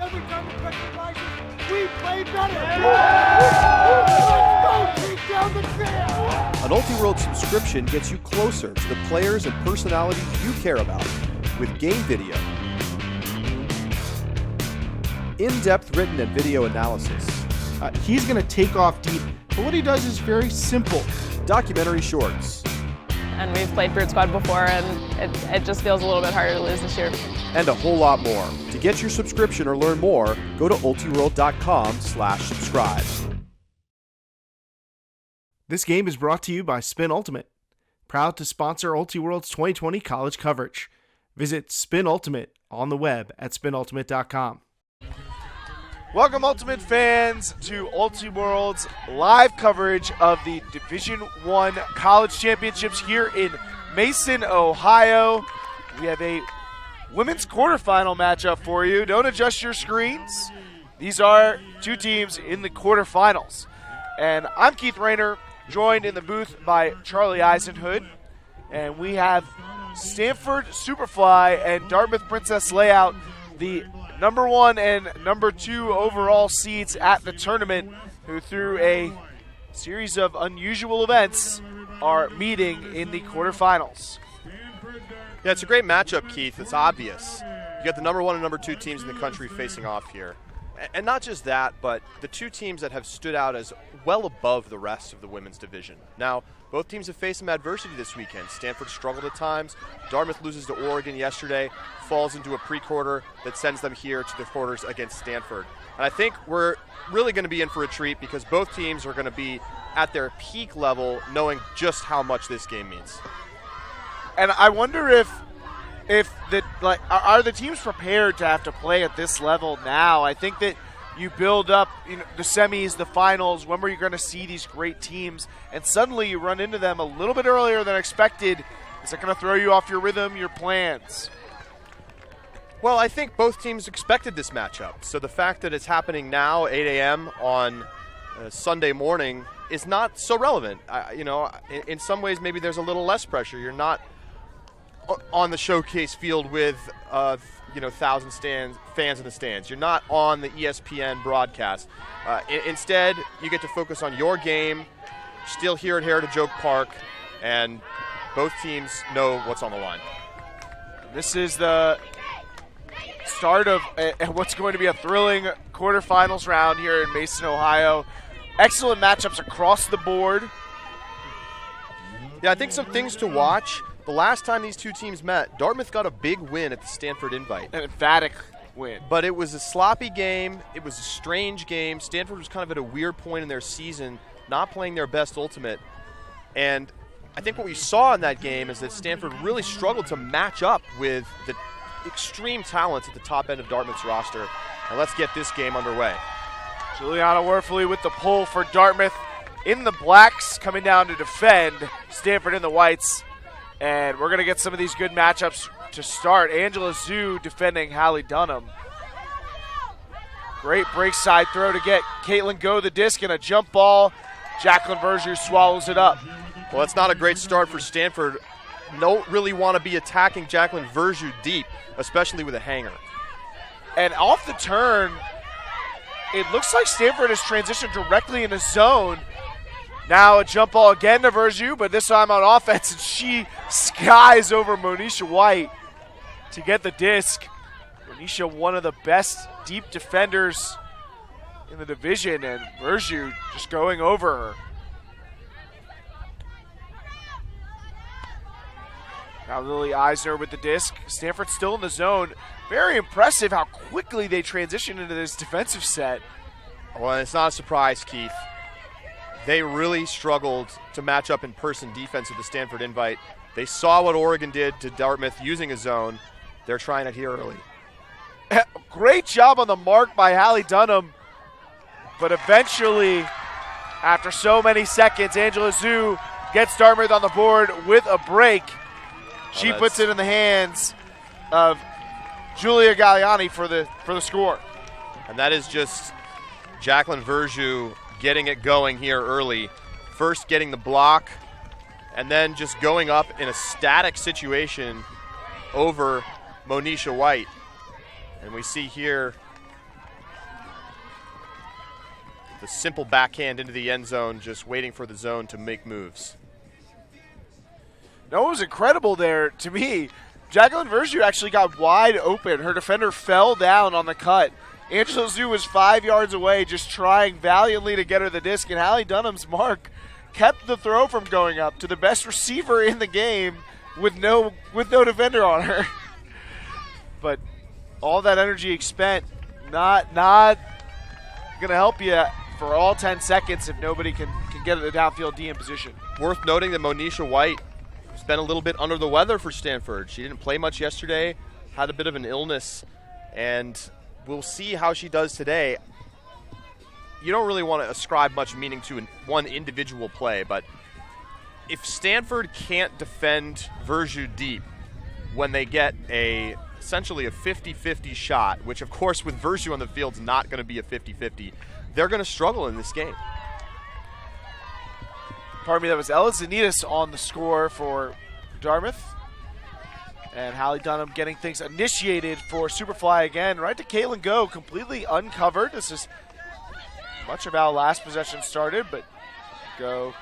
Every time the pressure rises, we play better. Let's go take down the field. An Ultiworld subscription gets you closer to the players and personalities you care about with game video, in-depth written and video analysis, He's going to take off deep, but what he does is very simple. documentary shorts, And we've played Brute Squad before, and it just feels a little bit harder to lose this year. and a whole lot more. To get your subscription or learn more, go to ultiworld.com/subscribe. This game is brought to you by Spin Ultimate, proud to sponsor Ultiworld's 2020 college coverage. Visit Spin Ultimate on the web at spinultimate.com. Welcome, Ultimate fans, to Ultiworld's live coverage of the Division I College Championships here in Mason, Ohio. We have a women's quarterfinal matchup for you. Don't adjust your screens. These are two teams in the quarterfinals. And I'm Keith Rayner, joined in the booth by Charlie Eisenhood. And we have Stanford Superfly and Dartmouth Princess Layout, the number 1 and number 2 overall seeds at the tournament, who through a series of unusual events are meeting in the quarterfinals. Yeah, it's a great matchup, Keith. It's obvious. You got the number 1 and number 2 teams in the country facing off here. And not just that, but the two teams that have stood out as well above the rest of the women's division. Now, both teams have faced some adversity this weekend. Stanford struggled at times. Dartmouth loses to Oregon yesterday, falls into a pre-quarter that sends them here to the quarters against Stanford. And I think we're really going to be in for a treat because both teams are going to be at their peak level, knowing just how much this game means. And I wonder if are the teams prepared to have to play at this level now? I think that you build up, the semis, the finals, when were you going to see these great teams, and suddenly you run into them a little bit earlier than expected. Is it going to throw you off your rhythm, your plans? Well, I think both teams expected this matchup. So the fact that it's happening now, 8 a.m. on Sunday morning, is not so relevant. In some ways, maybe there's a little less pressure. You're not on the showcase field with 1,000 fans in the stands. You're not on the ESPN broadcast. Instead, you get to focus on your game, still here at Heritage Oak Park, and both teams know what's on the line. This is the start of what's going to be a thrilling quarterfinals round here in Mason, Ohio. Excellent matchups across the board. Yeah, I think some things to watch. The last time these two teams met, Dartmouth got a big win at the Stanford Invite. An emphatic win. But it was a sloppy game. It was a strange game. Stanford was kind of at a weird point in their season, not playing their best ultimate. And I think what we saw in that game is that Stanford really struggled to match up with the extreme talents at the top end of Dartmouth's roster. And let's get this game underway. Juliana Werfley with the pull for Dartmouth in the blacks, coming down to defend. Stanford in the whites. And we're going to get some of these good matchups to start. Angela Zhu defending Hallie Dunham. Great break side throw to get Caitlin Go the disc and a jump ball. Jacqueline Verju swallows it up. Well, it's not a great start for Stanford. Don't really want to be attacking Jacqueline Verju deep, especially with a hanger. And off the turn, it looks like Stanford has transitioned directly in a zone. Now a jump ball again to Verju, but this time on offense, and she skies over Monisha White to get the disc. Monisha, one of the best deep defenders in the division, and Verju just going over her. Now Lily Eisner with the disc. Stanford still in the zone. Very impressive how quickly they transition into this defensive set. Well, it's not a surprise, Keith. They really struggled to match up in person defense at the Stanford Invite. They saw what Oregon did to Dartmouth using a zone. They're trying it here early. Great job on the mark by Hallie Dunham. But eventually, after so many seconds, Angela Zhu gets Dartmouth on the board with a break. She puts it in the hands of Julia Galliani for the score. And that is just Jacqueline Verju getting it going here early. First getting the block, and then just going up in a static situation over Monisha White. And we see here The simple backhand into the end zone, just waiting for the zone to make moves. No, what was incredible there to me, Jacqueline Verjus actually got wide open. Her defender fell down on the cut. Angela Zhu was 5 yards away, just trying valiantly to get her the disc, and Hallie Dunham's mark kept the throw from going up to the best receiver in the game with no defender on her. But all that energy expent, not going to help you for all 10 seconds if nobody can get the downfield D in position. Worth noting that Monisha White has been a little bit under the weather for Stanford. She didn't play much yesterday, had a bit of an illness, and we'll see how she does today. You don't really want to ascribe much meaning to one individual play, but if Stanford can't defend Verjus deep when they get essentially a 50-50 shot, which of course with Verjus on the field is not going to be a 50-50, they're going to struggle in this game. Pardon me, that was Ella Zanitas on the score for Dartmouth. And Hallie Dunham getting things initiated for Superfly again. Right to Caitlin Go, completely uncovered. This is much of how last possession started, but Go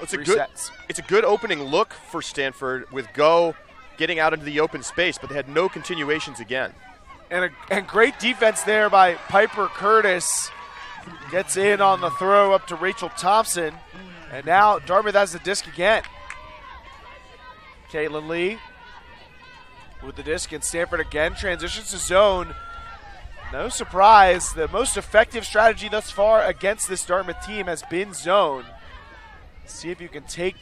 resets. It's a good opening look for Stanford with Go getting out into the open space, but they had no continuations again. And great defense there by Piper Curtis. Gets in on the throw up to Rachel Thompson. And now Dartmouth has the disc again. Caitlin Lee with the disc, and Stanford again transitions to zone. No surprise, the most effective strategy thus far against this Dartmouth team has been zone. See if you can take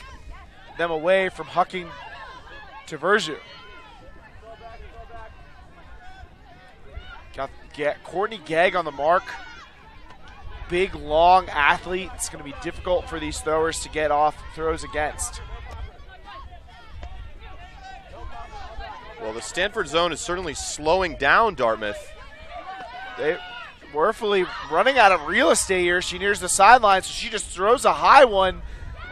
them away from hucking to Verjus. Got Courtney Gegg on the mark. Big, long athlete. It's going to be difficult for these throwers to get off throws against. Well, the Stanford zone is certainly slowing down Dartmouth. They Werfele running out of real estate here. She nears the sideline, so she just throws a high one.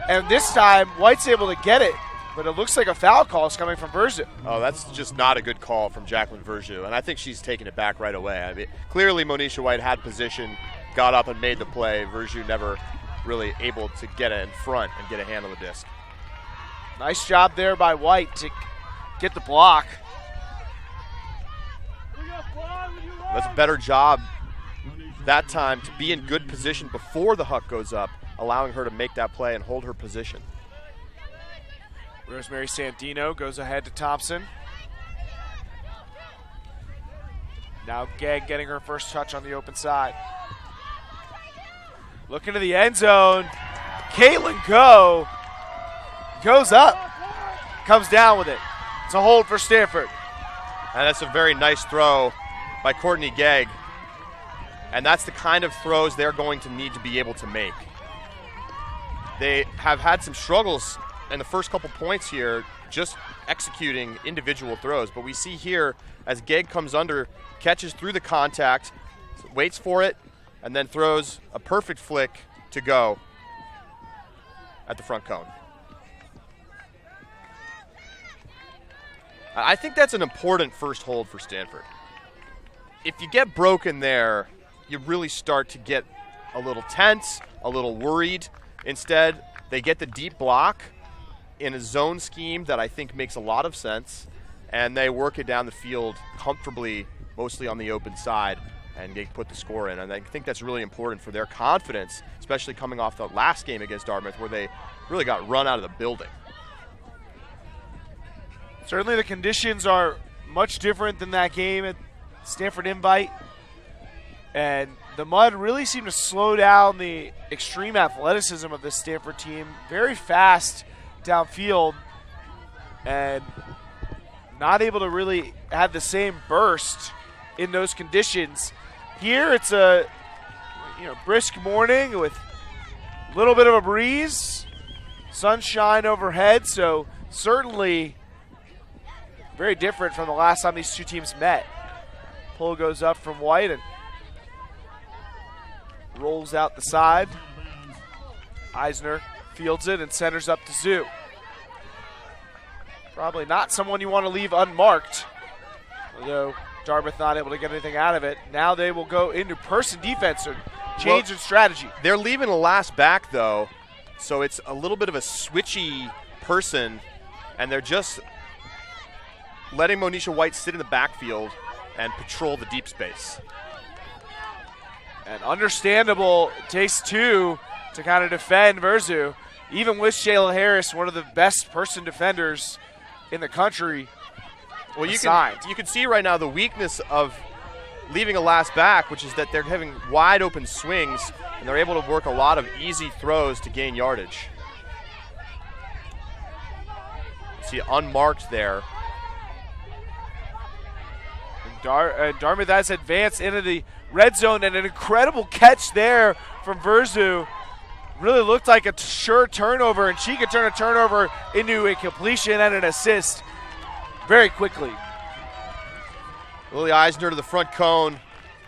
And this time, White's able to get it. But it looks like a foul call is coming from Verjus. Oh, that's just not a good call from Jacqueline Verjus. And I think she's taking it back right away. I mean, clearly, Monisha White had position, got up and made the play. Verjus never really able to get it in front and get a hand on the disc. Nice job there by White to get the block. That's a better job that time to be in good position before the huck goes up, allowing her to make that play and hold her position. Rosemary Sandino goes ahead to Thompson. Now Gegg getting her first touch on the open side. Looking to the end zone. Caitlin Go goes up, comes down with it. It's a hold for Stanford. And that's a very nice throw by Courtney Gegg. And that's the kind of throws they're going to need to be able to make. They have had some struggles in the first couple points here, just executing individual throws. But we see here, as Gegg comes under, catches through the contact, waits for it, and then throws a perfect flick to Go at the front cone. I think that's an important first hold for Stanford. If you get broken there, you really start to get a little tense, a little worried. Instead, they get the deep block in a zone scheme that I think makes a lot of sense, and they work it down the field comfortably, mostly on the open side, and they put the score in. And I think that's really important for their confidence, especially coming off the last game against Dartmouth where they really got run out of the building. Certainly the conditions are much different than that game at Stanford Invite. And the mud really seemed to slow down the extreme athleticism of this Stanford team. Very fast downfield and not able to really have the same burst in those conditions. Here it's a brisk morning with a little bit of a breeze, sunshine overhead, so certainly very different from the last time these two teams met. Pull goes up from White and rolls out the side. Eisner fields it and centers up to Zhu. Probably not someone you want to leave unmarked, although Dartmouth not able to get anything out of it. Now they will go into person defense. So change in strategy. They're leaving the last back, though, so it's a little bit of a switchy person, and they're just letting Monisha White sit in the backfield and patrol the deep space. And understandable, it takes two to kind of defend Verzu. Even with Shayla Harris, one of the best person defenders in the country. Well, you can see right now the weakness of leaving a last back, which is that they're having wide open swings, and they're able to work a lot of easy throws to gain yardage. See unmarked there. Dartmouth has advanced into the red zone, and an incredible catch there from Verzu. Really looked like a sure turnover, and she could turn a turnover into a completion and an assist very quickly. Lily Eisner to the front cone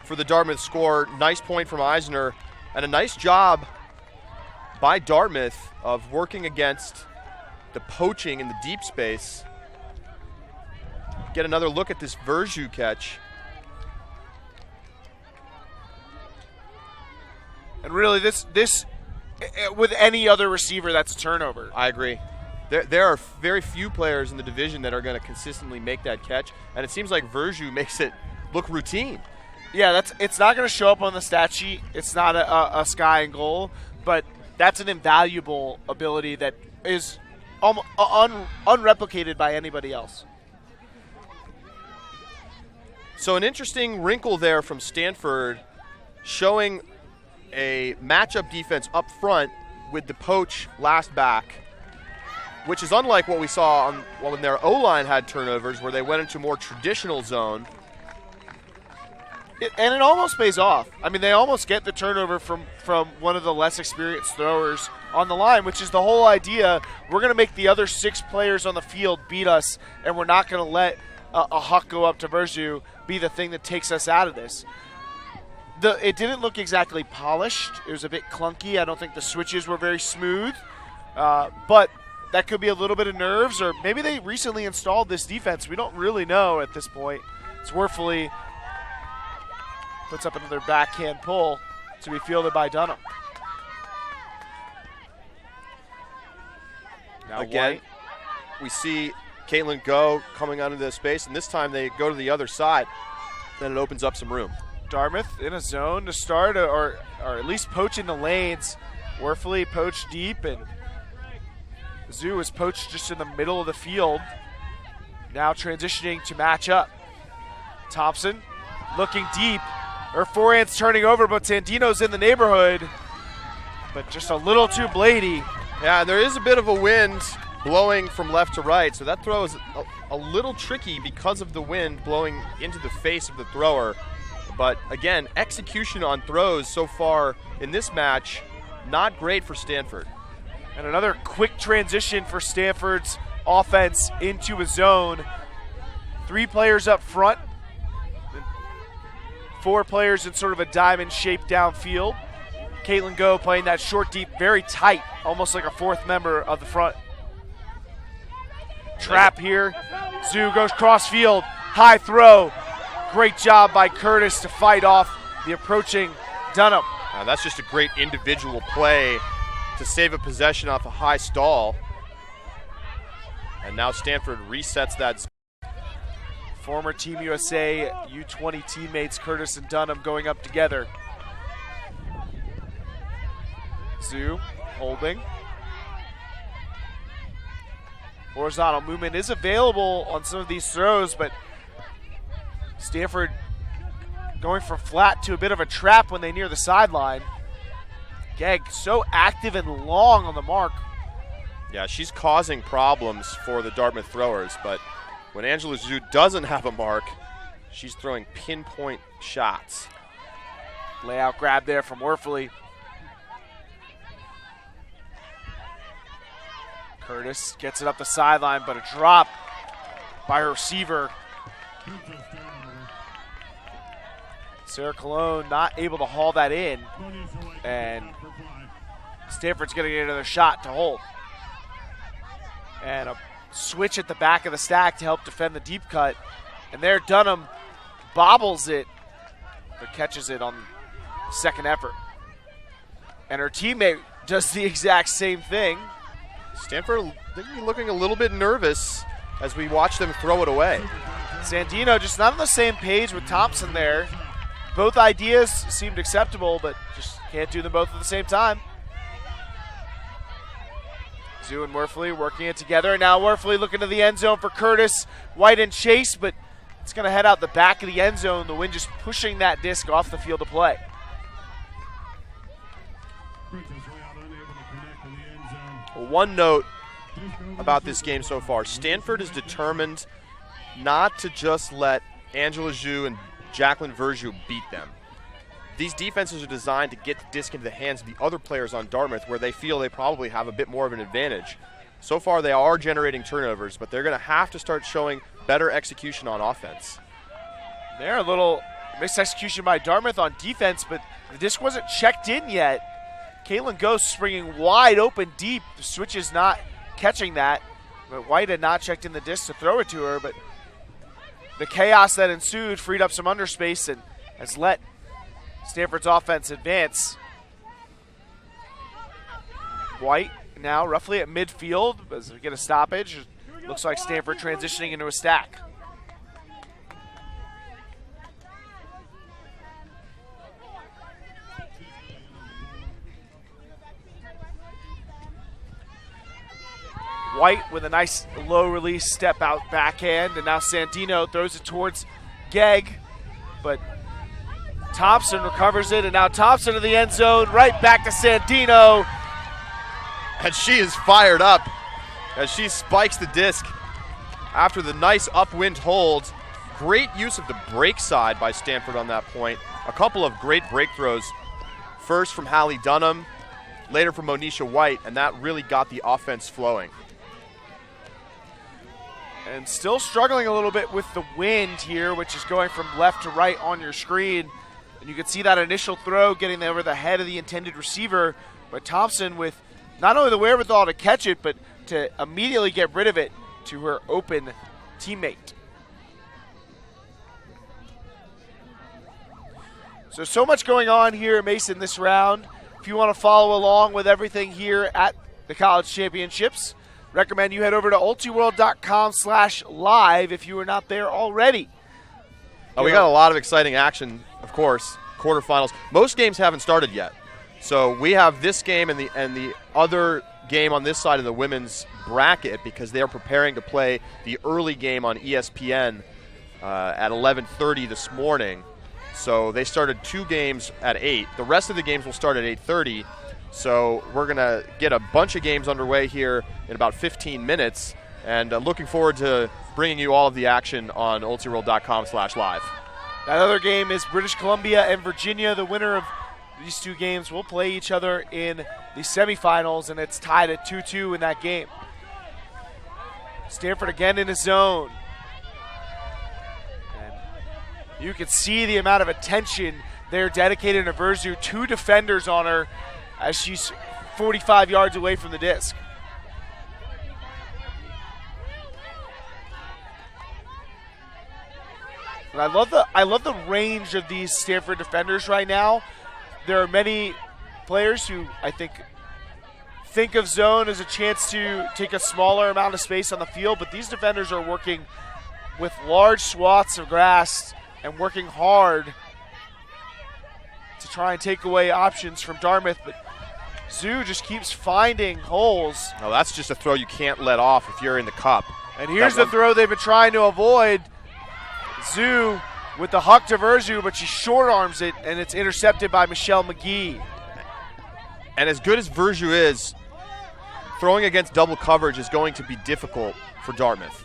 for the Dartmouth score. Nice point from Eisner, and a nice job by Dartmouth of working against the poaching in the deep space. Get another look at this Verzu catch. And really, this with any other receiver, that's a turnover. I agree. There are very few players in the division that are going to consistently make that catch, and it seems like Verzu makes it look routine. Yeah, it's not going to show up on the stat sheet. It's not a sky and goal, but that's an invaluable ability that is unreplicated by anybody else. So an interesting wrinkle there from Stanford, showing a matchup defense up front with the poach last back, which is unlike what we saw when their O-line had turnovers, where they went into more traditional zone. And it almost pays off. I mean, they almost get the turnover from one of the less experienced throwers on the line, which is the whole idea. We're going to make the other 6 players on the field beat us, and we're not going to let a huck go up to Verzu be the thing that takes us out of this. It didn't look exactly polished. It was a bit clunky. I don't think the switches were very smooth. But that could be a little bit of nerves, or maybe they recently installed this defense. We don't really know at this point. Swerfully puts up another backhand pull to be fielded by Dunham. Now again, White. We see Caitlin Go coming out of the space, and this time they go to the other side. Then it opens up some room. Dartmouth in a zone to start, or at least poaching the lanes. Werfley poached deep, and Zoo is poached just in the middle of the field. Now transitioning to match up. Thompson looking deep. Her forehand's turning over, but Sandino's in the neighborhood. But just a little too bladey. Yeah, there is a bit of a wind blowing from left to right, so that throw is a little tricky because of the wind blowing into the face of the thrower. But again, execution on throws so far in this match, not great for Stanford. And another quick transition for Stanford's offense into a zone. 3 players up front, 4 players in sort of a diamond shape downfield. Caitlin Go playing that short deep, very tight, almost like a 4th member of the front. Trap here. Zoo goes cross field, high throw. Great job by Curtis to fight off the approaching Dunham. That's just a great individual play to save a possession off a high stall. And now Stanford resets that. Former Team USA U20 teammates Curtis and Dunham going up together. Zoo holding. Horizontal movement is available on some of these throws, but Stanford going from flat to a bit of a trap when they near the sideline. Gegg so active and long on the mark. Yeah, she's causing problems for the Dartmouth throwers, but when Angela Zhu doesn't have a mark, she's throwing pinpoint shots. Layout grab there from Werfley. Curtis gets it up the sideline, but a drop by her receiver. Sarah Colon not able to haul that in, and Stanford's going to get another shot to hold. And a switch at the back of the stack to help defend the deep cut. And there Dunham bobbles it, but catches it on second effort. And her teammate does the exact same thing. Stanford looking a little bit nervous as we watch them throw it away. Sandino just not on the same page with Thompson there. Both ideas seemed acceptable, but just can't do them both at the same time. Zoo and Werfley working it together. Now Werfley looking to the end zone for Curtis. White and Chase, but it's going to head out the back of the end zone. The wind just pushing that disc off the field of play. Well, one note about this game so far, Stanford is determined not to just let Angela Zhu and Jacqueline Verjou beat them. These defenses are designed to get the disc into the hands of the other players on Dartmouth where they feel they probably have a bit more of an advantage. So far they are generating turnovers, but they're going to have to start showing better execution on offense. There, a little missed execution by Dartmouth on defense, but the disc wasn't checked in yet. Caitlin Ghost springing wide open deep. The switch is not catching that. But White had not checked in the disc to throw it to her, but the chaos that ensued freed up some underspace and has let Stanford's offense advance. White now roughly at midfield as we get a stoppage. Looks like Stanford transitioning into a stack. White with a nice low release step out backhand, and now Sandino throws it towards Gegg, but Thompson recovers it, and now Thompson to the end zone, right back to Sandino. And she is fired up as she spikes the disc after the nice upwind hold. Great use of the break side by Stanford on that point. A couple of great break throws, first from Hallie Dunham, later from Monisha White, and that really got the offense flowing. And still struggling a little bit with the wind here, which is going from left to right on your screen. And you can see that initial throw getting over the head of the intended receiver. But Thompson with not only the wherewithal to catch it, but to immediately get rid of it to her open teammate. So much going on here at Mason this round. If you want to follow along with everything here at the College Championships, recommend you head over to ultiworld.com/live if you are not there already. Oh, we got a lot of exciting action, of course. Quarterfinals. Most games haven't started yet. So we have this game and the other game on this side of the women's bracket because they are preparing to play the early game on ESPN at 11:30 this morning. So they started 2 games at 8. The rest of the games will start at 8:30. So we're going to get a bunch of games underway here in about 15 minutes, and looking forward to bringing you all of the action on ultiworld.com/live. That other game is British Columbia and Virginia. The winner of these 2 games will play each other in the semifinals, and it's tied at 2-2 in that game. Stanford again in his zone. And you can see the amount of attention they're dedicated to Verzu. 2 defenders on her as she's 45 yards away from the disc. And I love the range of these Stanford defenders right now. There are many players who I think of zone as a chance to take a smaller amount of space on the field, but these defenders are working with large swaths of grass and working hard to try and take away options from Dartmouth, but Zhu just keeps finding holes. No, that's just a throw you can't let off if you're in the cup. And here's the throw they've been trying to avoid. Zhu with the huck to Verzu, but she short arms it, and it's intercepted by Michelle McGee. And as good as Verzu is, throwing against double coverage is going to be difficult for Dartmouth.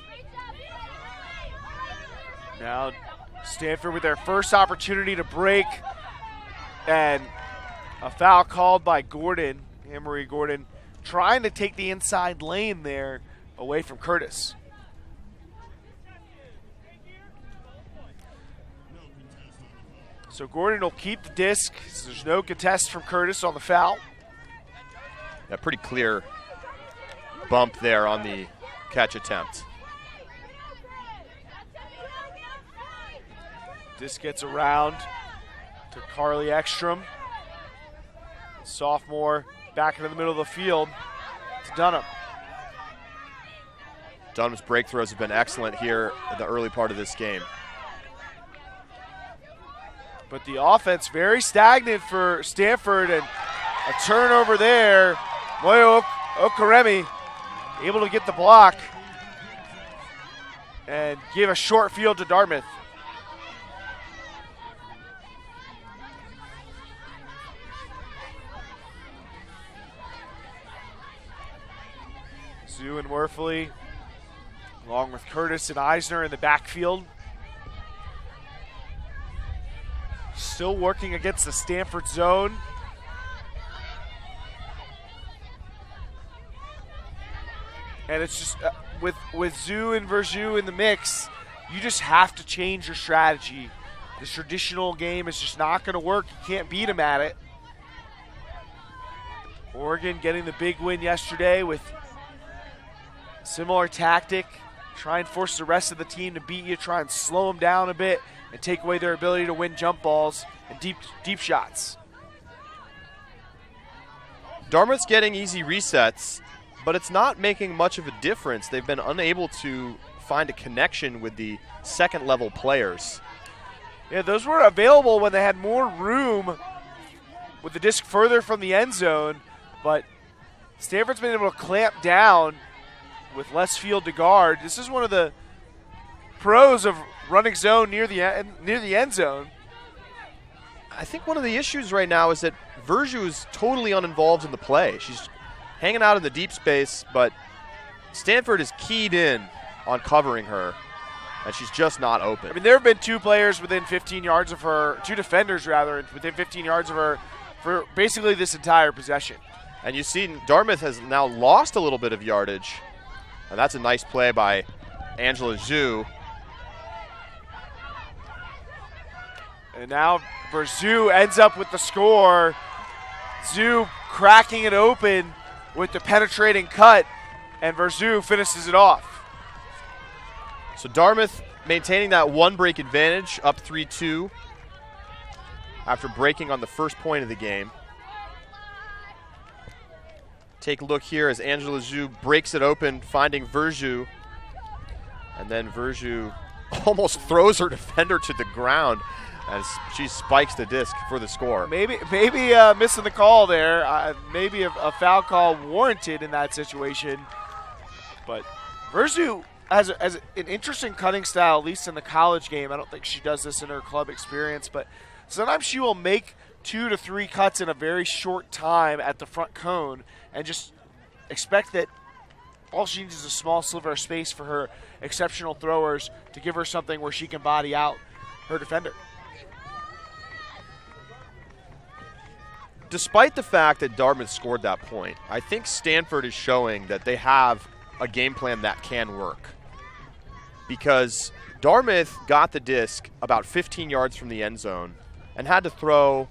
Now Stanford with their first opportunity to break, and a foul called by Gordon, Anne-Marie Gordon, trying to take the inside lane there away from Curtis. So Gordon will keep the disc. So there's no contest from Curtis on the foul. A pretty clear bump there on the catch attempt. Disc gets around to Carly Ekstrom. Sophomore back into the middle of the field to Dunham. Dunham's break throws have been excellent here in the early part of this game. But the offense very stagnant for Stanford, and a turnover there. Moyo Okaremi able to get the block and give a short field to Dartmouth. Zhu and Werfley, along with Curtis and Eisner in the backfield. Still working against the Stanford zone. And it's just, with Zhu and Verjou in the mix, you just have to change your strategy. This traditional game is just not going to work. You can't beat them at it. Oregon getting the big win yesterday with similar tactic. Try and force the rest of the team to beat you. Try and slow them down a bit and take away their ability to win jump balls and deep shots. Dartmouth's getting easy resets, but it's not making much of a difference. They've been unable to find a connection with the second-level players. Yeah, those were available when they had more room with the disc further from the end zone, but Stanford's been able to clamp down with less field to guard. This is one of the pros of running zone near the end zone. I think one of the issues right now is that Verjou is totally uninvolved in the play. She's hanging out in the deep space, but Stanford is keyed in on covering her, and she's just not open. I mean, there have been two players within 15 yards of her, two defenders rather, within 15 yards of her for basically this entire possession. And you see Dartmouth has now lost a little bit of yardage, and that's a nice play by Angela Zhu. And now Verjou ends up with the score. Zhu cracking it open with the penetrating cut, and Verjou finishes it off. So Dartmouth maintaining that one break advantage, up 3-2 after breaking on the first point of the game. Take a look here as Angela Zhu breaks it open, finding Verjou, and then Verjou almost throws her defender to the ground as she spikes the disc for the score. Maybe missing the call there. Maybe a foul call warranted in that situation. But Verjou has an interesting cutting style, at least in the college game. I don't think she does this in her club experience, but sometimes she will make 2 to 3 cuts in a very short time at the front cone and just expect that all she needs is a small sliver of space for her exceptional throwers to give her something where she can body out her defender. Despite the fact that Dartmouth scored that point, I think Stanford is showing that they have a game plan that can work. Because Dartmouth got the disc about 15 yards from the end zone and had to throw,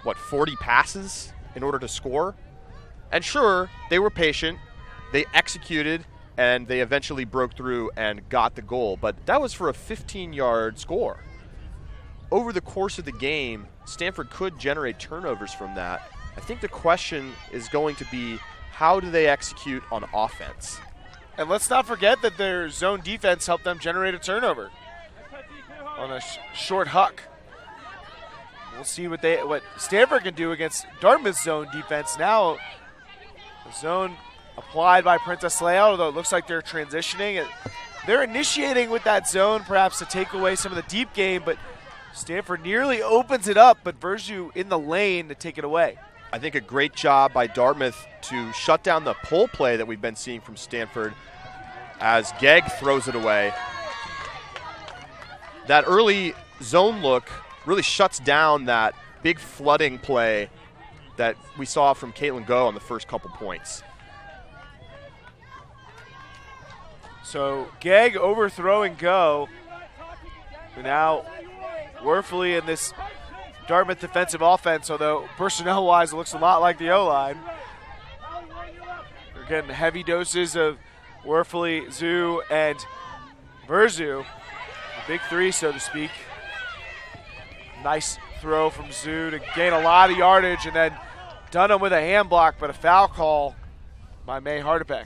40 passes in order to score? And sure, they were patient, they executed, and they eventually broke through and got the goal. But that was for a 15-yard score. Over the course of the game, Stanford could generate turnovers from that. I think the question is going to be, how do they execute on offense? And let's not forget that their zone defense helped them generate a turnover on a short huck. We'll see what Stanford can do against Dartmouth's zone defense. Now, the zone applied by Princess Leia, although it looks like they're transitioning. They're initiating with that zone perhaps to take away some of the deep game, but Stanford nearly opens it up, but Verjou in the lane to take it away. I think a great job by Dartmouth to shut down the pull play that we've been seeing from Stanford as Gegg throws it away. That early zone look really shuts down that big flooding play that we saw from Caitlin Go on the first couple points. So Gegg overthrowing Go. And now Werfley in this Dartmouth defensive offense, although personnel-wise it looks a lot like the O-line. They're getting heavy doses of Werfley, Zhu, and Verjou. The big three, so to speak. Nice throw from Zhu to gain a lot of yardage, and then Dunham with a hand block, but a foul call by May Hardebeck.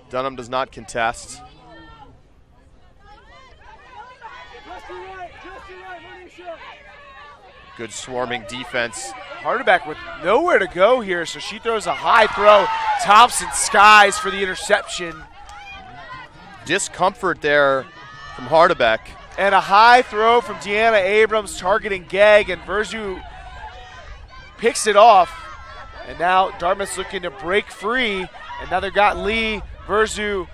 Dunham does not contest. Good swarming defense. Hardebeck with nowhere to go here, so she throws a high throw. Thompson skies for the interception. Discomfort there from Hardebeck. And a high throw from Deanna Abrams targeting Gegg, and Verzu picks it off. And now Dartmouth's looking to break free, and now they've got Lee, Verzu,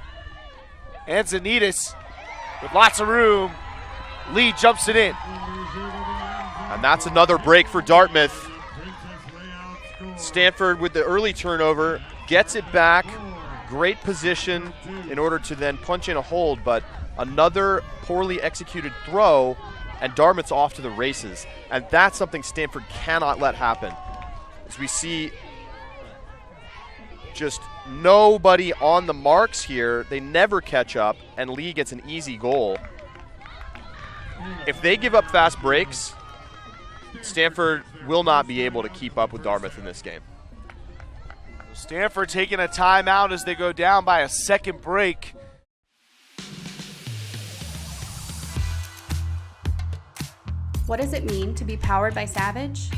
and Zanitas with lots of room. Lee jumps it in. And that's another break for Dartmouth. Stanford with the early turnover, gets it back. Great position in order to then punch in a hold, but another poorly executed throw, and Dartmouth's off to the races. And that's something Stanford cannot let happen. As we see just nobody on the marks here, they never catch up, and Lee gets an easy goal. If they give up fast breaks, Stanford will not be able to keep up with Dartmouth in this game. Stanford taking a timeout as they go down by a second break. What does it mean to be powered by Savage?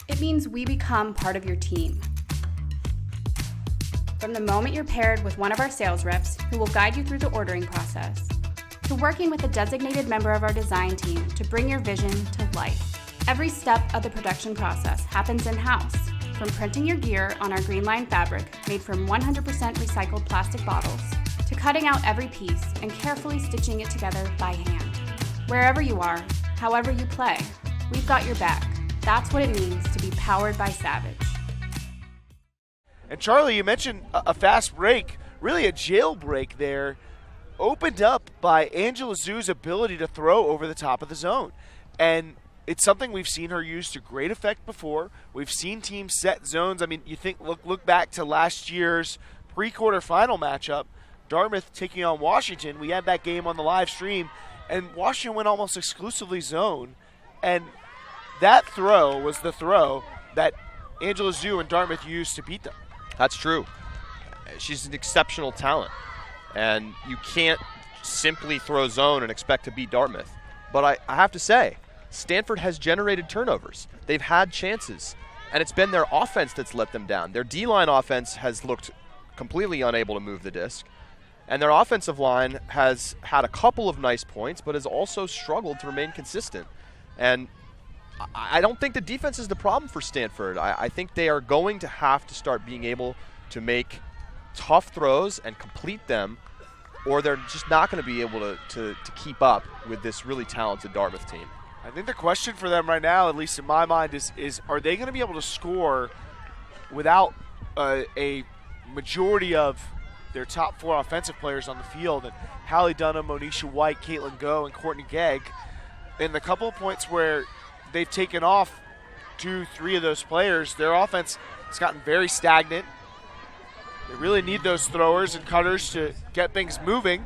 It means we become part of your team. From the moment you're paired with one of our sales reps who will guide you through the ordering process, to working with a designated member of our design team to bring your vision to life. Every step of the production process happens in-house, from printing your gear on our Green Line fabric made from 100% recycled plastic bottles, to cutting out every piece and carefully stitching it together by hand. Wherever you are, however you play, we've got your back. That's what it means to be powered by Savage. And Charlie, you mentioned a fast break, really a jailbreak there, opened up by Angela Zhu's ability to throw over the top of the zone. And it's something we've seen her use to great effect before. We've seen teams set zones. I mean, you think look back to last year's pre-quarterfinal matchup, Dartmouth taking on Washington. We had that game on the live stream, and Washington went almost exclusively zone. And that throw was the throw that Angela Zhu and Dartmouth used to beat them. That's true. She's an exceptional talent, and you can't simply throw zone and expect to beat Dartmouth. But I have to say, Stanford has generated turnovers. They've had chances, and it's been their offense that's let them down. Their D-line offense has looked completely unable to move the disc, and their offensive line has had a couple of nice points, but has also struggled to remain consistent. And I don't think the defense is the problem for Stanford. I think they are going to have to start being able to make tough throws and complete them, or they're just not going to be able to keep up with this really talented Dartmouth team. I think the question for them right now, at least in my mind, is are they going to be able to score without a majority of their top four offensive players on the field? And Hallie Dunham, Monisha White, Caitlin Goh, and Courtney Gegg. In the couple of points where they've taken off 2-3 of those players, their offense has gotten very stagnant. They really need those throwers and cutters to get things moving.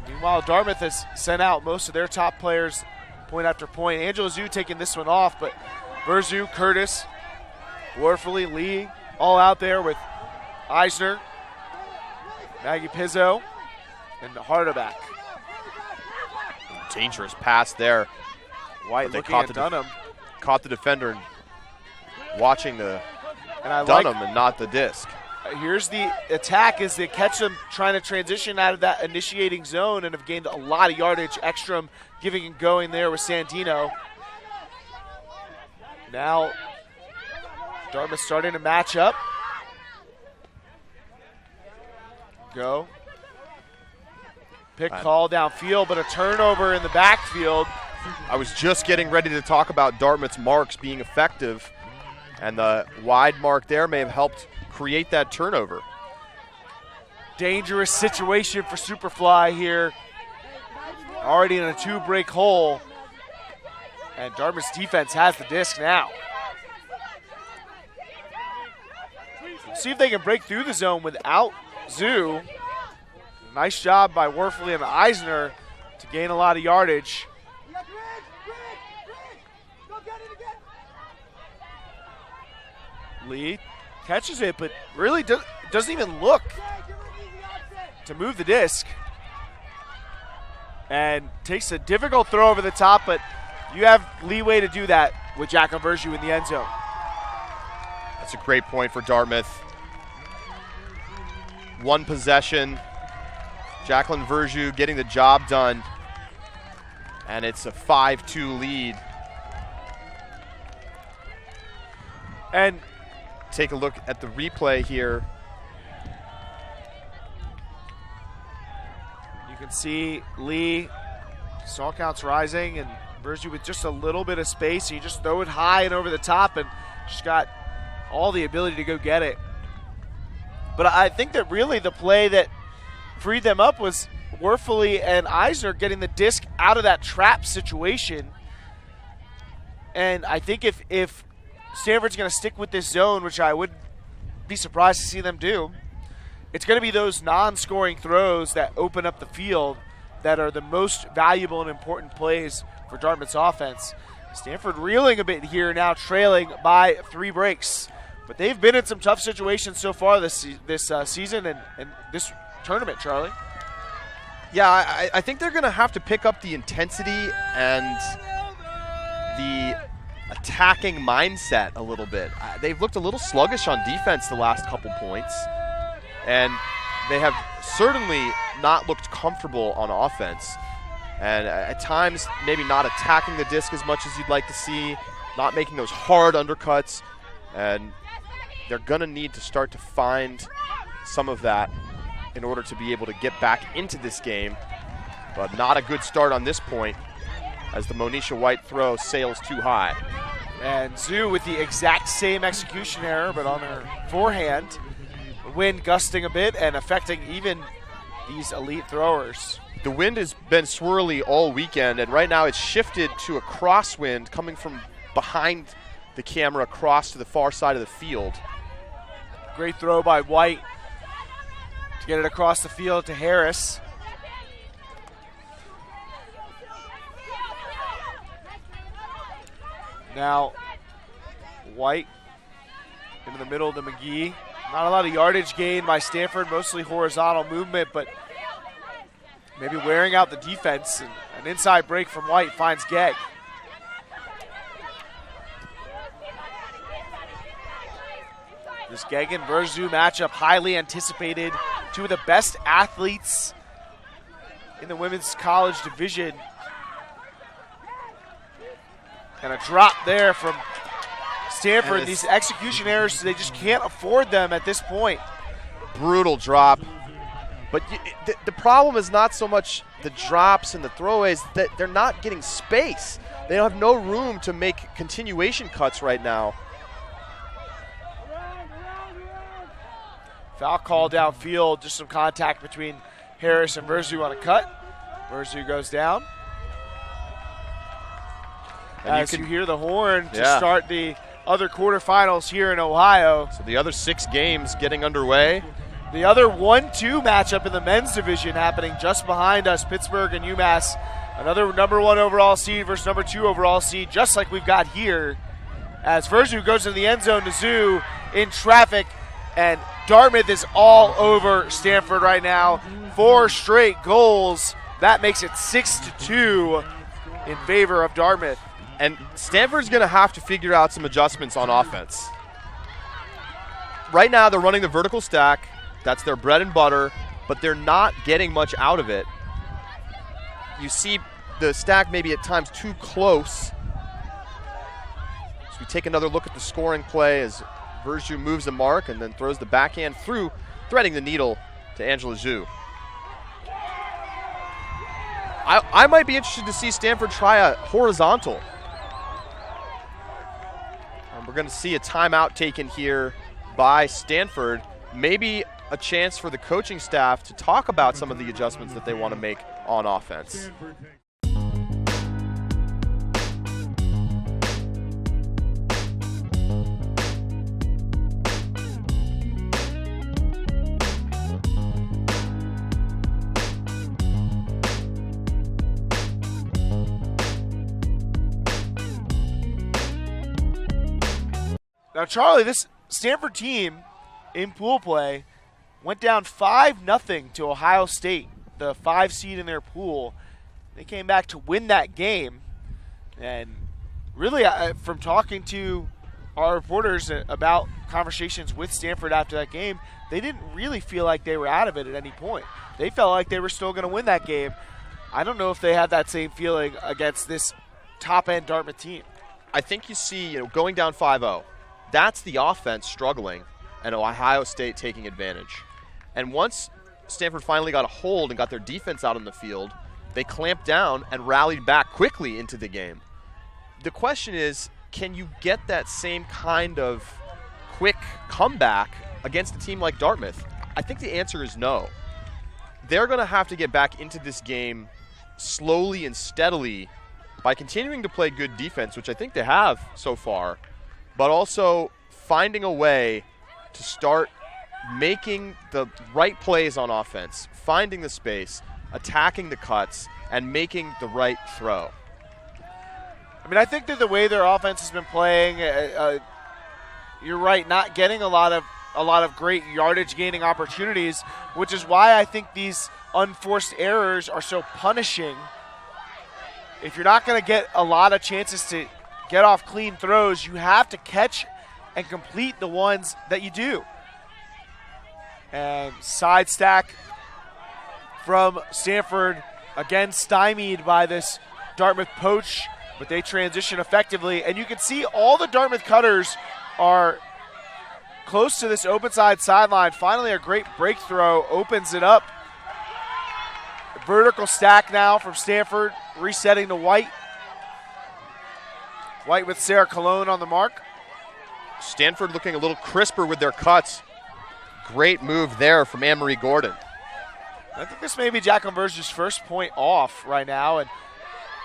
Meanwhile, Dartmouth has sent out most of their top players point after point. Angela Zhu taking this one off, but Verzu, Curtis, Warfully, Lee, all out there with Eisner, Maggie Pizzo, and Hardebeck. Dangerous pass there. White looking at Dunham. Caught the defender watching the And Dunham and not the disc. Here's the attack as they catch them trying to transition out of that initiating zone and have gained a lot of yardage. Ekstrom giving and going there with Sandino. Now Dartmouth starting to match up. Go. Pick call downfield, but a turnover in the backfield. I was just getting ready to talk about Dartmouth's marks being effective, and the wide mark there may have helped create that turnover. Dangerous situation for Superfly here. Already in a two-break hole. And Dartmouth's defense has the disc now. See if they can break through the zone without Zhu. Nice job by Warfully and Eisner to gain a lot of yardage. Lee catches it, but really doesn't even look to move the disc. And takes a difficult throw over the top, but you have leeway to do that with Jacqueline Verjus in the end zone. That's a great point for Dartmouth. One possession. Jacqueline Verjus getting the job done. And it's a 5-2 lead. And take a look at the replay here. You can see Lee, stall counts rising, and Verjus with just a little bit of space. You just throw it high and over the top, and she's got all the ability to go get it. But I think that really the play that freed them up was Werfele and Eisner getting the disc out of that trap situation. And I think if Stanford's going to stick with this zone, which I would be surprised to see them do, it's going to be those non-scoring throws that open up the field that are the most valuable and important plays for Dartmouth's offense. Stanford reeling a bit here now, trailing by 3 breaks. But they've been in some tough situations so far this season and this tournament, Charlie. Yeah, I think they're going to have to pick up the intensity and the attacking mindset a little bit. They've looked a little sluggish on defense the last couple points, and they have certainly not looked comfortable on offense. And at times, maybe not attacking the disc as much as you'd like to see, not making those hard undercuts, and they're going to need to start to find some of that in order to be able to get back into this game. But not a good start on this point as the Monisha White throw sails too high. And Zhu with the exact same execution error, but on her forehand. Wind gusting a bit and affecting even these elite throwers. The wind has been swirly all weekend, and right now it's shifted to a crosswind coming from behind the camera across to the far side of the field. Great throw by White to get it across the field to Harris. Now, White into the middle to McGee. Not a lot of yardage gain by Stanford, mostly horizontal movement, but maybe wearing out the defense. And an inside break from White finds Gegg. This Gegg and Verjus matchup, highly anticipated. 2 of the best athletes in the women's college division. And a drop there from Stanford. These execution errors, they just can't afford them at this point. Brutal drop. But the problem is not so much the drops and the throwaways, that they're not getting space. They don't have no room to make continuation cuts right now. Foul call downfield, just some contact between Harris and Verjus on a cut. Verjus goes down. And as you hear the horn to start the other quarterfinals here in Ohio. So the other 6 games getting underway. The other 1-2 matchup in the men's division happening just behind us, Pittsburgh and UMass. Another number 1 overall seed versus number 2 overall seed, just like we've got here. As Verjus goes in the end zone to Zhu in traffic, and Dartmouth is all over Stanford right now. 4 straight goals. That makes it 6-2 in favor of Dartmouth. And Stanford's going to have to figure out some adjustments on offense. Right now, they're running the vertical stack. That's their bread and butter, but they're not getting much out of it. You see the stack maybe at times too close. So we take another look at the scoring play as Verjus moves the mark and then throws the backhand through, threading the needle to Angela Zhu. I might be interested to see Stanford try a horizontal. We're going to see a timeout taken here by Stanford. Maybe a chance for the coaching staff to talk about some of the adjustments that they want to make on offense. Now, Charlie, this Stanford team in pool play went down 5-0 to Ohio State, the 5 seed in their pool. They came back to win that game. And really, from talking to our reporters about conversations with Stanford after that game, they didn't really feel like they were out of it at any point. They felt like they were still going to win that game. I don't know if they had that same feeling against this top-end Dartmouth team. I think you see, going down 5-0, that's the offense struggling and Ohio State taking advantage. And once Stanford finally got a hold and got their defense out on the field, they clamped down and rallied back quickly into the game. The question is, can you get that same kind of quick comeback against a team like Dartmouth? I think the answer is no. They're going to have to get back into this game slowly and steadily by continuing to play good defense, which I think they have so far, but also finding a way to start making the right plays on offense, finding the space, attacking the cuts, and making the right throw. I mean, I think that the way their offense has been playing, you're right, not getting a lot of great yardage gaining opportunities, which is why I think these unforced errors are so punishing. If you're not going to get a lot of chances to get off clean throws, you have to catch and complete the ones that you do. And side stack from Stanford, again stymied by this Dartmouth poach, but they transition effectively. And you can see all the Dartmouth cutters are close to this open side sideline. Finally, a great break throw opens it up. Vertical stack now from Stanford, resetting to White. White with Sarah Colon on the mark. Stanford looking a little crisper with their cuts. Great move there from Anne-Marie Gordon. I think this may be Jacqueline Verge's first point off right now, and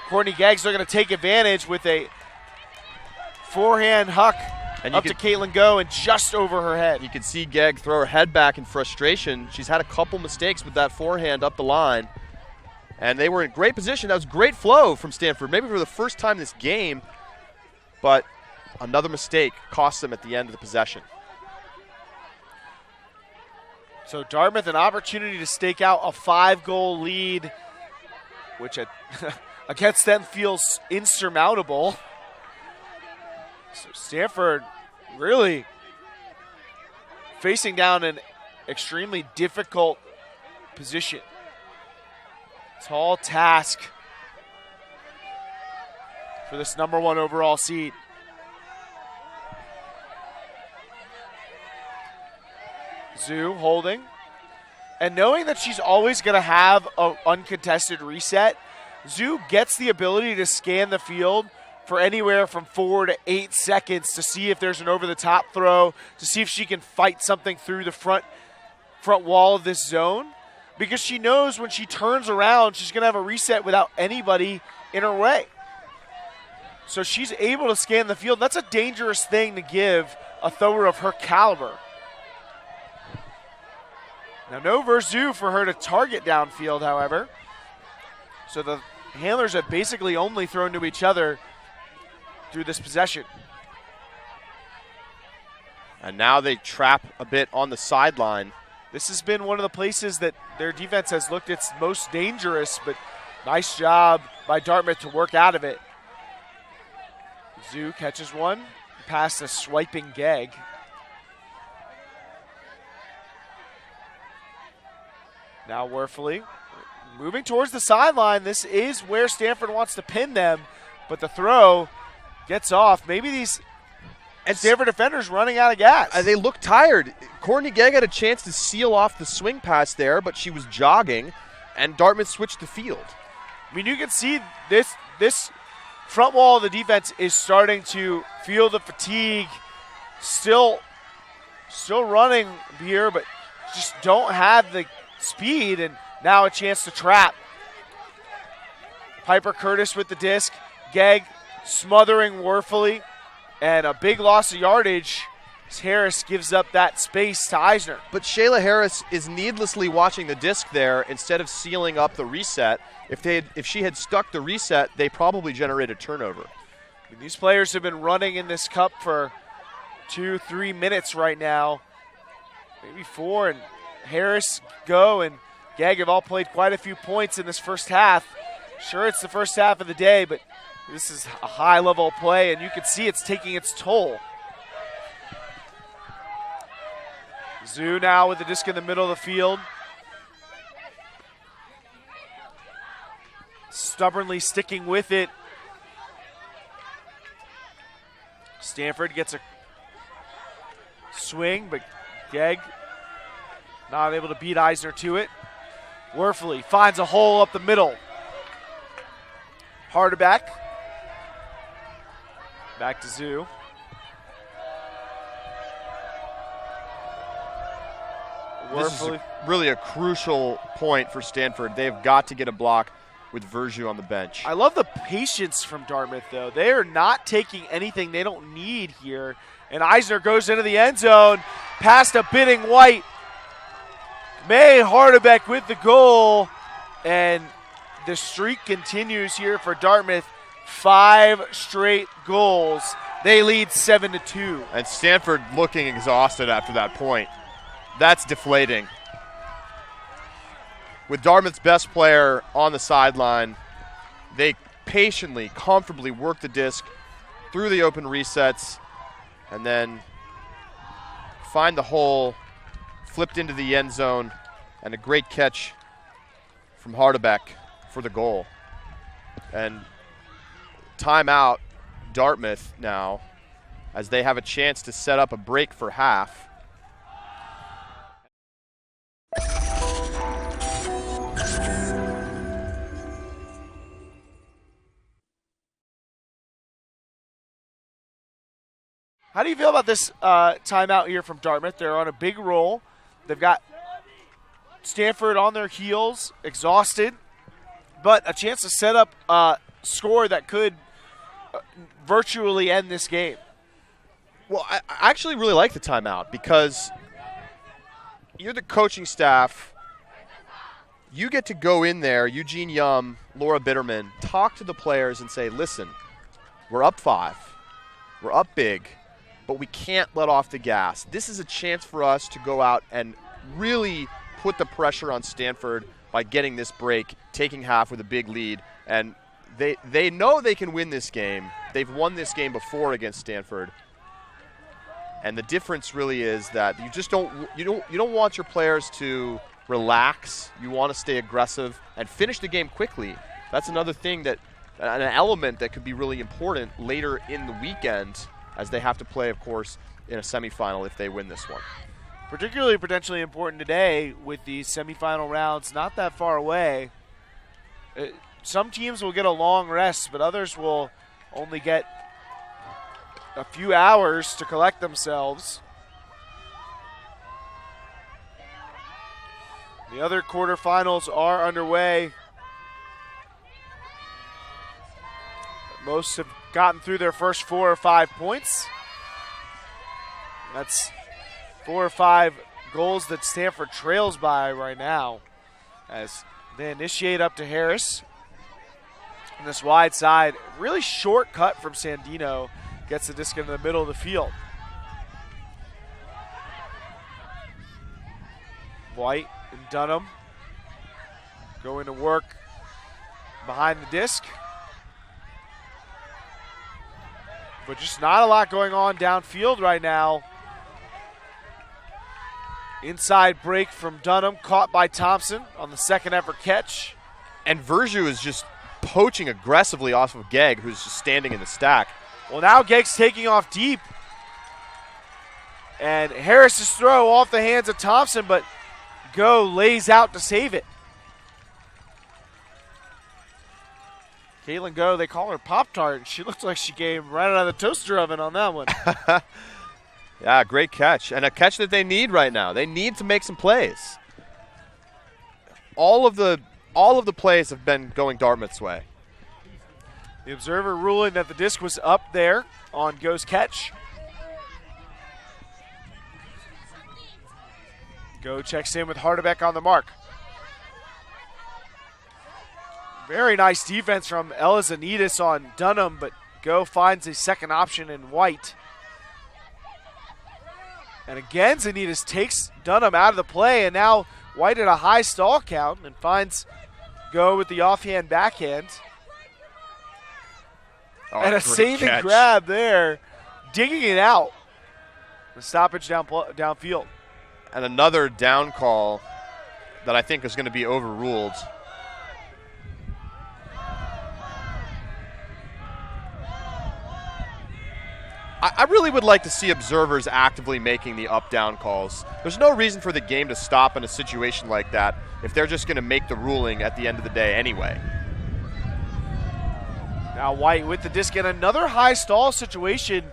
Courtney Geggs are going to take advantage with a forehand huck up to Caitlin Go and just over her head. You can see Gegg throw her head back in frustration. She's had a couple mistakes with that forehand up the line, and they were in great position. That was great flow from Stanford, maybe for the first time this game, but another mistake cost them at the end of the possession. So Dartmouth, an opportunity to stake out a 5-goal lead, which against them feels insurmountable. So Stanford really facing down an extremely difficult position. Tall task for this number 1 overall seed. Zhu holding. And knowing that she's always going to have an uncontested reset, Zhu gets the ability to scan the field for anywhere from 4 to 8 seconds to see if there's an over-the-top throw, to see if she can fight something through the front wall of this zone, because she knows when she turns around, she's going to have a reset without anybody in her way. So she's able to scan the field. That's a dangerous thing to give a thrower of her caliber. Now, no Verzu for her to target downfield, however. So the handlers have basically only thrown to each other through this possession. And now they trap a bit on the sideline. This has been one of the places that their defense has looked its most dangerous, but nice job by Dartmouth to work out of it. Zhu catches one, past a swiping Gegg. Now Werfele moving towards the sideline. This is where Stanford wants to pin them, but the throw gets off. Maybe these Stanford defenders running out of gas. They look tired. Courtney Gegg had a chance to seal off the swing pass there, but she was jogging, and Dartmouth switched the field. I mean, you can see this front wall of the defense is starting to feel the fatigue. Still running here, but just don't have the speed, and now a chance to trap. Piper Curtis with the disc. Gegg smothering Werfele, and a big loss of yardage as Harris gives up that space to Eisner. But Shayla Harris is needlessly watching the disc there instead of sealing up the reset. If she had stuck the reset, they probably generated turnover. These players have been running in this cup for 2-3 minutes right now, maybe 4, and Harris, Go, and Gegg have all played quite a few points in this first half. Sure, it's the first half of the day, but this is a high level of play, and you can see it's taking its toll. Zoo now with the disc in the middle of the field. Stubbornly sticking with it. Stanford gets a swing, but Gegg not able to beat Eisner to it. Werfele finds a hole up the middle. Hardeback. Back to Zoo. This is really a crucial point for Stanford. They've got to get a block with Verjus on the bench. I love the patience from Dartmouth, though. They are not taking anything they don't need here. And Eisner goes into the end zone, past a bidding White. May Hardeback with the goal, and the streak continues here for Dartmouth. 5 straight goals. They lead 7-2. And Stanford looking exhausted after that point. That's deflating. With Dartmouth's best player on the sideline, they patiently, comfortably work the disc through the open resets and then find the hole, flipped into the end zone, and a great catch from Hardeback for the goal. And timeout, Dartmouth now, as they have a chance to set up a break for half. How do you feel about this timeout here from Dartmouth? They're on a big roll. They've got Stanford on their heels, exhausted, but a chance to set up a score that could virtually end this game. Well, I actually really like the timeout because you're the coaching staff. You get to go in there, Eugene Yum, Laura Bitterman, talk to the players and say, listen, we're up 5. We're up big, but we can't let off the gas. This is a chance for us to go out and really put the pressure on Stanford by getting this break, taking half with a big lead. And they know they can win this game. They've won this game before against Stanford. And the difference really is that you just don't want your players to relax. You want to stay aggressive and finish the game quickly. That's another thing that an element that could be really important later in the weekend, as they have to play, of course, in a semifinal if they win this one. Particularly potentially important today with the semifinal rounds not that far away. Some teams will get a long rest, but others will only get a few hours to collect themselves. The other quarterfinals are underway. Most have gotten through their first 4 or 5 points. That's 4 or 5 goals that Stanford trails by right now as they initiate up to Harris. On this wide side, really short cut from Sandino, gets the disc into the middle of the field. White and Dunham going to work behind the disc. But just not a lot going on downfield right now. Inside break from Dunham, caught by Thompson on the second effort catch. And Verjus is just poaching aggressively off of Gegg, who's just standing in the stack. Well, now Gegg's taking off deep. And Harris's throw off the hands of Thompson, but Go lays out to save it. Caitlin Go, they call her Pop-Tart. She looks like she came right out of the toaster oven on that one. Yeah, great catch. And a catch that they need right now. They need to make some plays. All of the plays have been going Dartmouth's way. The observer ruling that the disc was up there on Go's catch. Go checks in with Hardeback on the mark. Very nice defense from Elizanides on Dunham, but Go finds a second option in White. And again, Zanitas takes Dunham out of the play, and now White at a high stall count and finds Go with the offhand backhand. Oh, and a great saving catch. grab there, digging it out. The stoppage downfield. And another down call that I think is going to be overruled. I really would like to see observers actively making the up-down calls. There's no reason for the game to stop in a situation like that if they're just going to make the ruling at the end of the day anyway. Now White with the disc and another high stall situation.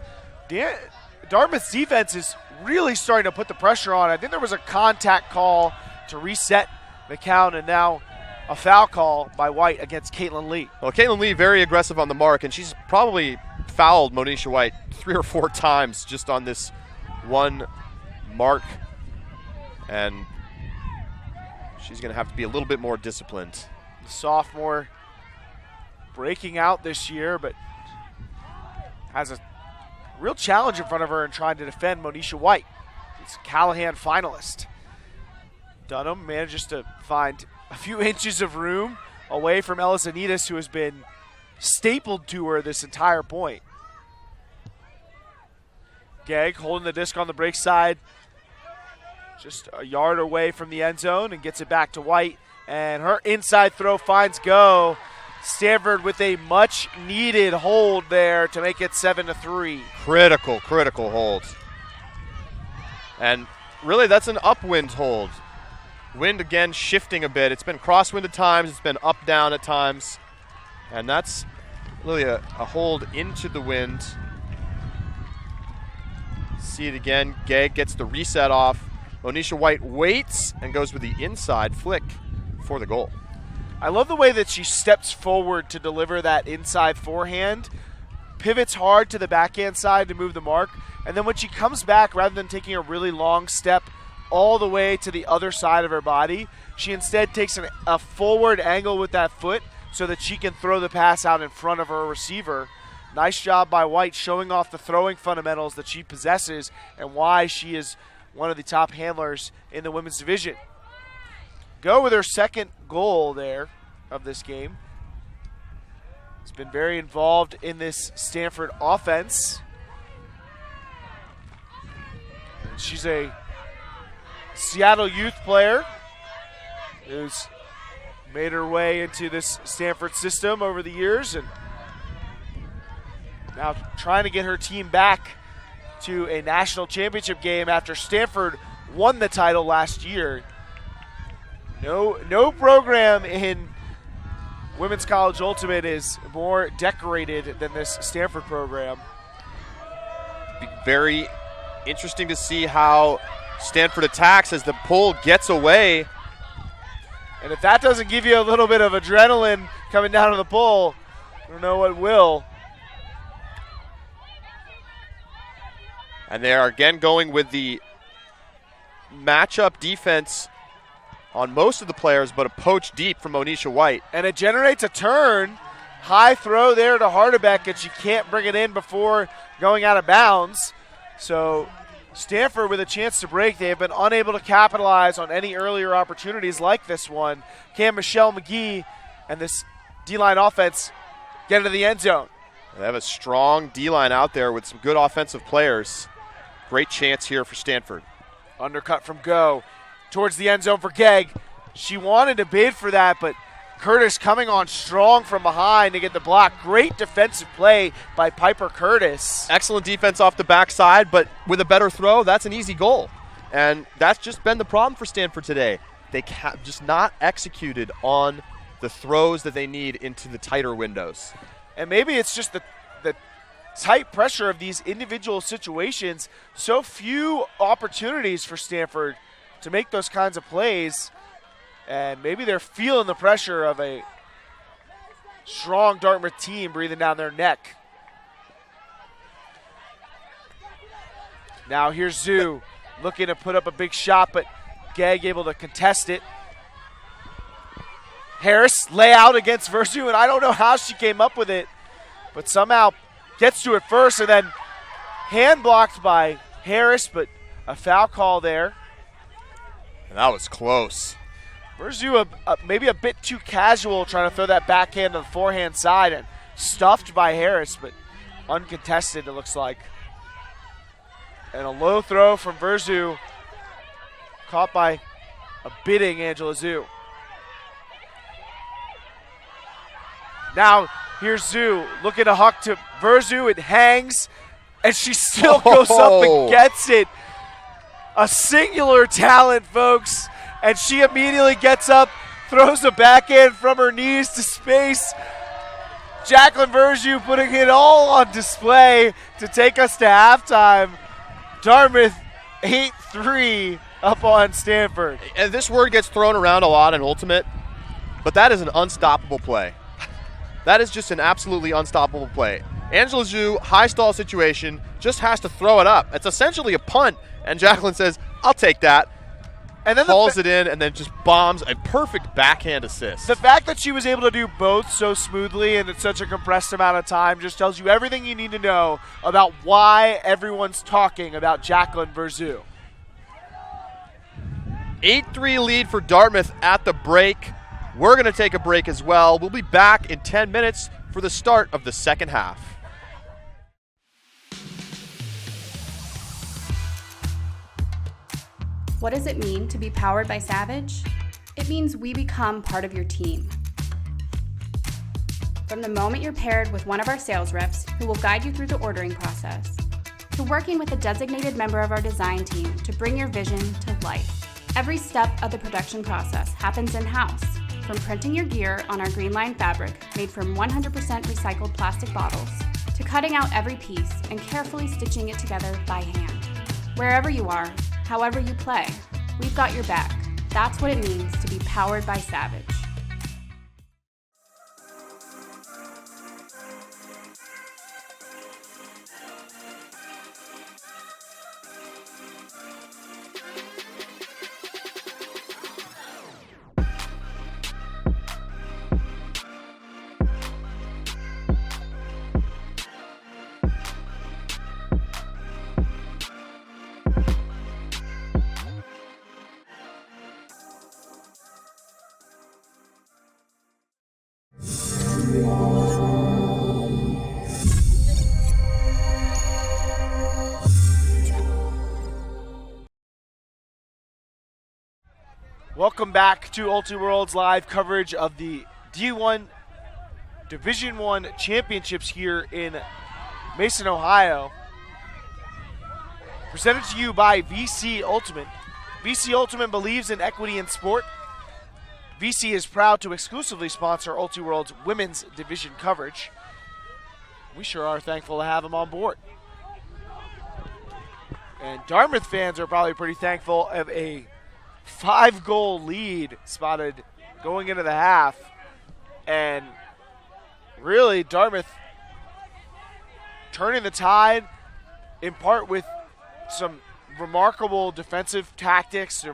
Dartmouth's defense is really starting to put the pressure on. I think there was a contact call to reset the count, and now a foul call by White against Caitlin Lee. Well, Caitlin Lee very aggressive on the mark, and she's probably fouled Monisha White 3 or 4 times just on this one mark. And she's going to have to be a little bit more disciplined. The sophomore breaking out this year, but has a real challenge in front of her in trying to defend Monisha White. It's a Callahan finalist. Dunham manages to find a few inches of room away from Ella Zanitas, who has been stapled to her this entire point. Gegg holding the disc on the break side, just a yard away from the end zone, and gets it back to White. And her inside throw finds Go. Stanford with a much-needed hold there to make it 7-3. Critical hold. And really, that's an upwind hold. Wind again shifting a bit. It's been crosswind at times. It's been up-down at times. And that's really a hold into the wind. See it again. Gegg gets the reset off. Monisha White waits and goes with the inside flick for the goal. I love the way that she steps forward to deliver that inside forehand, pivots hard to the backhand side to move the mark, and then when she comes back, rather than taking a really long step all the way to the other side of her body, she instead takes a forward angle with that foot so that she can throw the pass out in front of her receiver. Nice job by White showing off the throwing fundamentals that she possesses and why she is one of the top handlers in the women's division. Go with her second goal there of this game. Has been very involved in this Stanford offense. And she's a Seattle youth player who's made her way into this Stanford system over the years, and now trying to get her team back to a national championship game after Stanford won the title last year. No program in Women's College Ultimate is more decorated than this Stanford program. Be very interesting to see how Stanford attacks as the pull gets away. And if that doesn't give you a little bit of adrenaline coming down to the pull, I don't know what will. And they are again going with the matchup defense on most of the players, but a poach deep from Monisha White. And it generates a turn. High throw there to Hardebeck, and she can't bring it in before going out of bounds. So Stanford with a chance to break. They have been unable to capitalize on any earlier opportunities like this one. Can Michelle McGee and this D-line offense get into the end zone? They have a strong D-line out there with some good offensive players. Great chance here for Stanford. Undercut from Go towards the end zone for Gegg. She wanted to bid for that, but Curtis coming on strong from behind to get the block. Great defensive play by Piper Curtis. Excellent defense off the backside, but with a better throw, that's an easy goal. And that's just been the problem for Stanford today. They just not executed on the throws that they need into the tighter windows. And maybe it's just the tight pressure of these individual situations. So few opportunities for Stanford to make those kinds of plays. And maybe they're feeling the pressure of a strong Dartmouth team breathing down their neck. Now here's Zoo looking to put up a big shot, but Gegg able to contest it. Harris lay out against Versu, and I don't know how she came up with it, but somehow gets to it first and then hand blocked by Harris, but A foul call there. And that was close. Verzu maybe a bit too casual trying to throw that backhand to the forehand side and stuffed by Harris, but uncontested it looks like. And a low throw from Verzu, caught by a bidding Angela Zhu. Now here's Zhu looking to huck to Verzu. It hangs, and she still goes up and gets it. A singular talent, folks. And she immediately gets up, throws a backhand from her knees to space. Jacqueline Verzu putting it all on display to take us to halftime. Dartmouth 8-3 up on Stanford. And this word gets thrown around a lot in Ultimate, but that is an unstoppable play. That is just an absolutely unstoppable play. Angela Zhu, high stall situation, just has to throw it up. It's essentially a punt, and Jacqueline says, I'll take that. And then hauls it in and then just bombs a perfect backhand assist. The fact that she was able to do both so smoothly and in such a compressed amount of time just tells you everything you need to know about why everyone's talking about Jacqueline Verzu. 8-3 lead for Dartmouth at the break. We're going to take a break as well. We'll be back in 10 minutes for the start of the second half. What does it mean to be powered by Savage? It means we become part of your team. From the moment you're paired with one of our sales reps who will guide you through the ordering process, to working with a designated member of our design team to bring your vision to life. Every step of the production process happens in-house, from printing your gear on our green line fabric made from 100% recycled plastic bottles, to cutting out every piece and carefully stitching it together by hand. Wherever you are, however you play, we've got your back. That's what it means to be powered by Savage. Welcome back to Ultiworld's live coverage of the D1 Division I Championships here in Mason, Ohio. Presented to you by VC Ultimate. VC Ultimate believes in equity in sport. VC is proud to exclusively sponsor Ultiworld's women's division coverage. We sure are thankful to have them on board. And Dartmouth fans are probably pretty thankful of a 5-goal lead spotted going into the half. And really, Dartmouth turning the tide in part with some remarkable defensive tactics. They're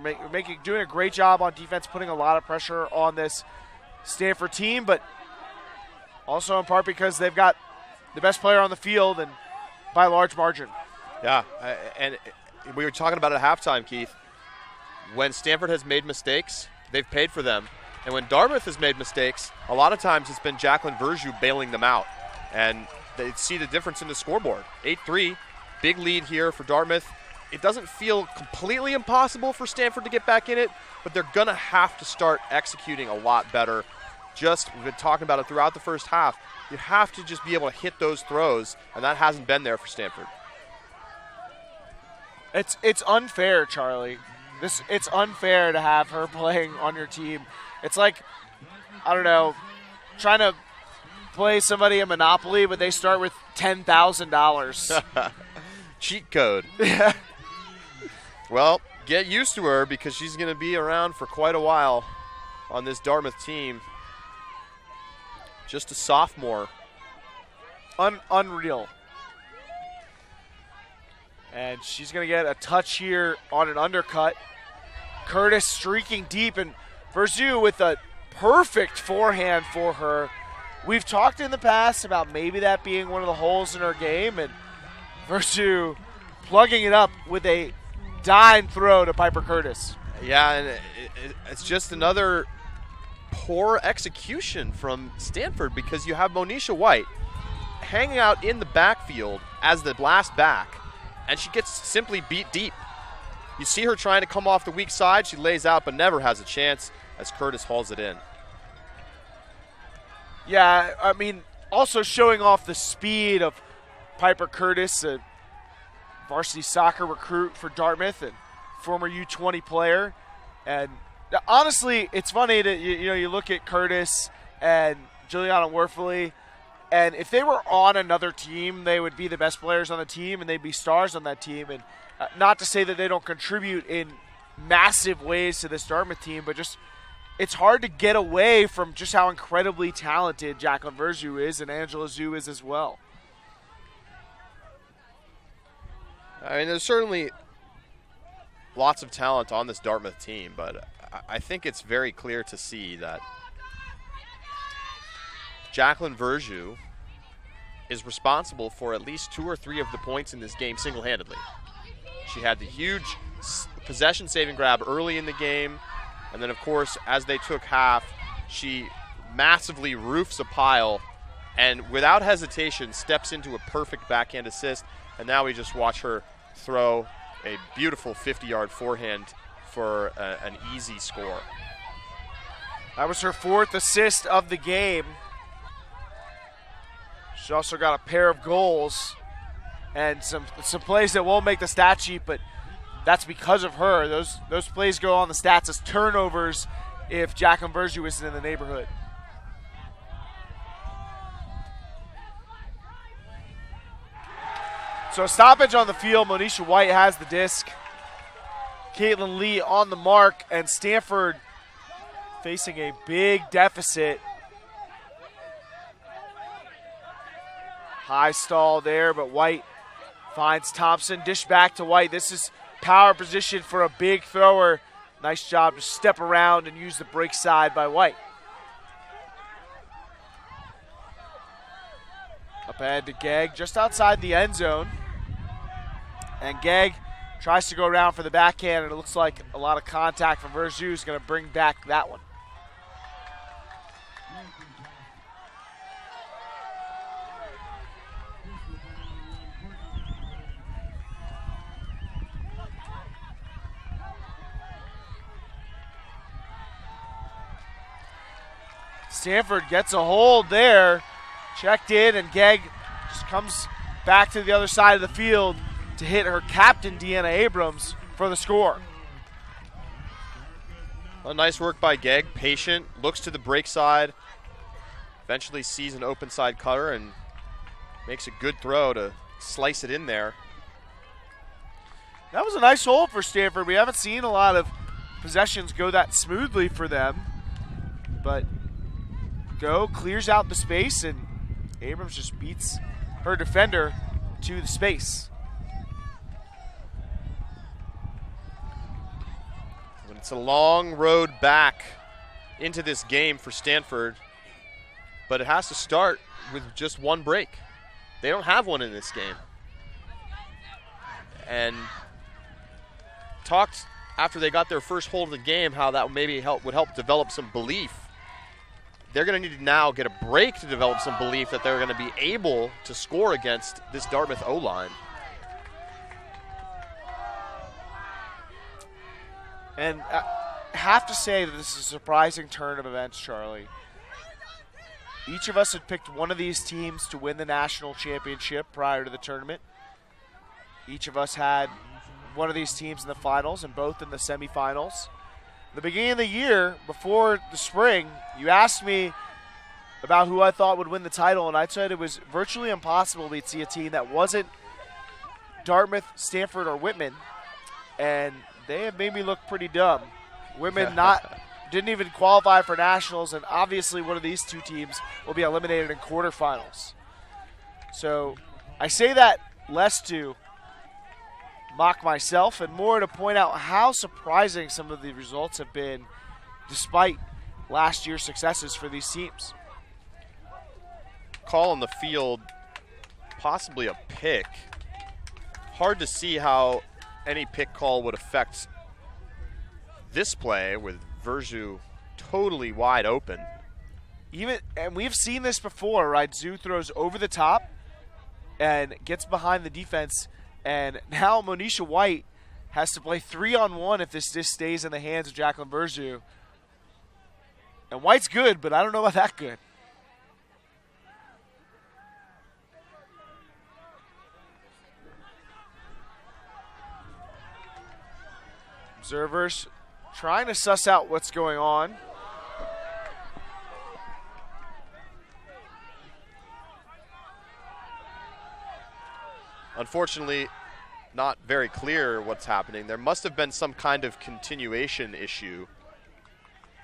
doing a great job on defense, putting a lot of pressure on this Stanford team, but also in part because they've got the best player on the field and by a large margin. Yeah, and we were talking about it at halftime, Keith. When Stanford has made mistakes, they've paid for them. And when Dartmouth has made mistakes, a lot of times it's been Jacqueline Verzu bailing them out. And they see the difference in the scoreboard. 8-3, big lead here for Dartmouth. It doesn't feel completely impossible for Stanford to get back in it, but they're going to have to start executing a lot better. We've been talking about it throughout the first half. You have to just be able to hit those throws, and that hasn't been there for Stanford. It's unfair, Charlie. It's unfair to have her playing on your team. It's like, I don't know, trying to play somebody a Monopoly, but they start with $10,000. Cheat code. Yeah. Well, get used to her because she's going to be around for quite a while on this Dartmouth team. Just a sophomore. Unreal. And she's going to get a touch here on an undercut. Curtis streaking deep, and Verzu with a perfect forehand for her. We've talked in the past about maybe that being one of the holes in her game, and Verzu plugging it up with a dime throw to Piper Curtis. Yeah, and it's just another poor execution from Stanford because you have Monisha White hanging out in the backfield as the blast back, and she gets simply beat deep. You see her trying to come off the weak side. She lays out but never has a chance as Curtis hauls it in. Yeah, I mean, also showing off the speed of Piper Curtis, a varsity soccer recruit for Dartmouth and former U20 player. And honestly, it's funny that you look at Curtis and Juliana Werfele, and if they were on another team, they would be the best players on the team and they'd be stars on that team. And not to say that they don't contribute in massive ways to this Dartmouth team, but just it's hard to get away from just how incredibly talented Jacqueline Verjou is and Angela Zhu is as well. I mean, there's certainly lots of talent on this Dartmouth team, but I think it's very clear to see that Jacqueline Verjou is responsible for at least 2 or 3 of the points in this game single-handedly. She had the huge possession saving grab early in the game, and then, of course, as they took half, she massively roofs a pile and, without hesitation, steps into a perfect backhand assist. And now we just watch her throw a beautiful 50-yard forehand for an easy score. That was her 4th assist of the game. She also got a pair of goals and some plays that won't make the stat sheet, but that's because of her. Those plays go on the stats as turnovers if Jacqueline Verjou isn't in the neighborhood. So a stoppage on the field. Monisha White has the disc. Caitlin Lee on the mark, and Stanford facing a big deficit. High stall there, but White finds Thompson. Dish back to White. This is power position for a big thrower. Nice job to step around and use the break side by White. Up ahead to Gegg, just outside the end zone. And Gegg tries to go around for the backhand, and it looks like a lot of contact from Verjou is going to bring back that one. Stanford gets a hold there, checked in, and Gegg just comes back to the other side of the field to hit her captain, Deanna Abrams, for the score. Well, nice work by Gegg. Patient, looks to the break side, eventually sees an open side cutter and makes a good throw to slice it in there. That was a nice hold for Stanford. We haven't seen a lot of possessions go that smoothly for them, but clears out the space, and Abrams just beats her defender to the space. It's a long road back into this game for Stanford, but it has to start with just one break. They don't have one in this game. And talked after they got their first hold of the game how that maybe would help develop some belief. They're going to need to now get a break to develop some belief that they're going to be able to score against this Dartmouth O-line. And I have to say that this is a surprising turn of events, Charlie. Each of us had picked one of these teams to win the national championship prior to the tournament. Each of us had one of these teams in the finals and both in the semifinals. The beginning of the year, before the spring, you asked me about who I thought would win the title, and I said it was virtually impossible to see a team that wasn't Dartmouth, Stanford, or Whitman, and they have made me look pretty dumb. Whitman didn't even qualify for nationals, and obviously one of these two teams will be eliminated in quarterfinals. So I say that less to mock myself and more to point out how surprising some of the results have been despite last year's successes for these teams. Call on the field, possibly a pick. Hard to see how any pick call would affect this play with Verju totally wide open. And we've seen this before, right? Zhu throws over the top and gets behind the defense, and now Monisha White has to play 3-on-1 if this disc stays in the hands of Jacqueline Verju. And White's good, but I don't know about that good. Observers trying to suss out what's going on. Unfortunately, not very clear what's happening. There must have been some kind of continuation issue.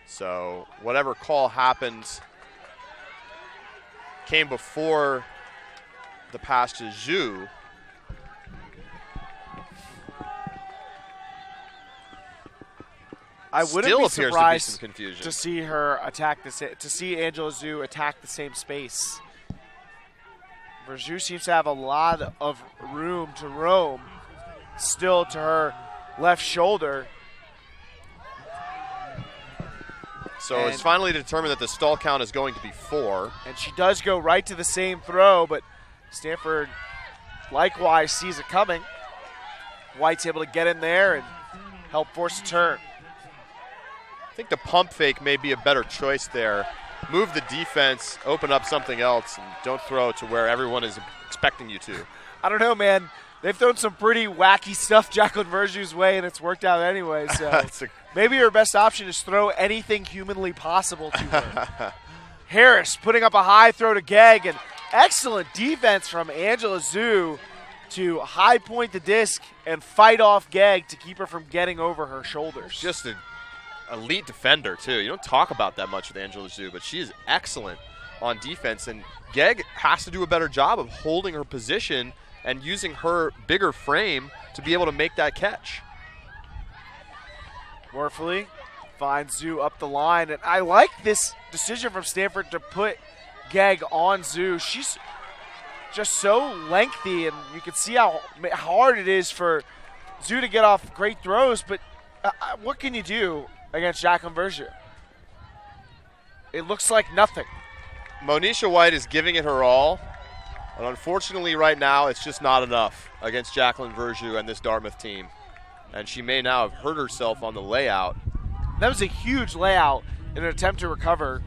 So whatever call happened came before the pass to Zhu. I wouldn't Still be appears surprised to be some confusion. to see her attack to see Angela Zhu attack the same space. Verju seems to have a lot of room to roam still to her left shoulder. So it's finally determined that the stall count is going to be 4. And she does go right to the same throw, but Stanford likewise sees it coming. White's able to get in there and help force a turn. I think the pump fake may be a better choice there. Move the defense, open up something else, and don't throw to where everyone is expecting you to. I don't know, man. They've thrown some pretty wacky stuff Jacqueline Verju's way, and it's worked out anyway. So maybe her best option is throw anything humanly possible to her. Harris putting up a high throw to Gegg, and excellent defense from Angela Zhu to high point the disc and fight off Gegg to keep her from getting over her shoulders. Just an elite defender, too. You don't talk about that much with Angela Zhu, but she is excellent on defense, and Gegg has to do a better job of holding her position and using her bigger frame to be able to make that catch. Morphley finds Zhu up the line, and I like this decision from Stanford to put Gegg on Zhu. She's just so lengthy, and you can see how hard it is for Zhu to get off great throws, but what can you do against Jacqueline Verju? It looks like nothing. Monisha White is giving it her all, but unfortunately right now it's just not enough against Jacqueline Verju and this Dartmouth team. And she may now have hurt herself on the layout. That was a huge layout in an attempt to recover.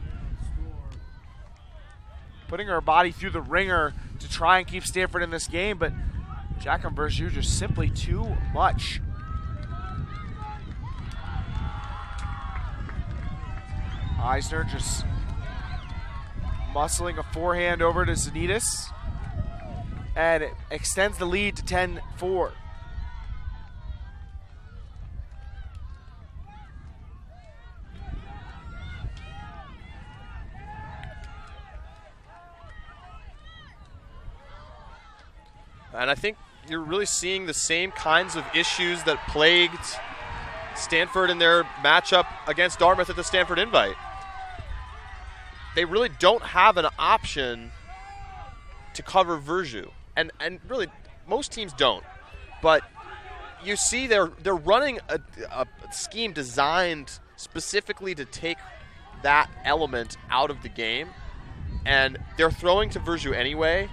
Putting her body through the ringer to try and keep Stanford in this game, but Jacqueline Verju just simply too much. Eisner just muscling a forehand over to Zanitas, and it extends the lead to 10-4. And I think you're really seeing the same kinds of issues that plagued Stanford in their matchup against Dartmouth at the Stanford Invite. They really don't have an option to cover Verju. And really, most teams don't. But you see they're running a scheme designed specifically to take that element out of the game. And they're throwing to Verju anyway,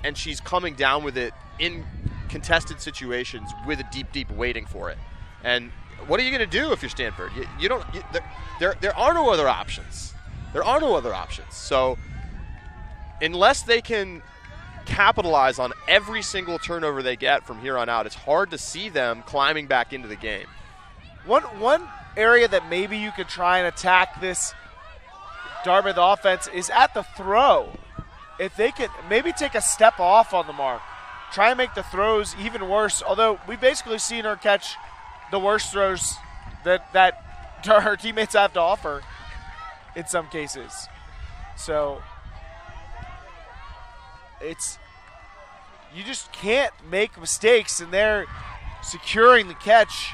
and she's coming down with it in contested situations with a deep waiting for it. And what are you going to do if you're Stanford? There are no other options. There are no other options. So unless they can capitalize on every single turnover they get from here on out, it's hard to see them climbing back into the game. One area that maybe you could try and attack this Dartmouth offense is at the throw. If they could maybe take a step off on the mark, try and make the throws even worse, although we've basically seen her catch the worst throws that her teammates have to offer in some cases. So you just can't make mistakes, and they're securing the catch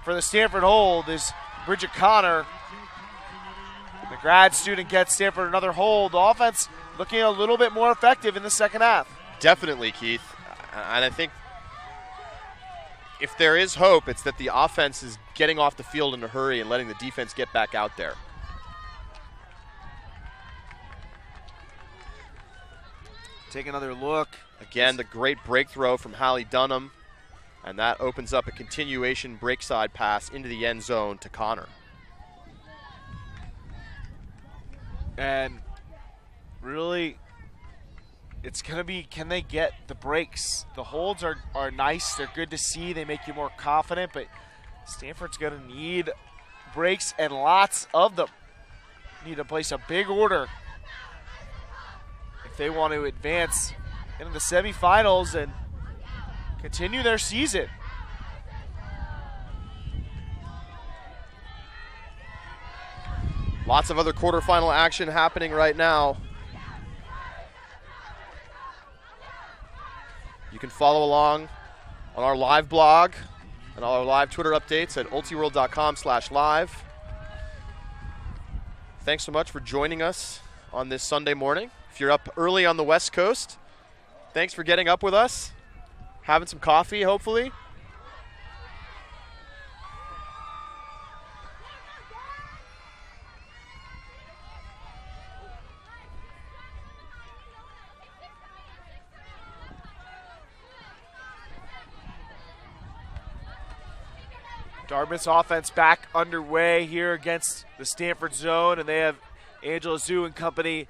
for the Stanford hold is Bridget Connor. The grad student gets Stanford another hold. The offense looking a little bit more effective in the second half. Definitely, Keith. And I think if there is hope, it's that the offense is getting off the field in a hurry and letting the defense get back out there. Take another look. Again, the great break throw from Hallie Dunham, and that opens up a continuation break side pass into the end zone to Connor. And really, it's going to be, can they get the breaks? The holds are nice. They're good to see. They make you more confident, but Stanford's going to need breaks and lots of them. Need to place a big order if they want to advance into the semifinals and continue their season. Lots of other quarterfinal action happening right now. You can follow along on our live blog and all our live Twitter updates at ultiworld.com/live. Thanks so much for joining us on this Sunday morning. If you're up early on the West Coast, thanks for getting up with us, having some coffee, hopefully. Dartmouth's offense back underway here against the Stanford zone, and they have Angela Zhu and company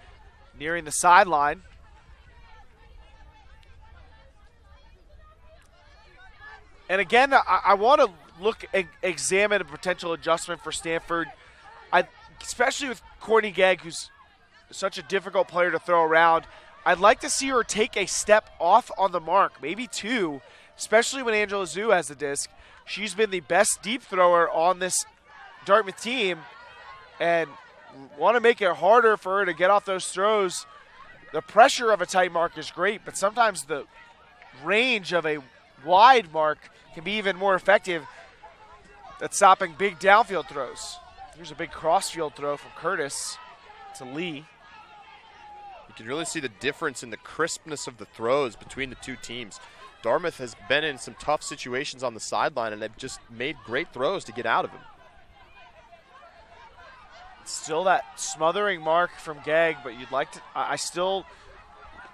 nearing the sideline. And again, I want to examine a potential adjustment for Stanford, especially with Courtney Gegg, who's such a difficult player to throw around. I'd like to see her take a step off on the mark, maybe two, especially when Angela Zhu has the disc. She's been the best deep thrower on this Dartmouth team, and want to make it harder for her to get off those throws. The pressure of a tight mark is great, but sometimes the range of a wide mark can be even more effective at stopping big downfield throws. Here's a big crossfield throw from Curtis to Lee. You can really see the difference in the crispness of the throws between the two teams. Dartmouth has been in some tough situations on the sideline, and they've just made great throws to get out of them. Still that smothering mark from Gegg, but you'd like to, I still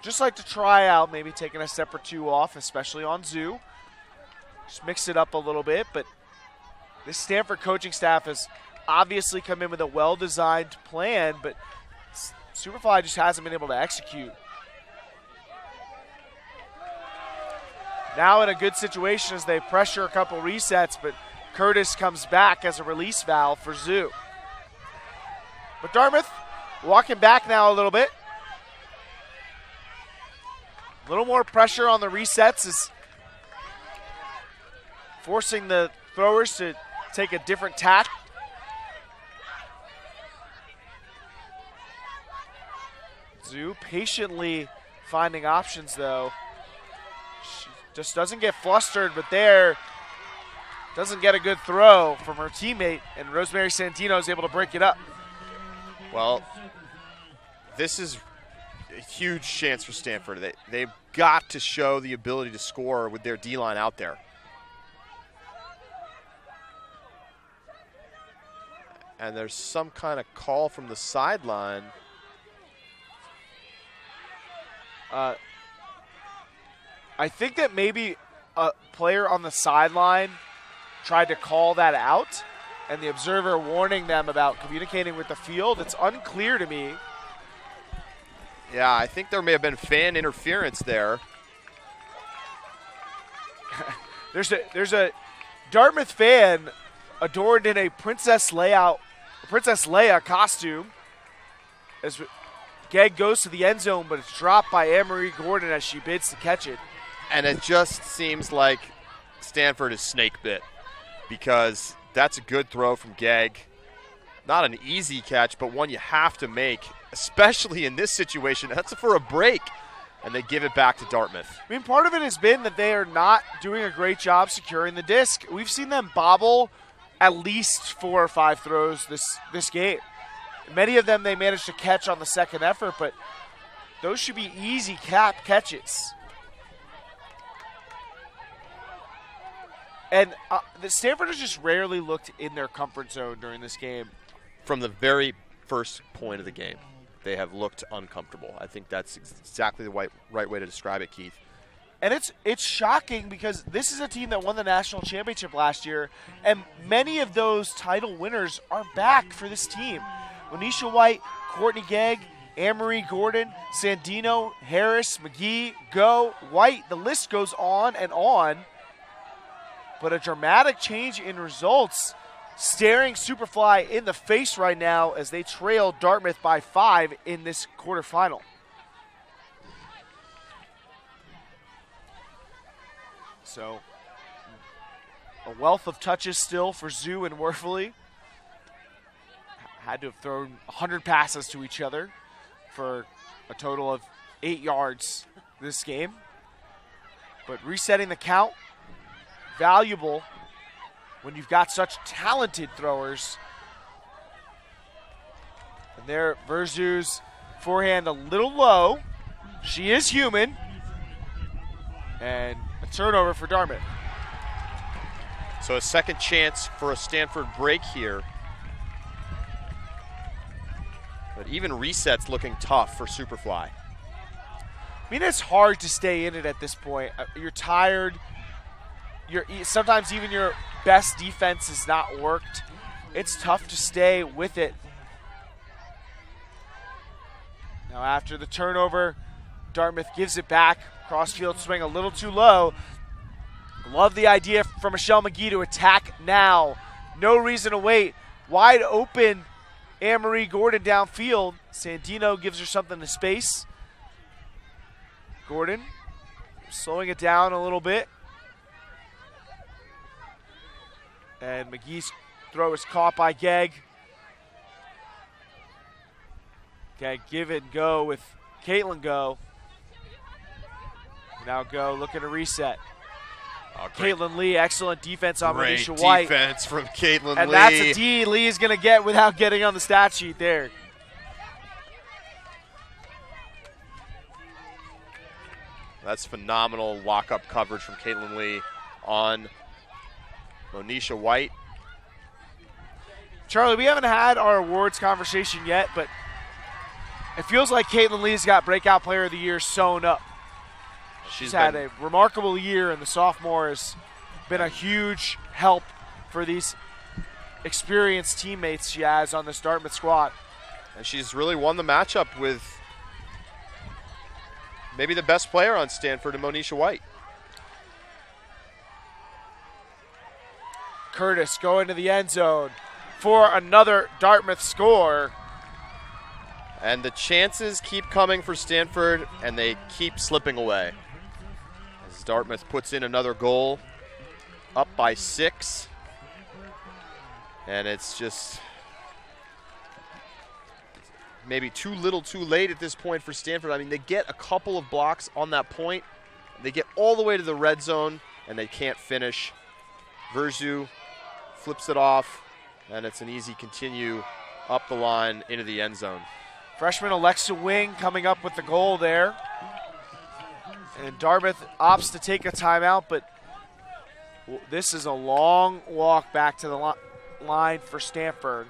just like to try out maybe taking a step or two off, especially on Zhu. Just mix it up a little bit, but this Stanford coaching staff has obviously come in with a well-designed plan, but Superfly just hasn't been able to execute. Now in a good situation as they pressure a couple resets, but Curtis comes back as a release valve for Zhu. But Dartmouth walking back now a little bit. A little more pressure on the resets is forcing the throwers to take a different tack. Zhu patiently finding options though. She just doesn't get flustered, but there doesn't get a good throw from her teammate, and Rosemary Santino is able to break it up. Well, this is a huge chance for Stanford. They've got to show the ability to score with their D-line out there. And there's some kind of call from the sideline. I think that maybe a player on the sideline tried to call that out, and the observer warning them about communicating with the field. It's unclear to me. Yeah, I think there may have been fan interference there. There's a Dartmouth fan adorned in a Princess Leia costume as Gegg goes to the end zone, but it's dropped by Anne-Marie Gordon as she bids to catch it. And it just seems like Stanford is snake bit, because that's a good throw from Gegg. Not an easy catch, but one you have to make, especially in this situation. That's for a break, and they give it back to Dartmouth. I mean, part of it has been that they are not doing a great job securing the disc. We've seen them bobble at least 4 or 5 throws this game. Many of them they managed to catch on the second effort, but those should be easy catches. And the Stanford has just rarely looked in their comfort zone during this game. From the very first point of the game, they have looked uncomfortable. I think that's exactly the right way to describe it, Keith. And it's shocking because this is a team that won the national championship last year, and many of those title winners are back for this team. Monisha White, Courtney Gegg, Anne-Marie Gordon, Sandino, Harris, McGee, Go, White. The list goes on and on. But a dramatic change in results staring Superfly in the face right now as they trail Dartmouth by 5 in this quarterfinal. So, a wealth of touches still for Zoo and Werfele. Had to have thrown 100 passes to each other for a total of 8 yards this game. But resetting the count, valuable when you've got such talented throwers. And there, Verzu's forehand a little low. She is human. And a turnover for Dartmouth. So a second chance for a Stanford break here. But even resets looking tough for Superfly. I mean, it's hard to stay in it at this point. You're tired. Sometimes even your best defense has not worked. It's tough to stay with it. Now after the turnover, Dartmouth gives it back. Crossfield swing a little too low. Love the idea from Michelle McGee to attack now. No reason to wait. Wide open Anne-Marie Gordon downfield. Sandino gives her something to space. Gordon slowing it down a little bit. And McGee's throw is caught by Gegg. Gegg give it and go with Caitlin Go. Now Go looking to reset. Caitlin Lee, excellent defense on Monisha White. Great defense from Caitlin Lee. And that's a D Lee is going to get without getting on the stat sheet there. That's phenomenal lock-up coverage from Caitlin Lee on Monisha White. Charlie, we haven't had our awards conversation yet, but it feels like Caitlin Lee's got Breakout Player of the Year sewn up. She's had a remarkable year, and the sophomore has been a huge help for these experienced teammates she has on this Dartmouth squad. And she's really won the matchup with maybe the best player on Stanford and Monisha White. Curtis going to the end zone for another Dartmouth score. And the chances keep coming for Stanford, and they keep slipping away. As Dartmouth puts in another goal, up by 6. And it's just maybe too little too late at this point for Stanford. I mean, they get a couple of blocks on that point. They get all the way to the red zone, and they can't finish. Verzu flips it off, and it's an easy continue up the line into the end zone. Freshman Alexa Wing coming up with the goal there. And Dartmouth opts to take a timeout, but this is a long walk back to the line for Stanford.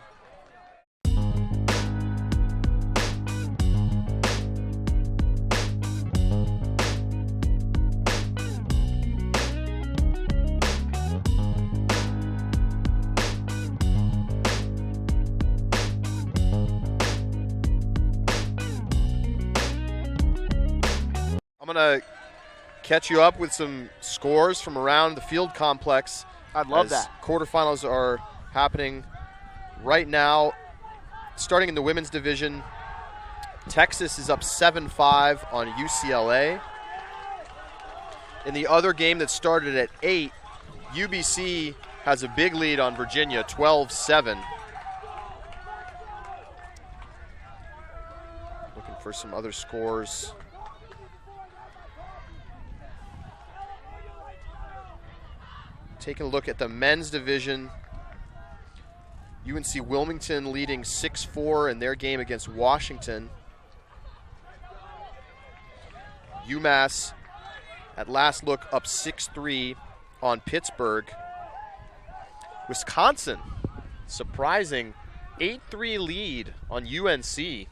I'm going to catch you up with some scores from around the field complex. I'd love that. Quarterfinals are happening right now. Starting in the women's division, Texas is up 7-5 on UCLA. In the other game that started at 8, UBC has a big lead on Virginia, 12-7. Looking for some other scores. Taking a look at the men's division, UNC Wilmington leading 6-4 in their game against Washington. UMass, at last look, up 6-3 on Pittsburgh. Wisconsin, surprising 8-3 lead on UNC.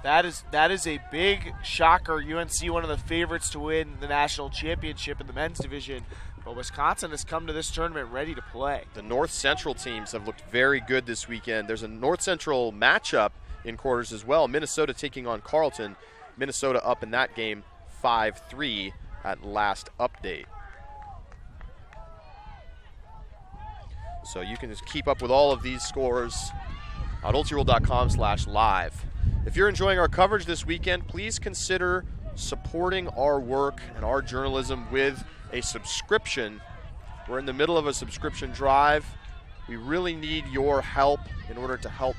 That is a big shocker. UNC, one of the favorites to win the national championship in the men's division. But Wisconsin has come to this tournament ready to play. The North Central teams have looked very good this weekend. There's a North Central matchup in quarters as well. Minnesota taking on Carleton. Minnesota up in that game 5-3 at last update. So you can just keep up with all of these scores on ultiworld.com/live. If you're enjoying our coverage this weekend, please consider supporting our work and our journalism with a subscription. We're in the middle of a subscription drive. We really need your help in order to help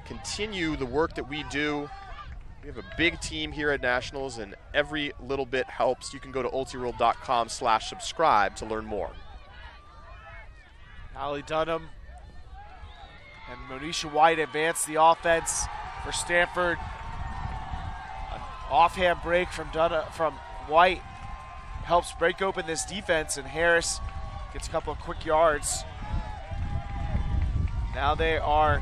continue the work that we do. We have a big team here at Nationals, and every little bit helps. You can go to ultiworld.com/subscribe to learn more. Allie Dunham and Monisha White advance the offense for Stanford. An offhand break from White helps break open this defense, and Harris gets a couple of quick yards. Now they are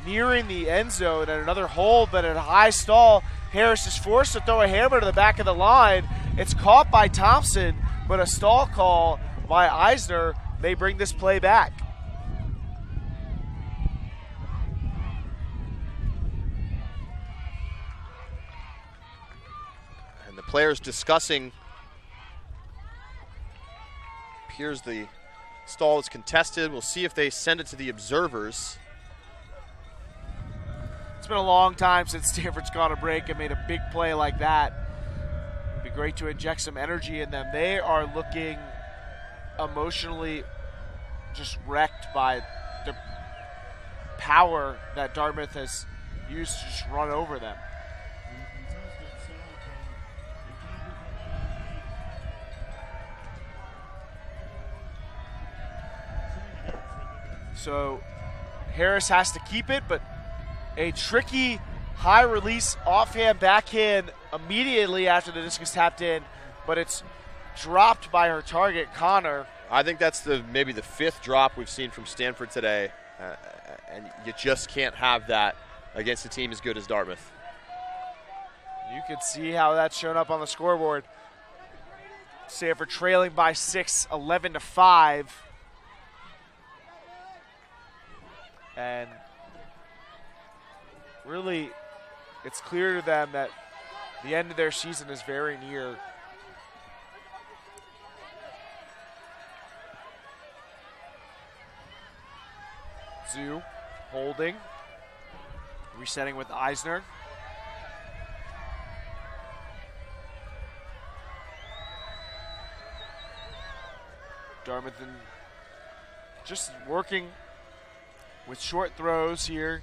nearing the end zone, and another hold, but at a high stall. Harris is forced to throw a hammer to the back of the line. It's caught by Thompson, but a stall call by Eisner may bring this play back. And the players discussing. Appears the stall is contested. We'll see if they send it to the observers. It's been a long time since Stanford's gone a break and made a big play like that. It'd be great to inject some energy in them. They are looking emotionally just wrecked by the power that Dartmouth has used to just run over them. So Harris has to keep it, but a tricky high release offhand backhand immediately after the disc is tapped in, but it's dropped by her target, Connor. I think that's maybe the fifth drop we've seen from Stanford today, and you just can't have that against a team as good as Dartmouth. You can see how that's shown up on the scoreboard. Stanford trailing by 6, 11-5. And really, it's clear to them that the end of their season is very near. Zhu holding, resetting with Eisner. Dartmouth just working with short throws here.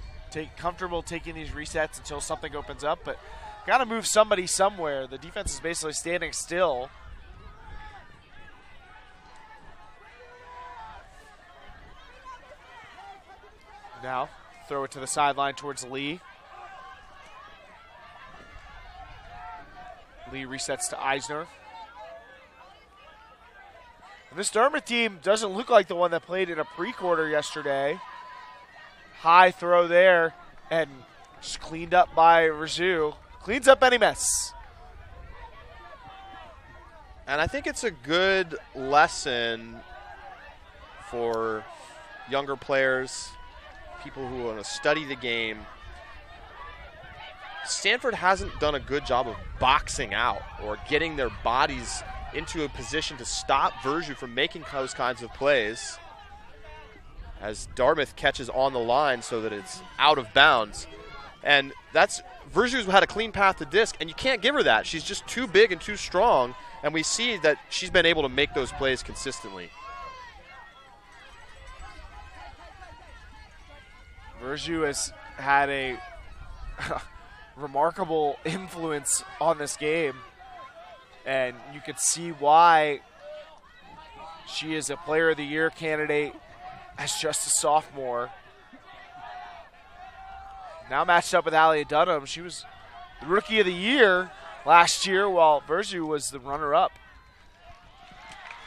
Comfortable taking these resets until something opens up, but got to move somebody somewhere. The defense is basically standing still. Now, throw it to the sideline towards Lee. Lee resets to Eisner. And this Dartmouth team doesn't look like the one that played in a pre-quarter yesterday. High throw there, and just cleaned up by Rizzu. Cleans up any mess. And I think it's a good lesson for younger players, people who want to study the game. Stanford hasn't done a good job of boxing out or getting their bodies into a position to stop Verju from making those kinds of plays, as Dartmouth catches on the line so that it's out of bounds. And that's Verju's had a clean path to disc, and you can't give her that. She's just too big and too strong, and we see that she's been able to make those plays consistently. Verju has had a remarkable influence on this game, and you can see why she is a Player of the Year candidate as just a sophomore. Now matched up with Allie Dunham. She was the Rookie of the Year last year, while Verju was the runner-up.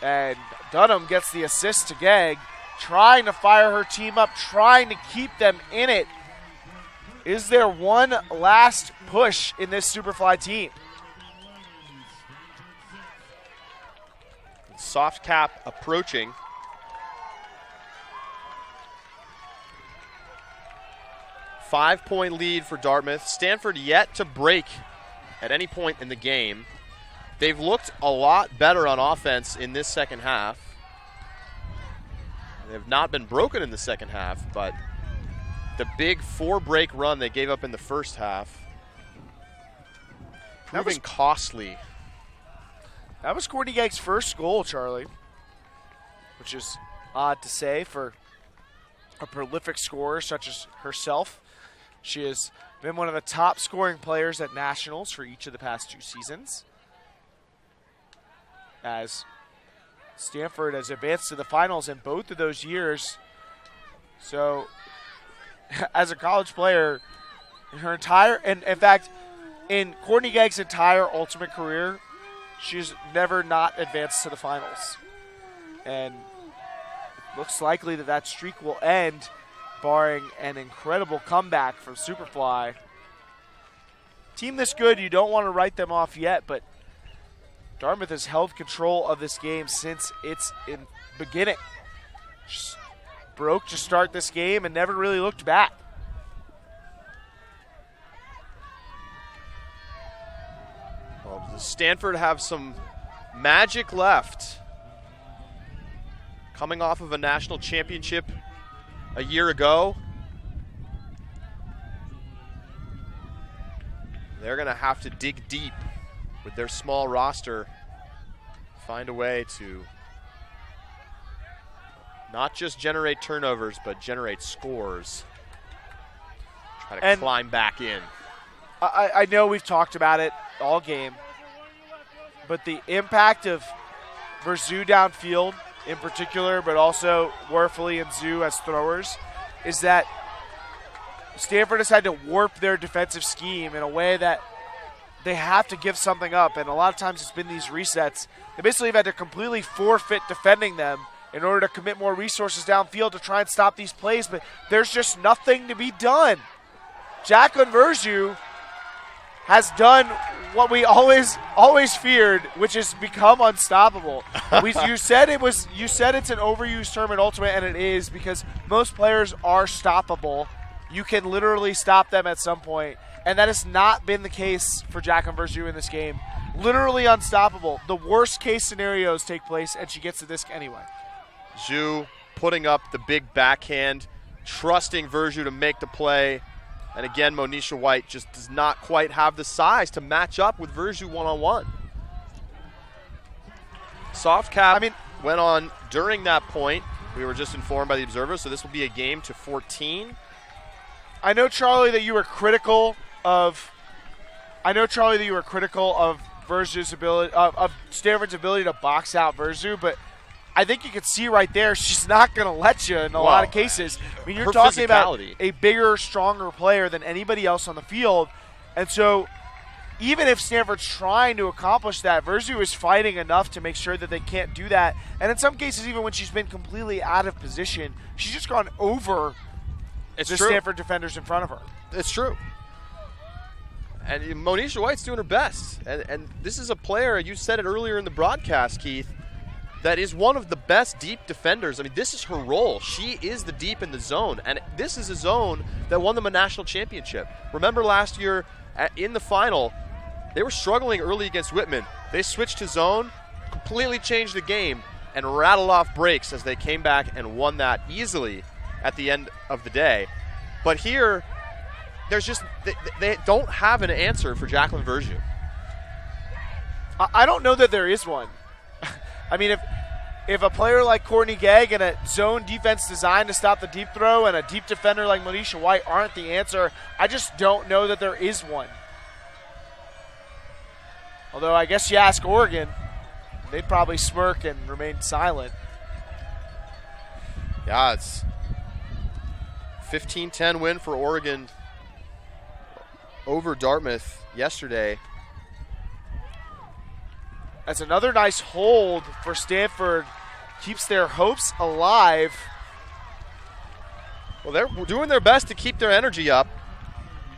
And Dunham gets the assist to Gegg. trying to fire her team up, trying to keep them in it. Is there one last push in this Superfly team? Soft cap approaching. Five-point lead for Dartmouth. Stanford yet to break at any point in the game. They've looked a lot better on offense in this second half. They have not been broken in the second half, but the big 4-break run they gave up in the first half proving costly. That was Courtney Gegg's first goal, Charlie, which is odd to say for a prolific scorer such as herself. She has been one of the top scoring players at Nationals for each of the past 2 seasons, as Stanford has advanced to the finals in both of those years. So, as a college player, her entire, and in fact, in Courtney Gegg's entire Ultimate career, she's never not advanced to the finals. And it looks likely that that streak will end, barring an incredible comeback from Superfly. Team this good, you don't want to write them off yet, but Dartmouth has held control of this game since its beginning. Just broke to start this game and never really looked back. Well, does Stanford have some magic left? Coming off of a national championship a year ago. They're going to have to dig deep with their small roster, find a way to not just generate turnovers, but generate scores. Try to climb back in. I know we've talked about it all game, but the impact of Verzu downfield in particular, but also Werfele and Zhu as throwers, is that Stanford has had to warp their defensive scheme in a way that they have to give something up, and a lot of times it's been these resets. They basically have had to completely forfeit defending them in order to commit more resources downfield to try and stop these plays, but there's just nothing to be done. Jacqueline Verzu has done what we always feared, which is become unstoppable. You said it's an overused term in Ultimate, and it is, because most players are stoppable. You can literally stop them at some point, and that has not been the case for Jacqueline Verzu in this game. Literally unstoppable. The worst case scenarios take place, and she gets the disc anyway. Zhu putting up the big backhand, trusting Verzu to make the play. And again, Monisha White just does not quite have the size to match up with Verzu one-on-one. Soft cap went on during that point. We were just informed by the Observer, so this will be a game to 14. I know, Charlie, that you were critical of Verzu's ability, of Stanford's ability to box out Verzu, but I think you can see right there she's not going to let you in a lot of cases. I mean, you're talking about a bigger, stronger player than anybody else on the field. And so even if Stanford's trying to accomplish that, Verzu is fighting enough to make sure that they can't do that. And in some cases, even when she's been completely out of position, she's just gone over the Stanford defenders in front of her. It's true. And Monisha White's doing her best. And this is a player, you said it earlier in the broadcast, Keith, that is one of the best deep defenders. I mean, this is her role. She is the deep in the zone, and this is a zone that won them a national championship. Remember last year in the final, they were struggling early against Whitman. They switched to zone, completely changed the game, and rattled off breaks as they came back and won that easily at the end of the day. But here, there's just they don't have an answer for Jacqueline Verzu. I don't know that there is one. I mean, if a player like Courtney Gegg and a zone defense designed to stop the deep throw and a deep defender like Monisha White aren't the answer, I just don't know that there is one. Although I guess you ask Oregon, they'd probably smirk and remain silent. Yeah, it's 15-10 win for Oregon over Dartmouth yesterday. That's another nice hold for Stanford. Keeps their hopes alive Well, they're doing their best to keep their energy up.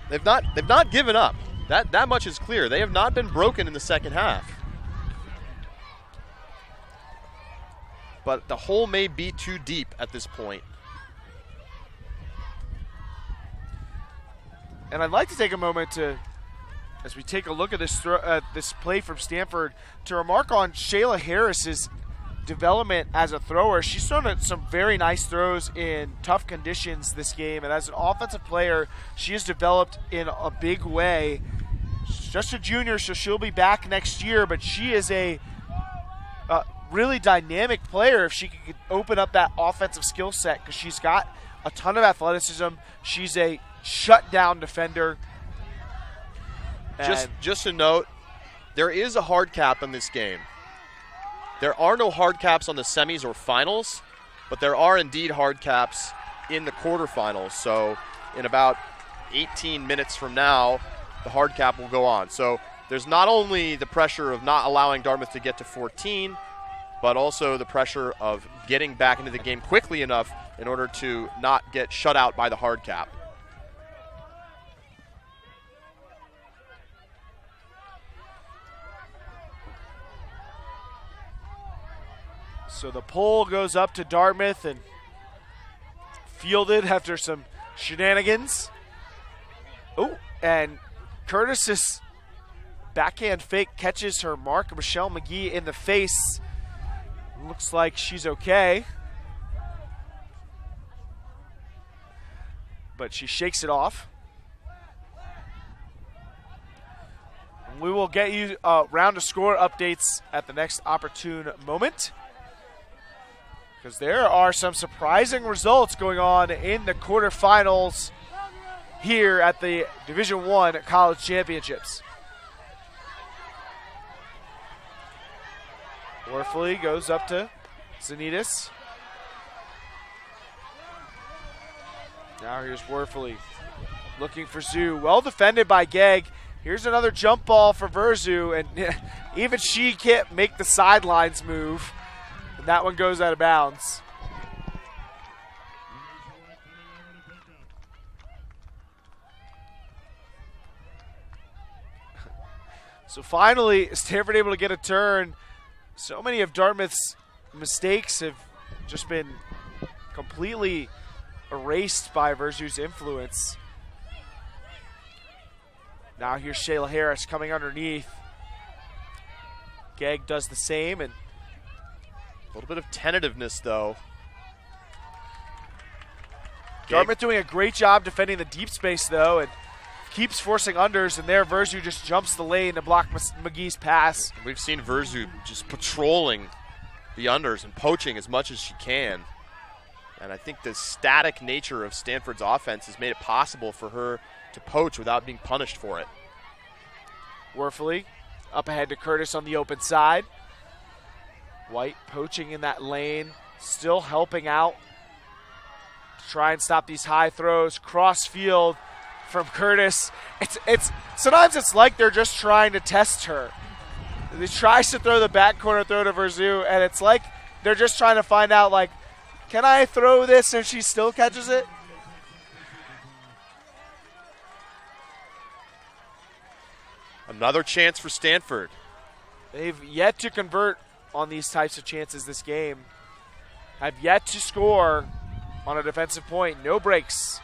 They've not given up. That much is clear. They have not been broken in the second half. But the hole may be too deep at this point. And I'd like to take a moment to, as we take a look at this play from Stanford, to remark on Shayla Harris's development as a thrower. She's thrown some very nice throws in tough conditions this game, and as an offensive player, she has developed in a big way. She's just a junior, so she'll be back next year, but she is a really dynamic player if she could open up that offensive skill set, because she's got a ton of athleticism. She's a shutdown defender. Just a note, there is a hard cap in this game. There are no hard caps on the semis or finals, but there are indeed hard caps in the quarterfinals. So in about 18 minutes from now, the hard cap will go on. So there's not only the pressure of not allowing Dartmouth to get to 14, but also the pressure of getting back into the game quickly enough in order to not get shut out by the hard cap. So the pole goes up to Dartmouth and fielded after some shenanigans. Oh, and Curtis's backhand fake catches her mark, Michelle McGee, in the face. Looks like she's okay. But she shakes it off. We will get you round of score updates at the next opportune moment, because there are some surprising results going on in the quarterfinals here at the Division I College Championships. Worfley goes up to Zanitas. Now here's Worfley looking for Zoo. Well defended by Gegg. Here's another jump ball for Verzu, and even she can't make the sidelines move. And that one goes out of bounds. So finally, Stanford able to get a turn. So many of Dartmouth's mistakes have just been completely erased by Verzu's influence. Now here's Shayla Harris coming underneath. Gegg does the same, and a little bit of tentativeness, though. Dartmouth doing a great job defending the deep space, though, and keeps forcing unders, and there Verzu just jumps the lane to block McGee's pass. We've seen Verzu just patrolling the unders and poaching as much as she can. And I think the static nature of Stanford's offense has made it possible for her to poach without being punished for it. Worfley up ahead to Curtis on the open side. White poaching in that lane, still helping out to try and stop these high throws. Cross field from Curtis. It's sometimes it's like they're just trying to test her. He tries to throw the back corner throw to Verzu, and it's like they're just trying to find out, like, can I throw this and she still catches it? Another chance for Stanford. They've yet to convert on these types of chances this game. Have yet to score on a defensive point. No breaks.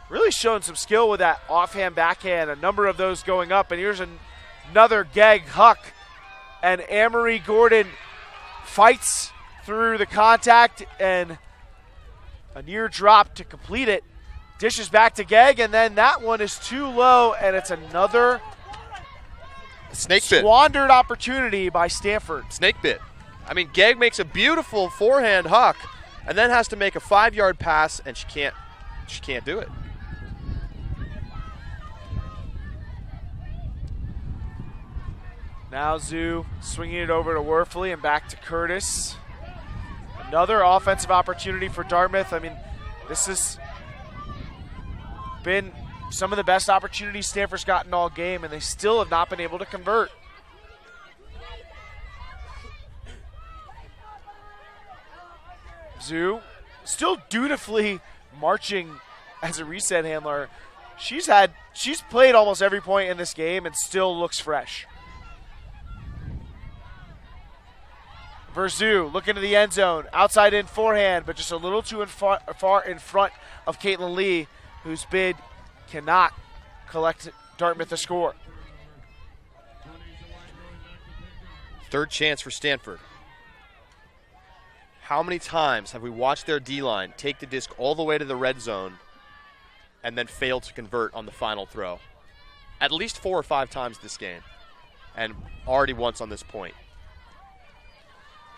Really showing some skill with that offhand backhand. A number of those going up. And here's another Gegg Huck. And Amory Gordon fights through the contact and a near drop to complete it. Dishes back to Gegg, and then that one is too low, and it's another squandered opportunity by Stanford. Snake bit. I mean, Gegg makes a beautiful forehand huck and then has to make a 5-yard pass, and she can't do it. Now Zoo swinging it over to Worfley and back to Curtis. Another offensive opportunity for Dartmouth. I mean, this has been some of the best opportunities Stanford's gotten all game, and they still have not been able to convert. Zoo still dutifully marching as a reset handler. She's played almost every point in this game and still looks fresh. Verzu looking to the end zone, outside in forehand, but just a little too far in front of Caitlin Lee, whose bid cannot collect Dartmouth a score. Third chance for Stanford. How many times have we watched their D-line take the disc all the way to the red zone and then fail to convert on the final throw? At least 4 or 5 times this game, and already once on this point.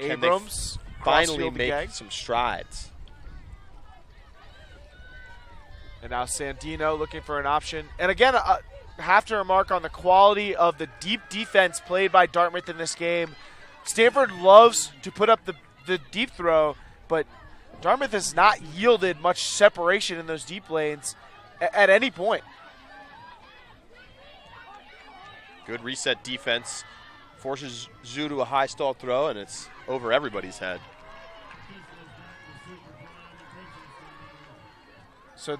Abrams finally make some strides. And now Sandino looking for an option. And again, I have to remark on the quality of the deep defense played by Dartmouth in this game. Stanford loves to put up the deep throw, but Dartmouth has not yielded much separation in those deep lanes at any point. Good reset defense. Forces Zhu to a high stall throw, and it's over everybody's head. So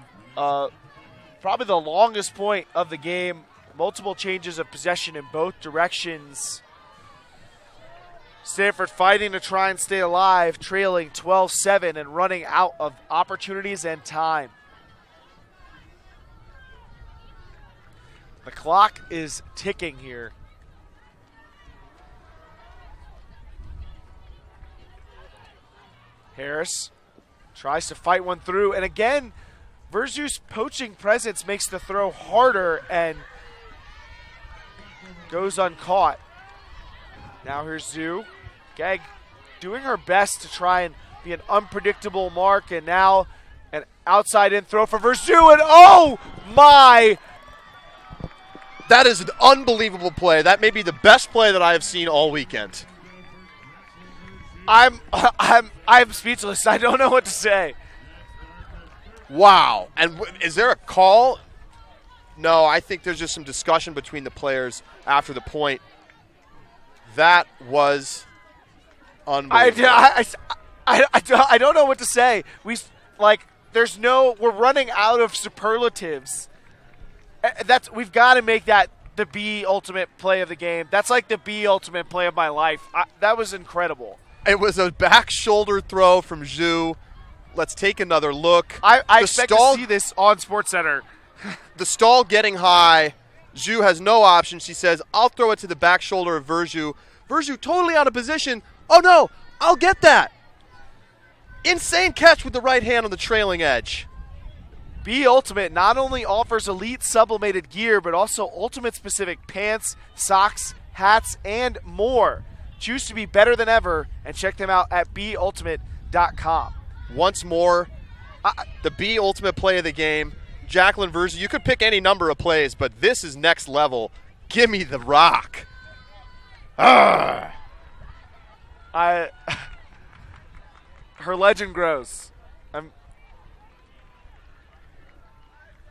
probably the longest point of the game. Multiple changes of possession in both directions. Stanford fighting to try and stay alive, trailing 12-7 and running out of opportunities and time. The clock is ticking here. Harris tries to fight one through, and again, Verzu's poaching presence makes the throw harder and goes uncaught. Now here's Zhu. Gag doing her best to try and be an unpredictable mark, and now an outside in throw for Verzu, and oh my! That is an unbelievable play. That may be the best play that I have seen all weekend. I'm speechless. I don't know what to say. Wow. And is there a call? No, I think there's just some discussion between the players after the point. That was unbelievable. I don't know what to say. We're running out of superlatives. We've got to make that the B ultimate play of the game. That's like the B ultimate play of my life. That was incredible. It was a back shoulder throw from Zhu. Let's take another look. I expect to see this on SportsCenter. The stall getting high. Zhu has no option. She says, I'll throw it to the back shoulder of Verzu. Verzu totally out of position. Oh, no, I'll get that. Insane catch with the right hand on the trailing edge. B Ultimate not only offers elite sublimated gear, but also Ultimate-specific pants, socks, hats, and more. Choose to be better than ever, and check them out at bultimate.com. Once more, the B Ultimate play of the game. Jacqueline Verzu, you could pick any number of plays, but this is next level. Give me the rock. Her legend grows.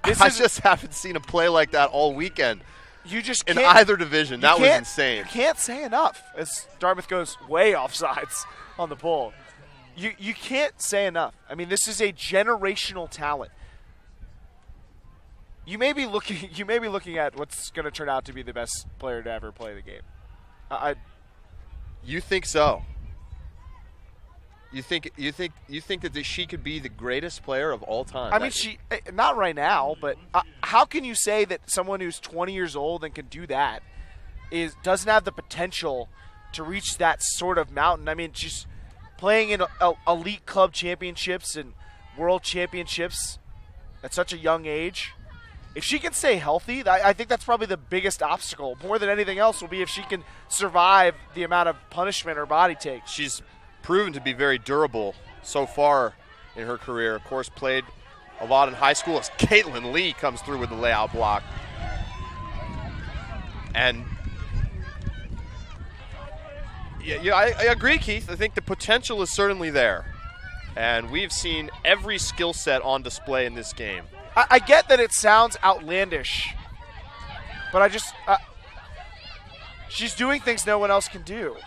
I just haven't seen a play like that all weekend. You just in either division. That was insane. You can't say enough as Dartmouth goes way offsides on the pull. You can't say enough. I mean, this is a generational talent. You may be looking at what's going to turn out to be the best player to ever play the game. You think so? You think that she could be the greatest player of all time? I mean, she not right now, but how can you say that someone who's 20 years old and can do that doesn't have the potential to reach that sort of mountain? I mean, she's playing in elite club championships and world championships at such a young age. If she can stay healthy, I think that's probably the biggest obstacle. More than anything else will be if she can survive the amount of punishment her body takes. She's proven to be very durable so far in her career. Of course, played a lot in high school as Caitlin Lee comes through with the layout block. And yeah, I agree, Keith. I think the potential is certainly there. And we've seen every skill set on display in this game. I get that it sounds outlandish, but she's doing things no one else can do.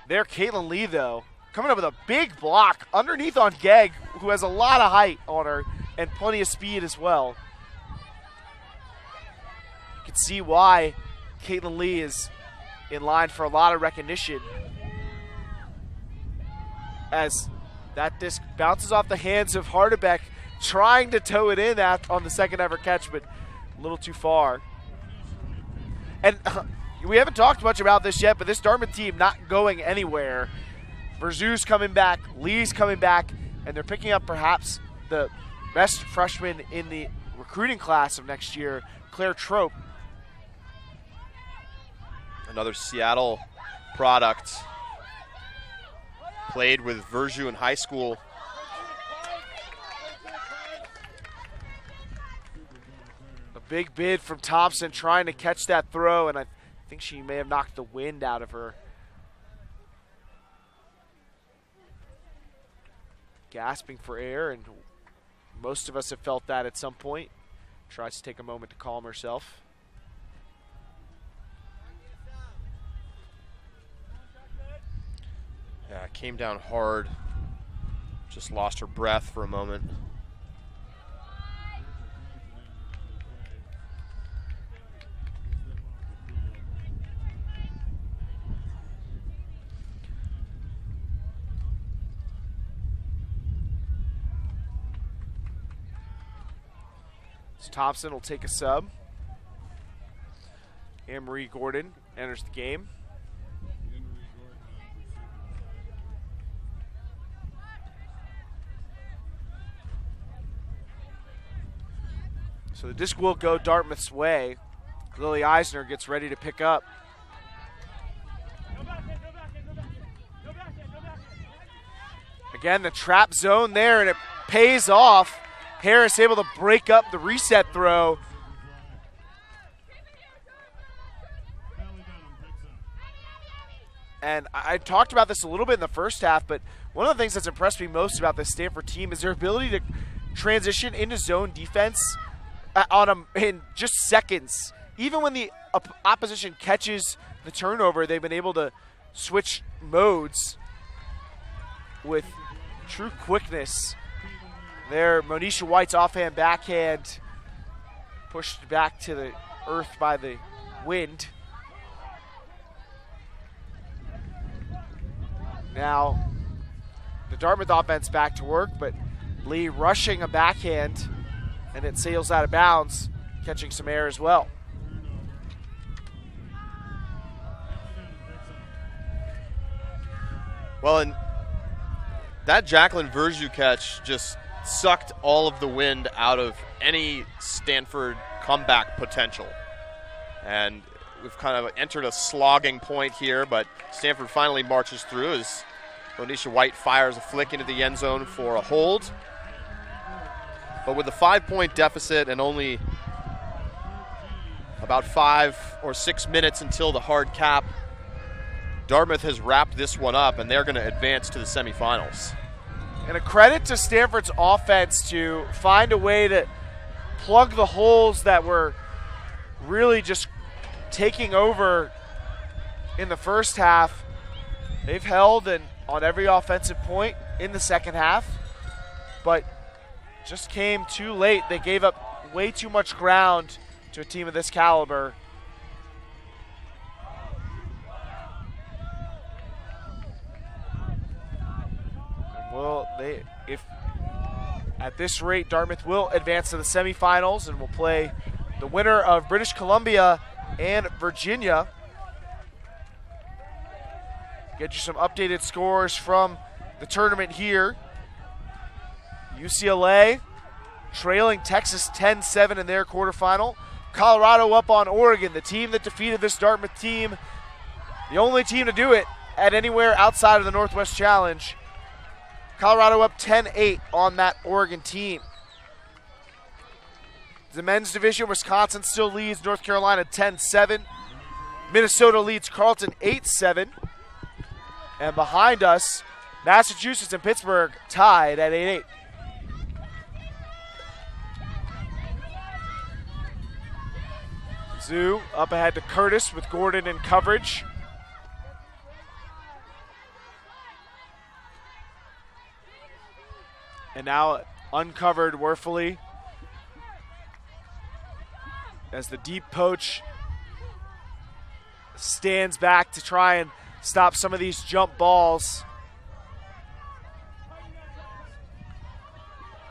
There, Caitlin Lee, though, coming up with a big block underneath on Gegg, who has a lot of height on her and plenty of speed as well. You can see why Caitlin Lee is in line for a lot of recognition, as that disc bounces off the hands of Hardebeck, trying to toe it in on the second ever catch, but a little too far. And we haven't talked much about this yet, but this Dartmouth team not going anywhere. Verzu's coming back, Lee's coming back, and they're picking up perhaps the best freshman in the recruiting class of next year, Claire Trope. Another Seattle product. Played with Verzu in high school. A big bid from Thompson trying to catch that throw, and I think she may have knocked the wind out of her. Gasping for air, and most of us have felt that at some point. Tries to take a moment to calm herself. Yeah, came down hard. Just lost her breath for a moment. So Thompson will take a sub. Anne-Marie Gordon enters the game. So the disc will go Dartmouth's way. Lily Eisner gets ready to pick up. Again, the trap zone there, and it pays off. Harris able to break up the reset throw. And I talked about this a little bit in the first half, but one of the things that's impressed me most about this Stanford team is their ability to transition into zone defense in just seconds. Even when the opposition catches the turnover, they've been able to switch modes with true quickness. There, Monisha White's offhand backhand pushed back to the earth by the wind. Now, the Dartmouth offense back to work, but Lee rushing a backhand, and it sails out of bounds, catching some air as well. Well, and that Jacqueline Verzu catch just sucked all of the wind out of any Stanford comeback potential. And we've kind of entered a slogging point here, but Stanford finally marches through as Monisha White fires a flick into the end zone for a hold. But with a 5-point deficit and only about 5 or 6 minutes until the hard cap, Dartmouth has wrapped this one up, and they're going to advance to the semifinals. And a credit to Stanford's offense to find a way to plug the holes that were really just taking over in the first half. They've held on every offensive point in the second half, but just came too late. They gave up way too much ground to a team of this caliber. Well, if at this rate, Dartmouth will advance to the semifinals and will play the winner of British Columbia and Virginia. Get you some updated scores from the tournament here. UCLA trailing Texas 10-7 in their quarterfinal. Colorado up on Oregon, the team that defeated this Dartmouth team. The only team to do it at anywhere outside of the Northwest Challenge. Colorado up 10-8 on that Oregon team. The men's division, Wisconsin still leads North Carolina 10-7. Minnesota leads Carleton 8-7. And behind us, Massachusetts and Pittsburgh tied at 8-8. Zoo up ahead to Curtis with Gordon in coverage. And now uncovered Werfele as the deep poach stands back to try and stop some of these jump balls.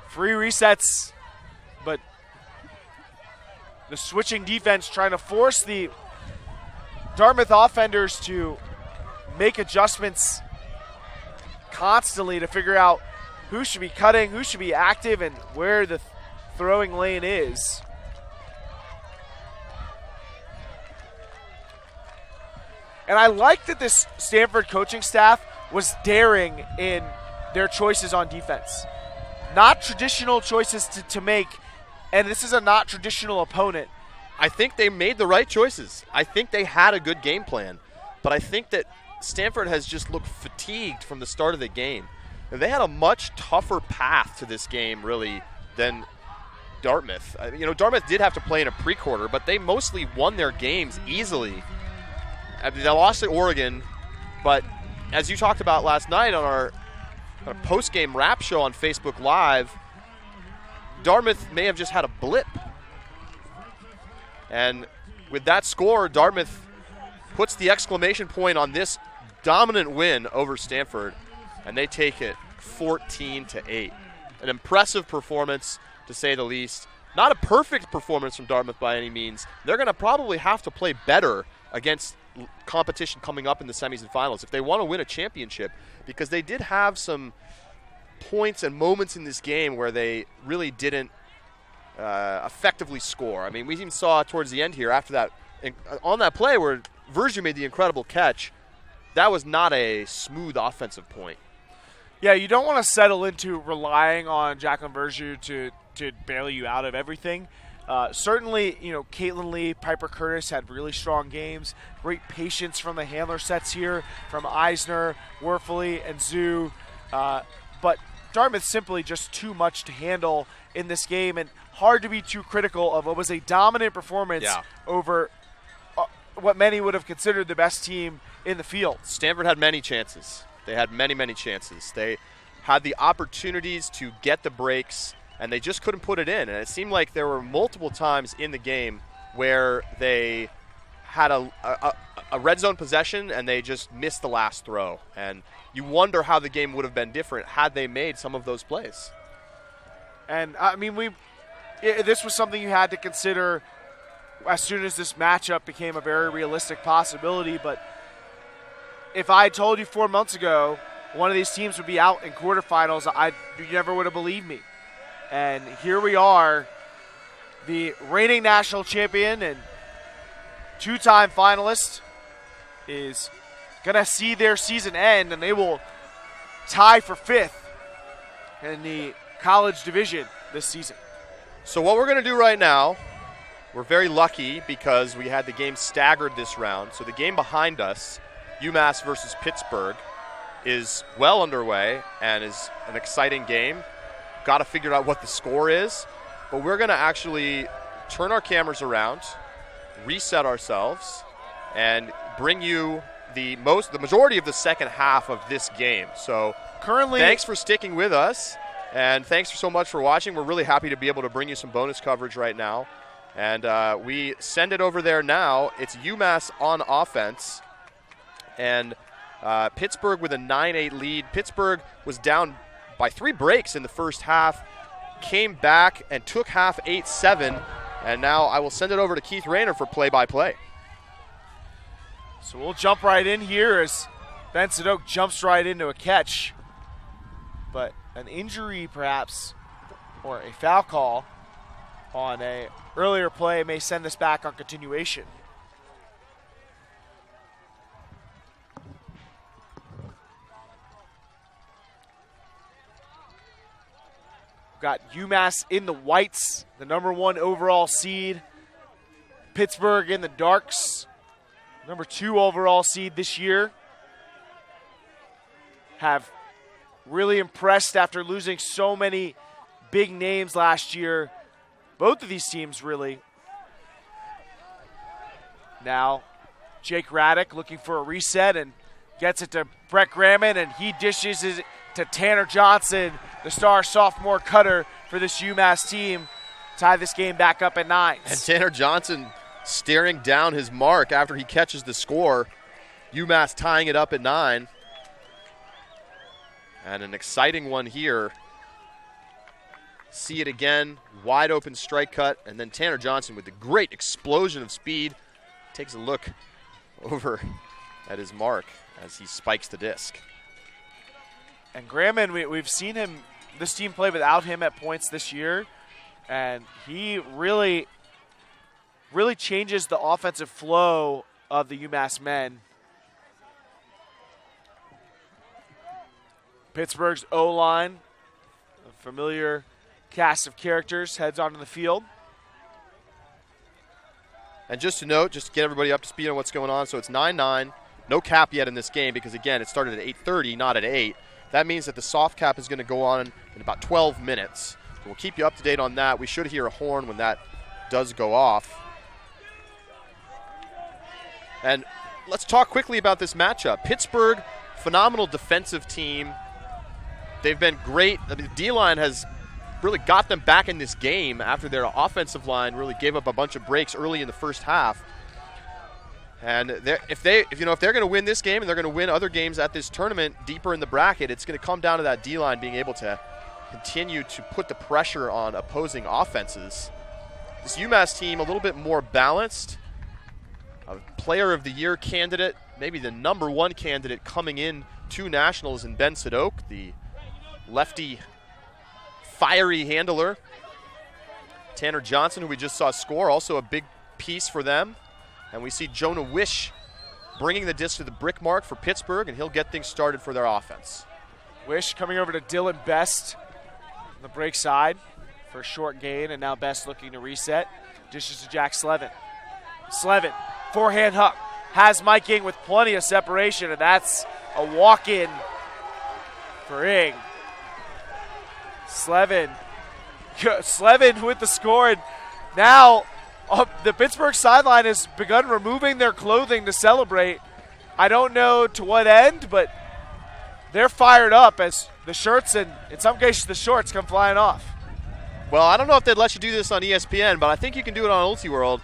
Free resets, but the switching defense trying to force the Dartmouth offenders to make adjustments constantly to figure out who should be cutting, who should be active, and where the throwing lane is. And I like that this Stanford coaching staff was daring in their choices on defense. Not traditional choices to make, and this is a not traditional opponent. I think they made the right choices. I think they had a good game plan, but I think that Stanford has just looked fatigued from the start of the game. And they had a much tougher path to this game, really, than Dartmouth. Dartmouth did have to play in a pre-quarter, but they mostly won their games easily. They lost at Oregon, but as you talked about last night on our post-game wrap show on Facebook Live, Dartmouth may have just had a blip. And with that score, Dartmouth puts the exclamation point on this dominant win over Stanford, and they take it 14-8. An impressive performance, to say the least. Not a perfect performance from Dartmouth by any means. They're going to probably have to play better against competition coming up in the semis and finals if they want to win a championship, because they did have some points and moments in this game where they really didn't effectively score. I mean, we even saw towards the end here after that, on that play where Verju made the incredible catch, that was not a smooth offensive point. Yeah, you don't want to settle into relying on Jacqueline Verju to bail you out of everything. Certainly, Caitlin Lee, Piper Curtis had really strong games. Great patience from the handler sets here, from Eisner, Werfele, and Zhu. But Dartmouth simply just too much to handle in this game, and hard to be too critical of what was a dominant performance over what many would have considered the best team in the field. Stanford had many chances. They had many, many chances. They had the opportunities to get the breaks, and they just couldn't put it in. And it seemed like there were multiple times in the game where they had a red zone possession and they just missed the last throw. And you wonder how the game would have been different had they made some of those plays. And, I mean, this was something you had to consider as soon as this matchup became a very realistic possibility. But if I told you 4 months ago one of these teams would be out in quarterfinals, you never would have believed me. And here we are, the reigning national champion and two-time finalist is going to see their season end, and they will tie for fifth in the college division this season. So what we're going to do right now, we're very lucky because we had the game staggered this round. So the game behind us, UMass versus Pittsburgh, is well underway and is an exciting game. Got to figure out what the score is, but we're going to actually turn our cameras around, reset ourselves, and bring you the majority of the second half of this game. So currently, thanks for sticking with us, and thanks so much for watching. We're really happy to be able to bring you some bonus coverage right now, and we send it over there now. It's UMass on offense, and Pittsburgh with a 9-8 lead. Pittsburgh was down by 3 breaks in the first half, came back and took half 8-7, and now I will send it over to Keith Rayner for play-by-play. So we'll jump right in here as Benson Oak jumps right into a catch. But an injury perhaps, or a foul call on a earlier play may send this back on continuation. Got UMass in the whites, the number 1 overall seed. Pittsburgh in the darks, number 2 overall seed this year. Have really impressed after losing so many big names last year. Both of these teams really. Now, Jake Raddick looking for a reset and gets it to Brett Graman, and he dishes to Tanner Johnson, the star sophomore cutter for this UMass team, tie this game back up at 9. And Tanner Johnson staring down his mark after he catches the score. UMass tying it up at 9. And an exciting one here. See it again, wide open strike cut, and then Tanner Johnson with the great explosion of speed takes a look over at his mark as he spikes the disc. And Graham, we've seen this team play without him at points this year, and he really changes the offensive flow of the UMass men. Pittsburgh's O-line, a familiar cast of characters, heads onto the field. And just to note, just to get everybody up to speed on what's going on, so it's 9-9. No cap yet in this game because, again, it started at 8:30, not at 8. That means that the soft cap is going to go on in about 12 minutes. So we'll keep you up to date on that. We should hear a horn when that does go off. And let's talk quickly about this matchup. Pittsburgh, phenomenal defensive team. They've been great. I mean, the D-line has really got them back in this game after their offensive line really gave up a bunch of breaks early in the first half. And if they're going to win this game and they're going to win other games at this tournament deeper in the bracket, it's going to come down to that D-line being able to continue to put the pressure on opposing offenses. This UMass team a little bit more balanced. A player of the year candidate, maybe the number one candidate coming in to nationals in Ben Sadok, the lefty fiery handler. Tanner Johnson, who we just saw score, also a big piece for them. And we see Jonah Wish bringing the disc to the brick mark for Pittsburgh, and he'll get things started for their offense. Wish coming over to Dylan Best on the break side for a short gain, and now Best looking to reset. Dishes to Jack Slevin. Slevin, forehand hook, has Mike Ing with plenty of separation, and that's a walk-in for Ing. Slevin with the score, and now the Pittsburgh sideline has begun removing their clothing to celebrate. I don't know to what end, but they're fired up as the shirts and, in some cases, the shorts come flying off. Well, I don't know if they'd let you do this on ESPN, but I think you can do it on UltiWorld.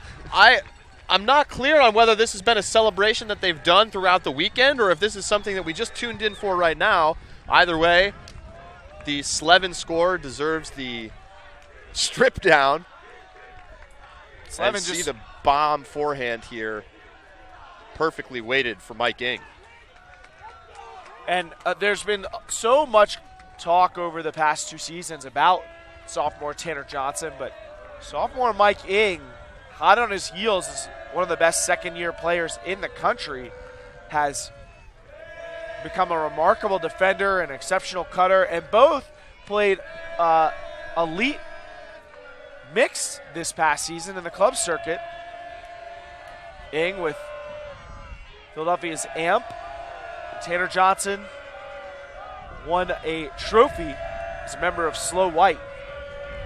I'm not clear on whether this has been a celebration that they've done throughout the weekend or if this is something that we just tuned in for right now. Either way, the Slevin score deserves the strip down. Slevin and see the bomb forehand here, perfectly weighted for Mike Ing. And there's been so much talk over the past 2 seasons about sophomore Tanner Johnson, but sophomore Mike Ing, hot on his heels, is one of the best second-year players in the country, has become a remarkable defender, an exceptional cutter, and both played elite mix this past season in the club circuit. Ing with Philadelphia's AMP. Tanner Johnson won a trophy as a member of Slow White,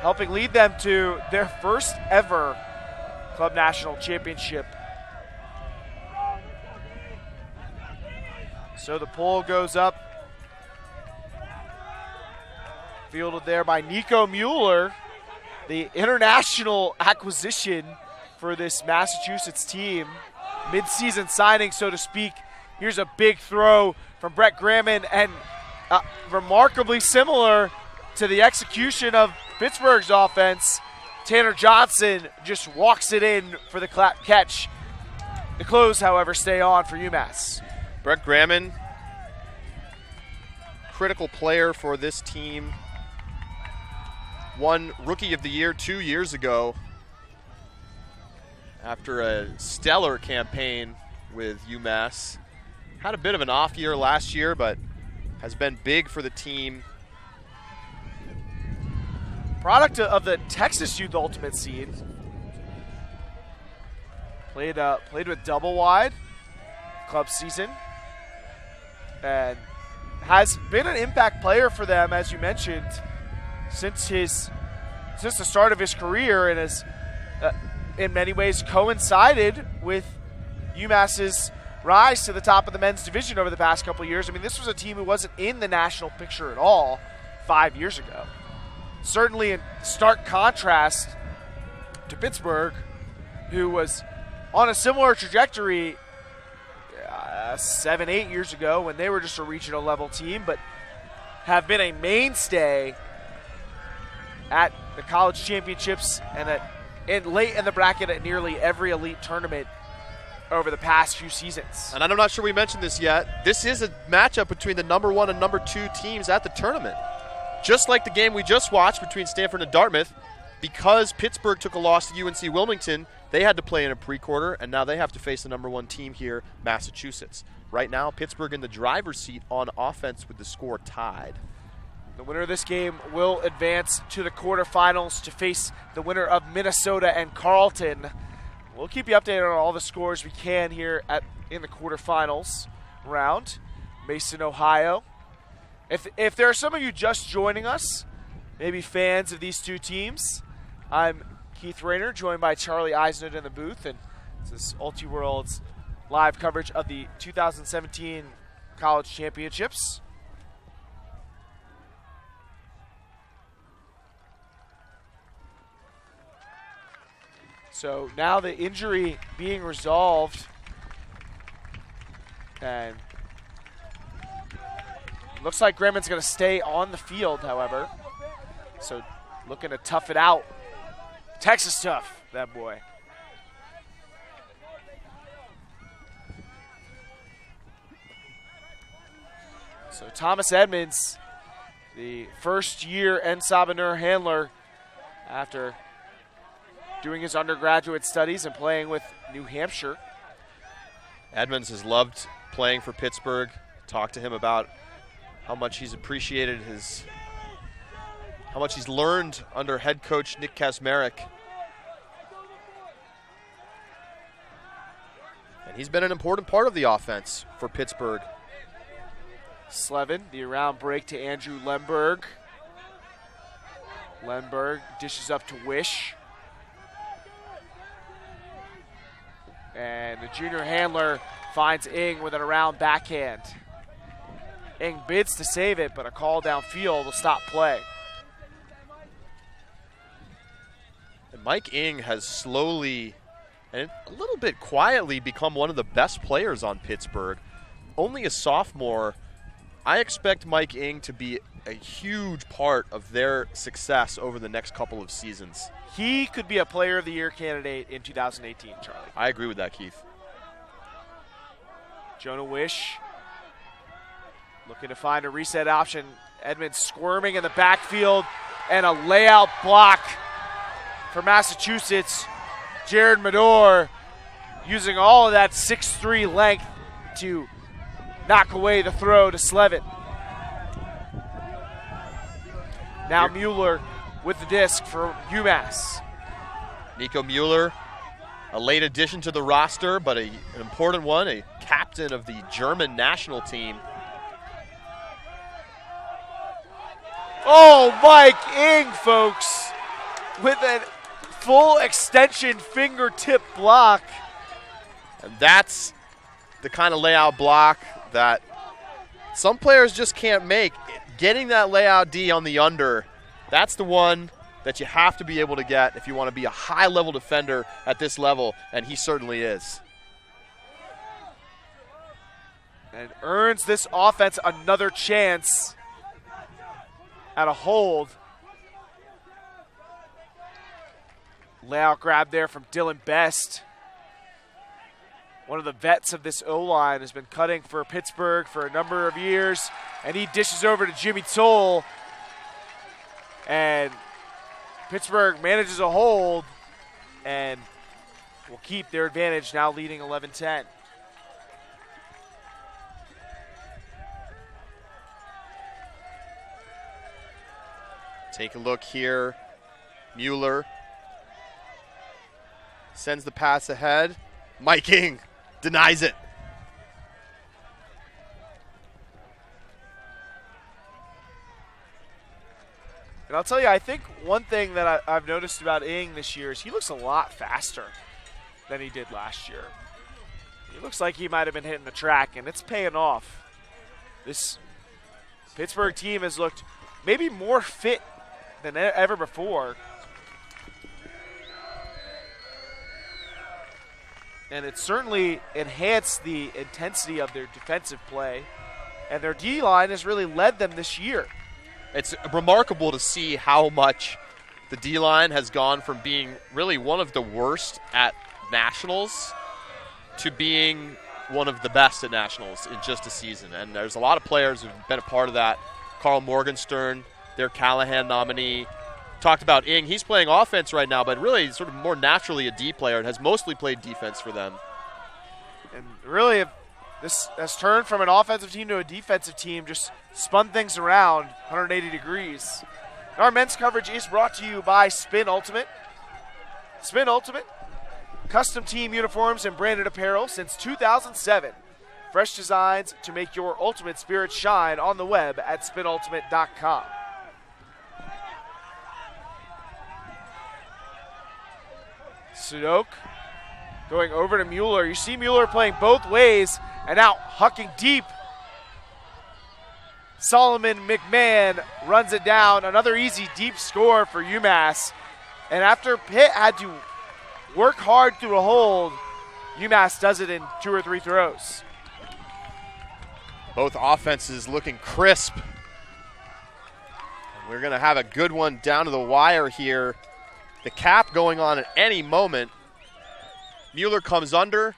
helping lead them to their first ever club national championship. So the pull goes up. Fielded there by Nico Mueller, the international acquisition for this Massachusetts team. Mid-season signing, so to speak. Here's a big throw from Brett Graman, and remarkably similar to the execution of Pittsburgh's offense. Tanner Johnson just walks it in for the catch. The close, however, stay on for UMass. Brett Graman, critical player for this team. Won Rookie of the Year 2 years ago after a stellar campaign with UMass. Had a bit of an off year last year, but has been big for the team. Product of the Texas Youth Ultimate scene. Played with double wide club season, and has been an impact player for them, as you mentioned, since the start of his career, and has in many ways coincided with UMass's rise to the top of the men's division over the past couple of years. I mean, this was a team who wasn't in the national picture at all 5 years ago. Certainly in stark contrast to Pittsburgh, who was on a similar trajectory 7, 8 years ago when they were just a regional level team, but have been a mainstay at the college championships and late in the bracket at nearly every elite tournament over the past few seasons. And I'm not sure we mentioned this yet. This is a matchup between the number 1 and number 2 teams at the tournament. Just like the game we just watched between Stanford and Dartmouth, because Pittsburgh took a loss to UNC Wilmington, they had to play in a pre-quarter, and now they have to face the number 1 team here, Massachusetts. Right now, Pittsburgh in the driver's seat on offense with the score tied. The winner of this game will advance to the quarterfinals to face the winner of Minnesota and Carleton. We'll keep you updated on all the scores we can here in the quarterfinals round. Mason, Ohio. If there are some of you just joining us, maybe fans of these two teams, I'm Keith Rayner, joined by Charlie Eisner in the booth, and this is UltiWorld's live coverage of the 2017 College Championships. So now the injury being resolved, and looks like Gremmen's going to stay on the field, however. So looking to tough it out. Texas tough, that boy. So Thomas Edmonds, the first-year En-Saboneur handler after doing his undergraduate studies and playing with New Hampshire. Edmonds has loved playing for Pittsburgh. Talked to him about how much he's appreciated how much he's learned under head coach Nick Kazmarek. And he's been an important part of the offense for Pittsburgh. Slevin, the around break to Andrew Lemberg. Lemberg dishes up to Wish. And the junior handler finds Ing with an around backhand. Ing bids to save it, but a call downfield will stop play. And Mike Ing has slowly and a little bit quietly become one of the best players on Pittsburgh. Only a sophomore. I expect Mike Ing to be a huge part of their success over the next couple of seasons. He could be a Player of the Year candidate in 2018, Charlie. I agree with that, Keith. Jonah Wish looking to find a reset option. Edmonds squirming in the backfield, and a layout block for Massachusetts. Jared Medor using all of that 6'3" length to knock away the throw to Slevin. Now Mueller with the disc for UMass. Nico Mueller, a late addition to the roster, but an important one, a captain of the German national team. Oh, Mike Ing, folks, with a full extension fingertip block. And that's the kind of layout block that some players just can't make. Getting that layout D on the under, that's the one that you have to be able to get if you want to be a high-level defender at this level, and he certainly is. And earns this offense another chance at a hold. Layout grab there from Dylan Best. One of the vets of this O-line has been cutting for Pittsburgh for a number of years, and he dishes over to Jimmy Toll. And Pittsburgh manages a hold and will keep their advantage, now leading 11-10. Take a look here. Mueller sends the pass ahead. Mike Ing denies it. And I'll tell you, I think one thing that I've noticed about Ing this year is he looks a lot faster than he did last year. He looks like he might have been hitting the track, and it's paying off. This Pittsburgh team has looked maybe more fit than ever before. And it certainly enhanced the intensity of their defensive play. And their D-line has really led them this year. It's remarkable to see how much the D-line has gone from being really one of the worst at nationals to being one of the best at nationals in just a season. And there's a lot of players who've been a part of that. Carl Morgenstern, their Callahan nominee. Talked about Ing. He's playing offense right now, but really sort of more naturally a D player and has mostly played defense for them. And really, this has turned from an offensive team to a defensive team, just spun things around 180 degrees. Our men's coverage is brought to you by Spin Ultimate. Spin Ultimate, custom team uniforms and branded apparel since 2007. Fresh designs to make your ultimate spirit shine on the web at spinultimate.com. Sudok going over to Mueller. You see Mueller playing both ways and now hucking deep. Solomon McMahon runs it down. Another easy deep score for UMass. And after Pitt had to work hard through a hold, UMass does it in 2 or 3 throws. Both offenses looking crisp. We're going to have a good one down to the wire here. The cap going on at any moment. Mueller comes under,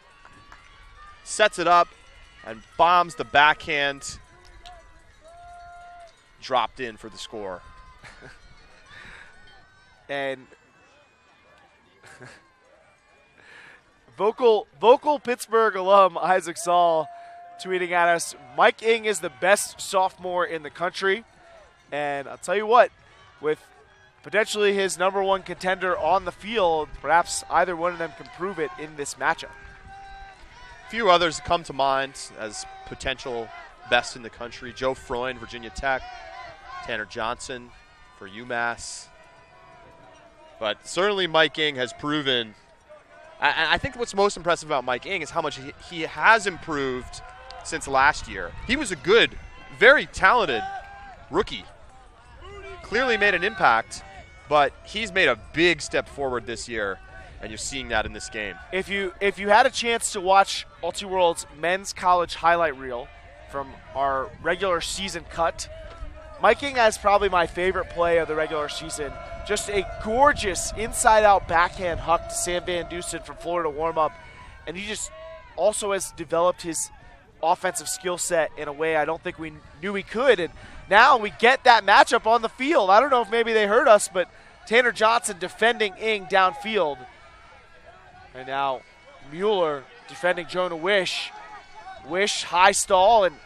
sets it up, and bombs the backhand. Dropped in for the score. And vocal Pittsburgh alum Isaac Saul tweeting at us, Mike Ing is the best sophomore in the country. And I'll tell you what, with potentially his number 1 contender on the field, perhaps either one of them can prove it in this matchup. A few others come to mind as potential best in the country. Joe Freund, Virginia Tech. Tanner Johnson for UMass. But certainly Mike Ing has proven, I think what's most impressive about Mike Ing is how much he has improved since last year. He was a good, very talented rookie. Clearly made an impact, but he's made a big step forward this year, and you're seeing that in this game. If you had a chance to watch Ultiworld's men's college highlight reel from our regular season cut, Mike Ing has probably my favorite play of the regular season. Just a gorgeous inside-out backhand huck to Sam Van Dusen from Florida warm-up, and he just also has developed his offensive skill set in a way I don't think we knew he could. And now we get that matchup on the field. I don't know if maybe they heard us, but Tanner Johnson defending Ing downfield. And now Mueller defending Jonah Wish. Wish high stall and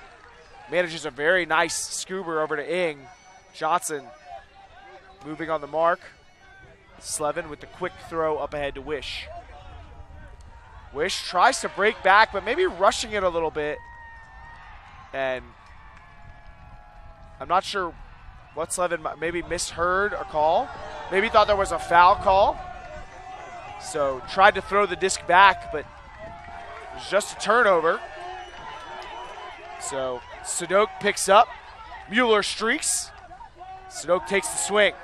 manages a very nice scuba over to Ing. Johnson moving on the mark. Slevin with the quick throw up ahead to Wish. Wish tries to break back, but maybe rushing it a little bit. And I'm not sure what Slevin maybe misheard a call. Maybe thought there was a foul call. So tried to throw the disc back, but it was just a turnover. So Sudok picks up. Mueller streaks. Sudok takes the swing.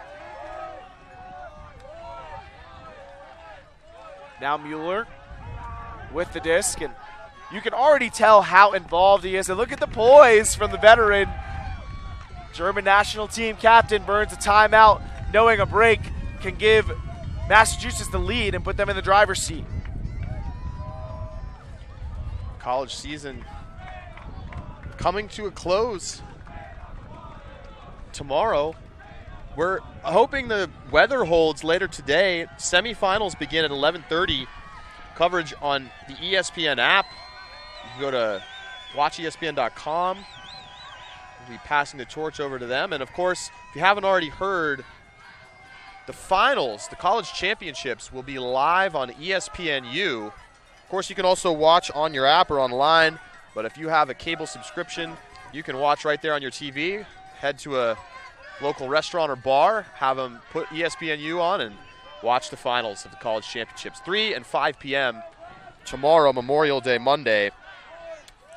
Now Mueller with the disc, and you can already tell how involved he is. And look at the poise from the veteran. German national team captain burns a timeout, knowing a break can give Massachusetts the lead and put them in the driver's seat. College season coming to a close tomorrow. We're hoping the weather holds later today. Semifinals begin at 11:30. Coverage on the ESPN app. You can go to watchespn.com. We'll be passing the torch over to them. And, of course, if you haven't already heard, the finals, the college championships, will be live on ESPNU. Of course, you can also watch on your app or online. But if you have a cable subscription, you can watch right there on your TV. Head to a local restaurant or bar, have them put ESPNU on, and watch the finals of the college championships. 3 and 5 p.m. tomorrow, Memorial Day, Monday.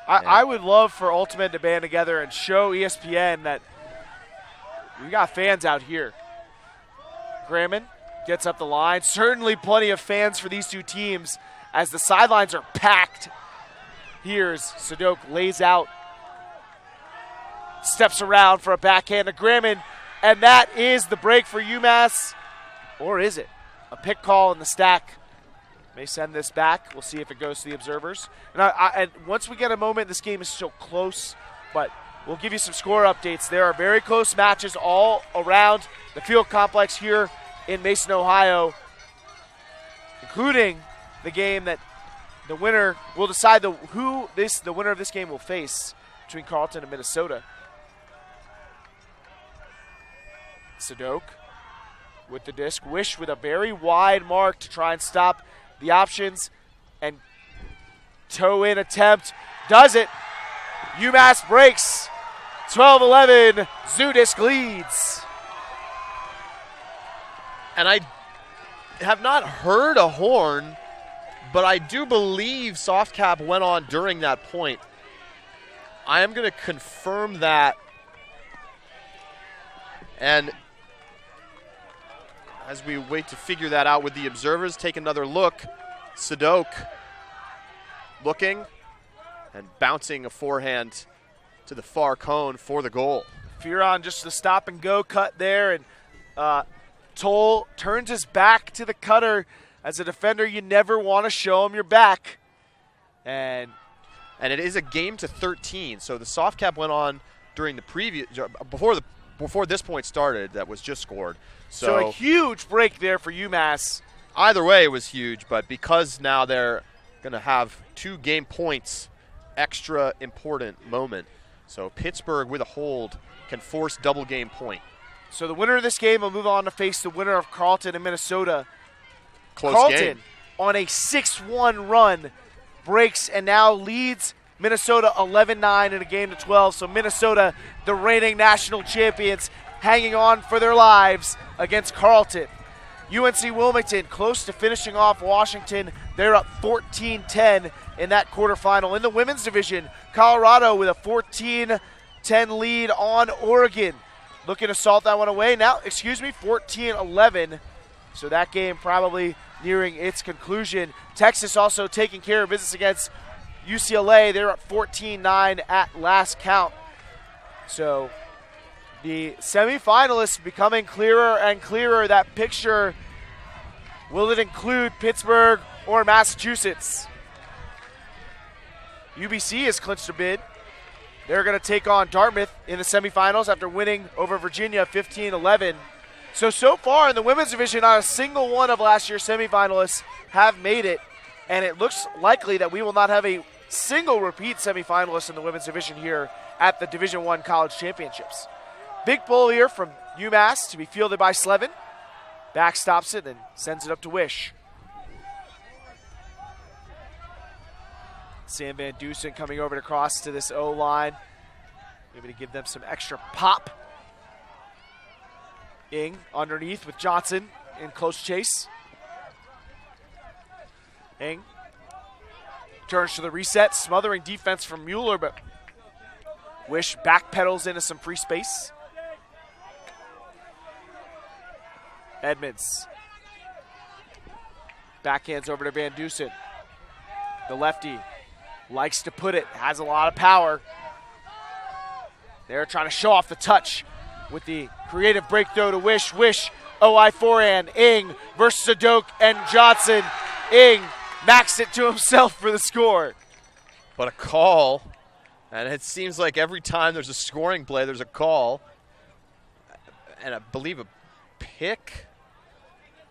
I would love for Ultimate to band together and show ESPN that we got fans out here. Gramman gets up the line. Certainly plenty of fans for these two teams as the sidelines are packed. Here's Sadok, lays out, steps around for a backhand to Gramman, and that is the break for UMass. Or is it? A pick call in the stack. May send this back. We'll see if it goes to the observers. And once we get a moment, this game is still close, but we'll give you some score updates. There are very close matches all around the field complex here in Mason, Ohio, including the game that the winner will decide the winner of this game will face between Carleton and Minnesota. Sadok with the disc. Wish with a very wide mark to try and stop the options, and toe-in attempt does it. UMass breaks. 12-11, Zoo Disc leads. And I have not heard a horn, but I do believe soft cap went on during that point. I am going to confirm that. And as we wait to figure that out with the observers, take another look. Sadok looking and bouncing a forehand to the far cone for the goal. Fearon just the stop and go cut there, and Toll turns his back to the cutter. As a defender, you never want to show him your back. And it is a game to 13, so the soft cap went on during the previous before this point started that was just scored. So a huge break there for UMass. Either way, it was huge, but because now they're going to have 2 game points, extra important moment. So Pittsburgh with a hold can force double game point. So the winner of this game will move on to face the winner of Carleton and Minnesota. Close Carleton game. On a 6-1 run breaks and now leads Minnesota 11-9 in a game to 12. So Minnesota, the reigning national champions, hanging on for their lives against Carleton. UNC Wilmington close to finishing off Washington. They're up 14-10 in that quarterfinal. In the women's division, Colorado with a 14-10 lead on Oregon. Looking to salt that one away. Now, 14-11. So that game probably nearing its conclusion. Texas also taking care of business against UCLA. They're up 14-9 at last count. So the semifinalists becoming clearer and clearer. That picture, will it include Pittsburgh or Massachusetts? UBC has clinched a bid. They're going to take on Dartmouth in the semifinals after winning over Virginia 15-11. So far in the women's division, not a single one of last year's semifinalists have made it, and it looks likely that we will not have a single repeat semifinalist in the women's division here at the Division I College Championships. Big pull here from UMass to be fielded by Slevin. Backstops it and sends it up to Wish. Sam Van Dusen coming over to cross to this O-line. Maybe to give them some extra pop. Ing underneath with Johnson in close chase. Ing turns to the reset, smothering defense from Mueller, but Wish backpedals into some free space. Edmonds. Backhands over to Van Dusen. The lefty likes to put it, has a lot of power. They're trying to show off the touch with the creative break throw to Wish. Wish, OI forehand. Ing versus Sadok and Johnson. Ing maxed it to himself for the score. But a call, and it seems like every time there's a scoring play, there's a call. And I believe a pick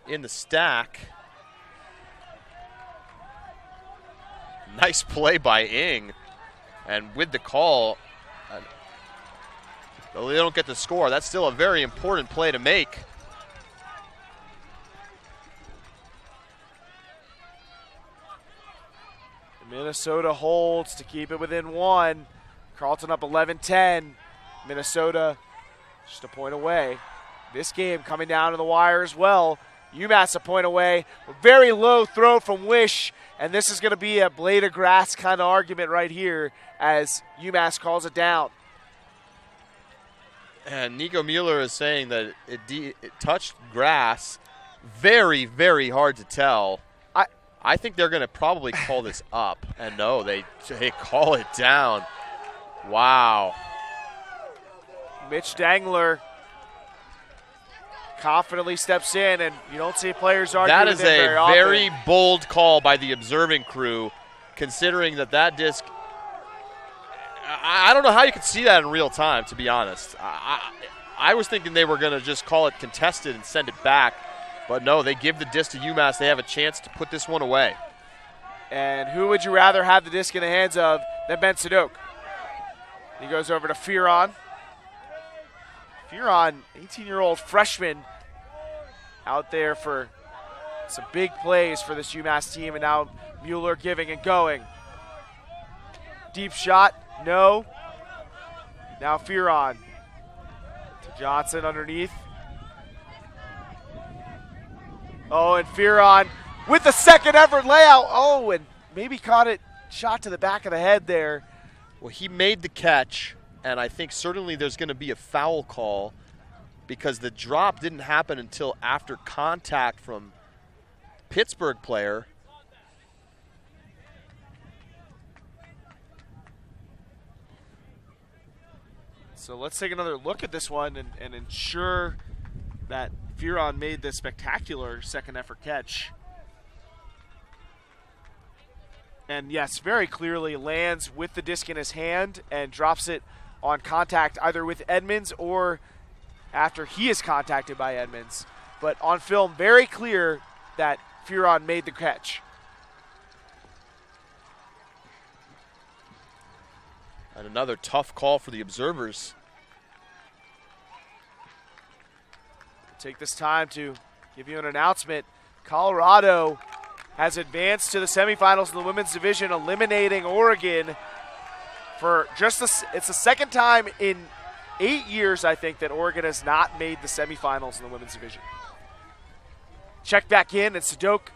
in the stack. Nice play by Ing. And with the call, though they don't get the score, that's still a very important play to make. Minnesota holds to keep it within 1. Carleton up 11-10. Minnesota just a point away. This game coming down to the wire as well. UMass a point away. A very low throw from Wish. And this is going to be a blade of grass kind of argument right here as UMass calls it down. And Nico Mueller is saying that it touched grass. Very, very hard to tell. I think they're going to probably call this up. And no, they call it down. Wow. Mitch Dangler confidently steps in, and you don't see players argue that with is him a very often. very bold call by the observing crew, considering that disc. I don't know how you could see that in real time, to be honest. I was thinking they were going to just call it contested and send it back, but no, they give the disc to UMass. They have a chance to put this one away. And who would you rather have the disc in the hands of than Ben Sadok? He goes over to Fearon. Fearon, 18-year-old freshman, out there for some big plays for this UMass team, and now Mueller giving and going. Deep shot, no. Now Fearon to Johnson underneath. Oh, and Fearon with the second effort layout. Oh, and maybe caught it, shot to the back of the head there. Well, he made the catch, and I think certainly there's going to be a foul call because the drop didn't happen until after contact from Pittsburgh player. So let's take another look at this one and ensure that Fearon made this spectacular second effort catch. And yes, very clearly lands with the disc in his hand and drops it on contact either with Edmonds or after he is contacted by Edmonds. But on film, very clear that Fearon made the catch. And another tough call for the observers. Take this time to give you an announcement. Colorado has advanced to the semifinals in the women's division, eliminating Oregon for just it's the second time in 8 years, I think, that Oregon has not made the semifinals in the women's division. Check back in, and Sadok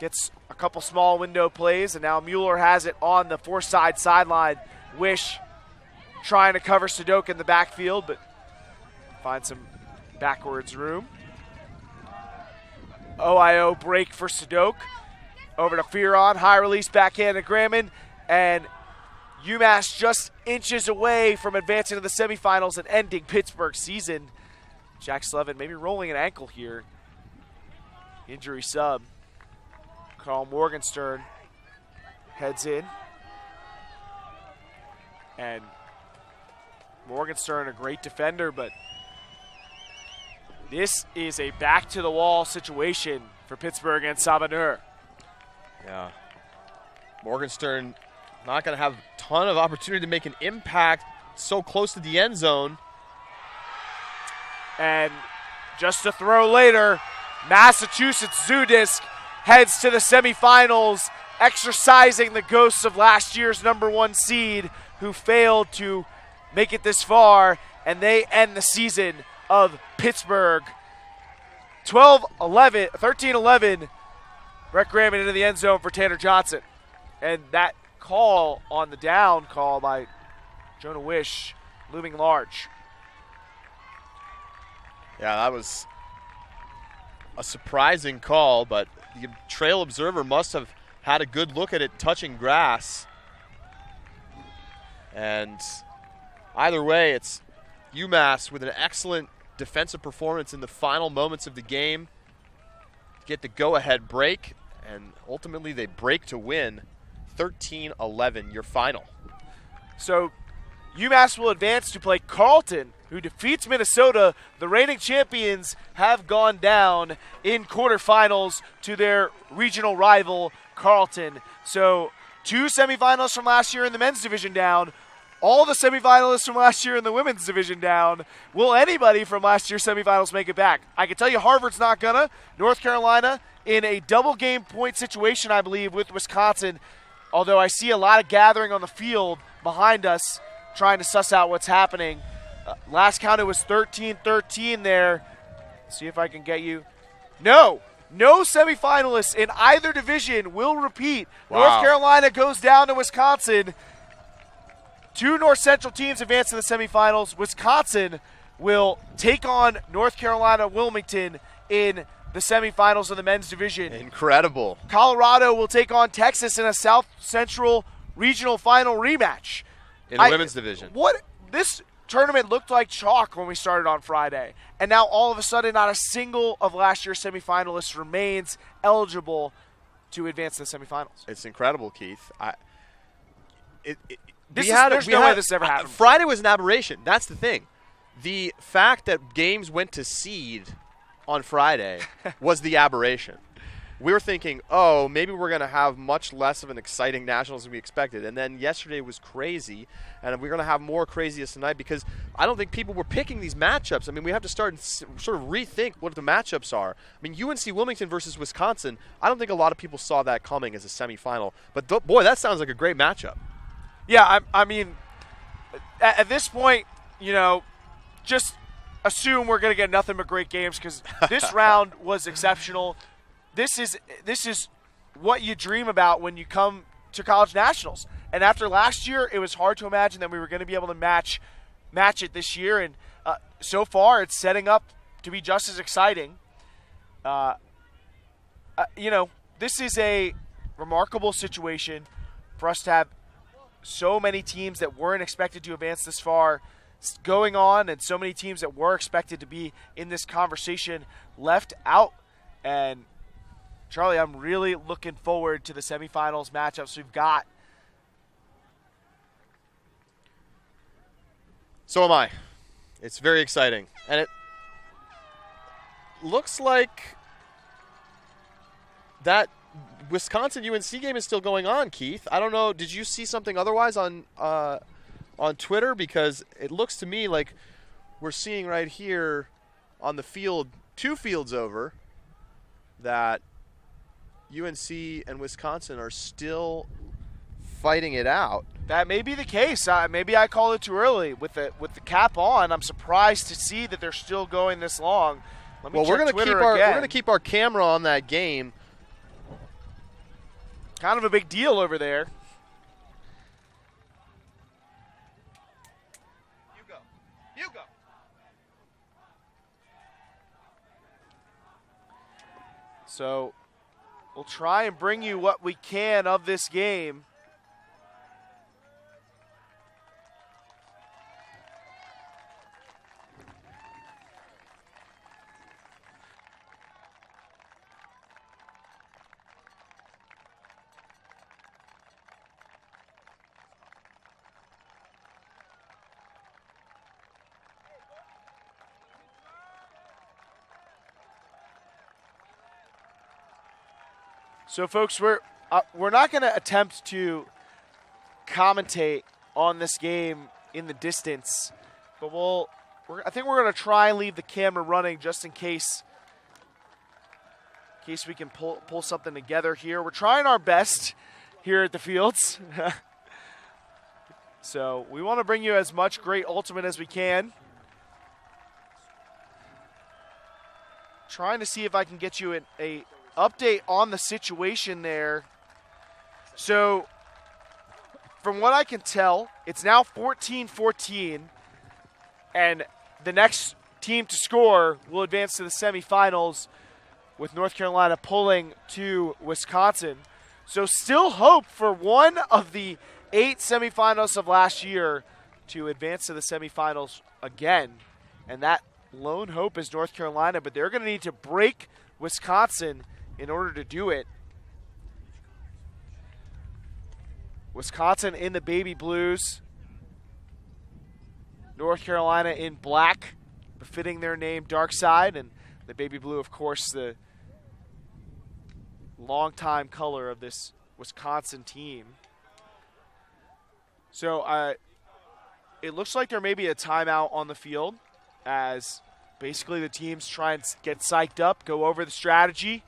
gets a couple small window plays, and now Mueller has it on the four-side sideline. Wish trying to cover Sadok in the backfield, but finds some backwards room. OIO break for Sadok. Over to Fearon. High release backhand to Gramman. And UMass just inches away from advancing to the semifinals and ending Pittsburgh's season. Jack Slevin maybe rolling an ankle here. Injury sub. Carl Morgenstern heads in. And Morgenstern, a great defender, but this is a back-to-the-wall situation for Pittsburgh and Sabanur. Yeah. Morgenstern not going to have a ton of opportunity to make an impact so close to the end zone. And just to throw later, Massachusetts Zudisk heads to the semifinals, exercising the ghosts of last year's #1 seed who failed to make it this far, and they end the season of Pittsburgh. 13-11, Brett Gramman into the end zone for Tanner Johnson. And that call on the down call by Jonah Wish looming large. Yeah, that was a surprising call, but the trail observer must have had a good look at it touching grass. And either way, it's UMass with an excellent defensive performance in the final moments of the game to get the go-ahead break, and ultimately they break to win 13-11, your final. So UMass will advance to play Carleton, who defeats Minnesota. The reigning champions have gone down in quarterfinals to their regional rival, Carleton. So 2 semifinals from last year in the men's division down. All the semifinalists from last year in the women's division down. Will anybody from last year's semifinals make it back? I can tell you Harvard's not gonna. North Carolina in a double game point situation, I believe, with Wisconsin. Although I see a lot of gathering on the field behind us trying to suss out what's happening. Last count it was 13-13 there. See if I can get you. No! No semifinalists in either division will repeat. Wow. North Carolina goes down to Wisconsin. 2 North Central teams advance to the semifinals. Wisconsin will take on North Carolina Wilmington in the semifinals of the men's division. Incredible. Colorado will take on Texas in a South Central regional final rematch. In the women's division. This tournament looked like chalk when we started on Friday, and now all of a sudden not a single of last year's semifinalists remains eligible to advance to the semifinals. It's incredible, Keith. There's no way this ever happened. Friday was an aberration. That's the thing. The fact that games went to seed on Friday was the aberration. We were thinking, oh, maybe we're going to have much less of an exciting Nationals than we expected. And then yesterday was crazy, and we're going to have more craziness tonight because I don't think people were picking these matchups. I mean, we have to start and sort of rethink what the matchups are. I mean, UNC Wilmington versus Wisconsin, I don't think a lot of people saw that coming as a semifinal. But, boy, that sounds like a great matchup. Yeah, I mean, at this point, just assume we're going to get nothing but great games because this round was exceptional. This is what you dream about when you come to college nationals. And after last year, it was hard to imagine that we were going to be able to match it this year. And so far, it's setting up to be just as exciting. This is a remarkable situation for us to have so many teams that weren't expected to advance this far going on, and so many teams that were expected to be in this conversation left out. And Charlie, I'm really looking forward to the semifinals matchups we've got. So am I. It's very exciting. And it looks like that Wisconsin-UNC game is still going on, Keith. I don't know. Did you see something otherwise on Twitter? Because it looks to me like we're seeing right here on the field, 2 fields over, that UNC and Wisconsin are still fighting it out. That may be the case. Maybe I called it too early. With the cap on, I'm surprised to see that they're still going this long. We're going to keep our camera on that game. Kind of a big deal over there. You go. So we'll try and bring you what we can of this game. So, folks, we're not going to attempt to commentate on this game in the distance, but I think we're going to try and leave the camera running just in case we can pull something together here. We're trying our best here at the Fields. So we want to bring you as much great Ultimate as we can. Trying to see if I can get you a update on the situation there. So from what I can tell, it's now 14-14, and the next team to score will advance to the semifinals, with North Carolina pulling to Wisconsin. So still hope for one of the 8 semifinals of last year to advance to the semifinals again, and that lone hope is North Carolina, but they're going to need to break Wisconsin in order to do it. Wisconsin in the baby blues. North Carolina in black, befitting their name, Dark Side, and the baby blue, of course, the longtime color of this Wisconsin team. So it looks like there may be a timeout on the field as basically the teams try and get psyched up, go over the strategy.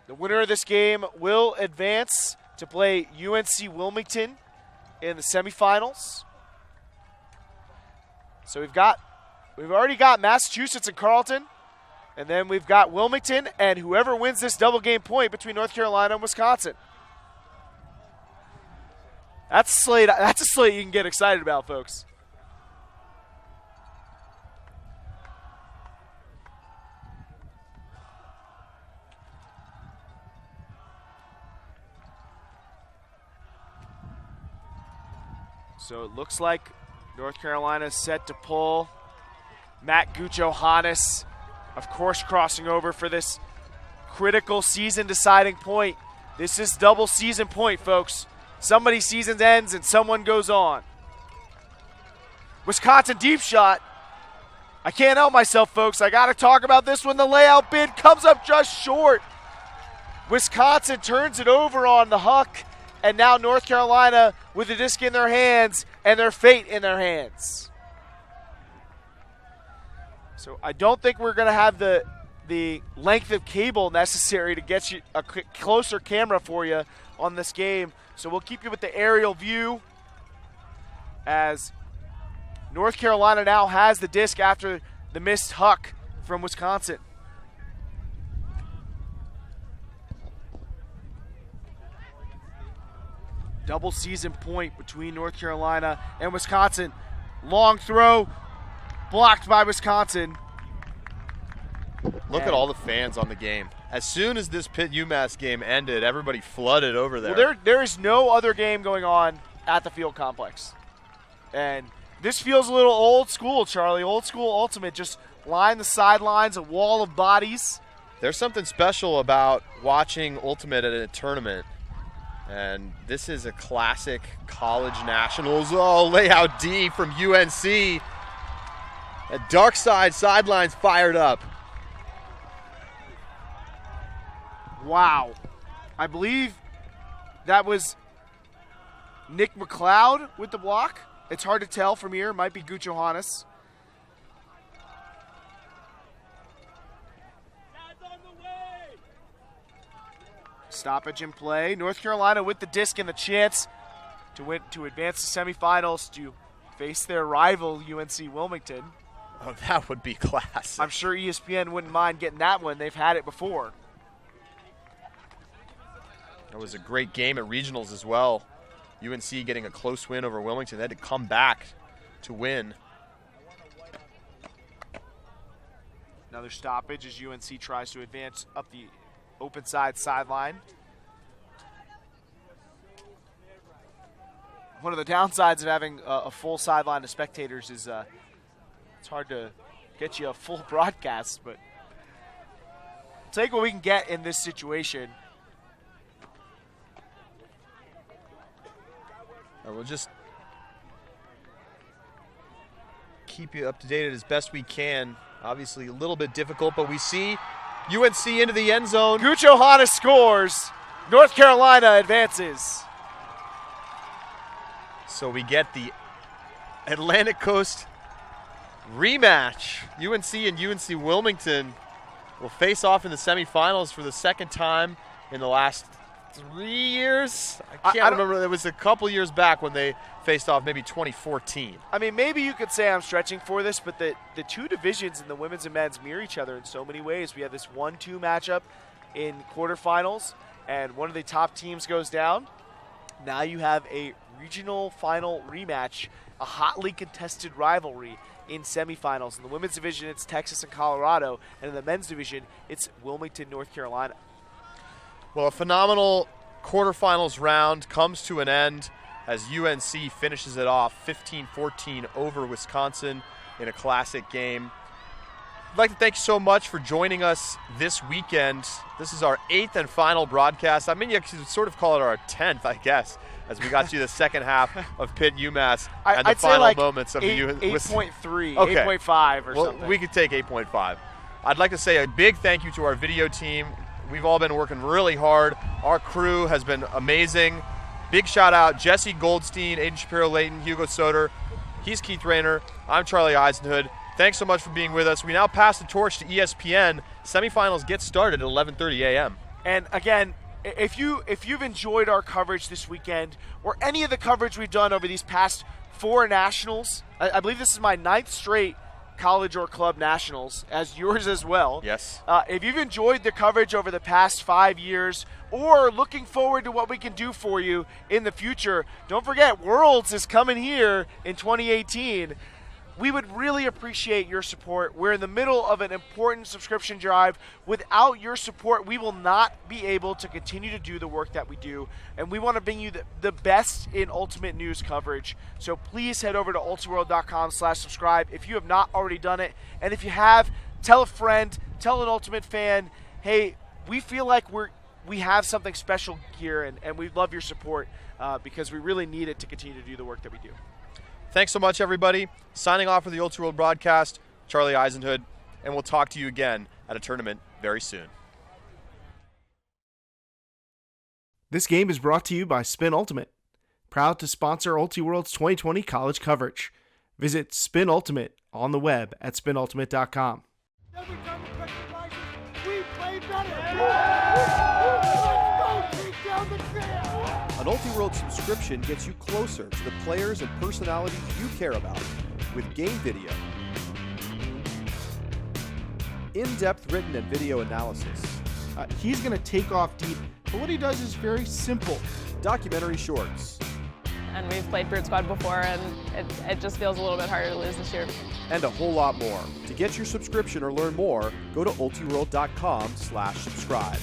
The winner of this game will advance to play UNC Wilmington in the semifinals. So we've already got Massachusetts and Carleton And then we've got Wilmington and whoever wins this double game point between North Carolina and Wisconsin. That's a slate you can get excited about, folks. So it looks like North Carolina is set to pull. Matt Guccio-Hannes, of course, crossing over for this critical season-deciding point. This is double season point, folks. Somebody's season ends and someone goes on. Wisconsin deep shot. I can't help myself, folks. I got to talk about this one. The layout bid comes up just short. Wisconsin turns it over on the huck. And now North Carolina with the disc in their hands and their fate in their hands. So I don't think we're going to have the length of cable necessary to get you a closer camera for you on this game. So we'll keep you with the aerial view as North Carolina now has the disc after the missed huck from Wisconsin. Double season point between North Carolina and Wisconsin. Long throw, blocked by Wisconsin. Look at all the fans on the game. As soon as this Pitt UMass game ended, everybody flooded over there. Well, there is no other game going on at the field complex. And this feels a little old school, Charlie. Old school Ultimate. Just line the sidelines, a wall of bodies. There's something special about watching Ultimate at a tournament. And this is a classic college nationals. Oh, layout D from UNC. A dark side sidelines fired up. Wow. I believe that was Nick McLeod with the block. It's hard to tell from here. Might be Guccio-Hannes. Stoppage in play. North Carolina with the disc and the chance to advance to semifinals to face their rival UNC Wilmington. Oh, that would be classic. I'm sure ESPN wouldn't mind getting that one. They've had it before. That was a great game at regionals as well. UNC getting a close win over Wilmington. They had to come back to win. Another stoppage as UNC tries to advance up the open sideline. One of the downsides of having a full sideline of spectators is it's hard to get you a full broadcast, but take what we can get in this situation. We'll just keep you up to date as best we can. Obviously a little bit difficult, but we see UNC into the end zone. Guccio-Hannes scores. North Carolina advances. So we get the Atlantic Coast rematch. UNC and UNC Wilmington will face off in the semifinals for the second time in the last 3 years. I can't remember. It was a couple years back when they faced off, maybe 2014. I mean, maybe you could say I'm stretching for this, but the two divisions in the women's and men's mirror each other in so many ways. We have this 1-2 matchup in quarterfinals, and one of the top teams goes down. Now you have a regional final rematch, a hotly contested rivalry in semifinals. In the women's division, it's Texas and Colorado, and in the men's division, it's Wilmington, North Carolina. Well, a phenomenal quarterfinals round comes to an end as UNC finishes it off 15-14 over Wisconsin in a classic game. I'd like to thank you so much for joining us this weekend. This is our 8th and final broadcast. I mean, you could sort of call it our 10th, I guess, as we got to the second half of Pitt UMass and the final like moments of 8.3, okay. 8.5 or something. something. We could take 8.5. I'd like to say a big thank you to our video team. We've all been working really hard. Our crew has been amazing. Big shout out, Jesse Goldstein, Aiden Shapiro-Layton, Hugo Soder. He's Keith Rayner. I'm Charlie Eisenhood. Thanks so much for being with us. We now pass the torch to ESPN. Semifinals get started at 11:30 a.m. And again, if you've enjoyed our coverage this weekend or any of the coverage we've done over these past 4 nationals, I believe this is my 9th straight college or club nationals, as yours as well. Yes. If you've enjoyed the coverage over the past 5 years or looking forward to what we can do for you in the future, don't forget Worlds is coming here in 2018. We would really appreciate your support. We're in the middle of an important subscription drive. Without your support, we will not be able to continue to do the work that we do. And we want to bring you the best in Ultimate news coverage. So please head over to ultiworld.com/subscribe if you have not already done it. And if you have, tell a friend, tell an Ultimate fan, hey, we feel like we have something special here, and we love your support because we really need it to continue to do the work that we do. Thanks so much, everybody. Signing off for the Ulti World broadcast, Charlie Eisenhood, and we'll talk to you again at a tournament very soon. This game is brought to you by Spin Ultimate, proud to sponsor Ulti World's 2020 college coverage. Visit Spin Ultimate on the web at spinultimate.com. Every time we press the license, we play better. Let's go, keep down the trail. An Ulti-World subscription gets you closer to the players and personalities you care about with game video, in-depth written and video analysis, He's going to take off deep, but what he does is very simple. documentary shorts, And we've played Brute Squad before, and it just feels a little bit harder to lose this year. and a whole lot more. To get your subscription or learn more, go to ultiworld.com/subscribe.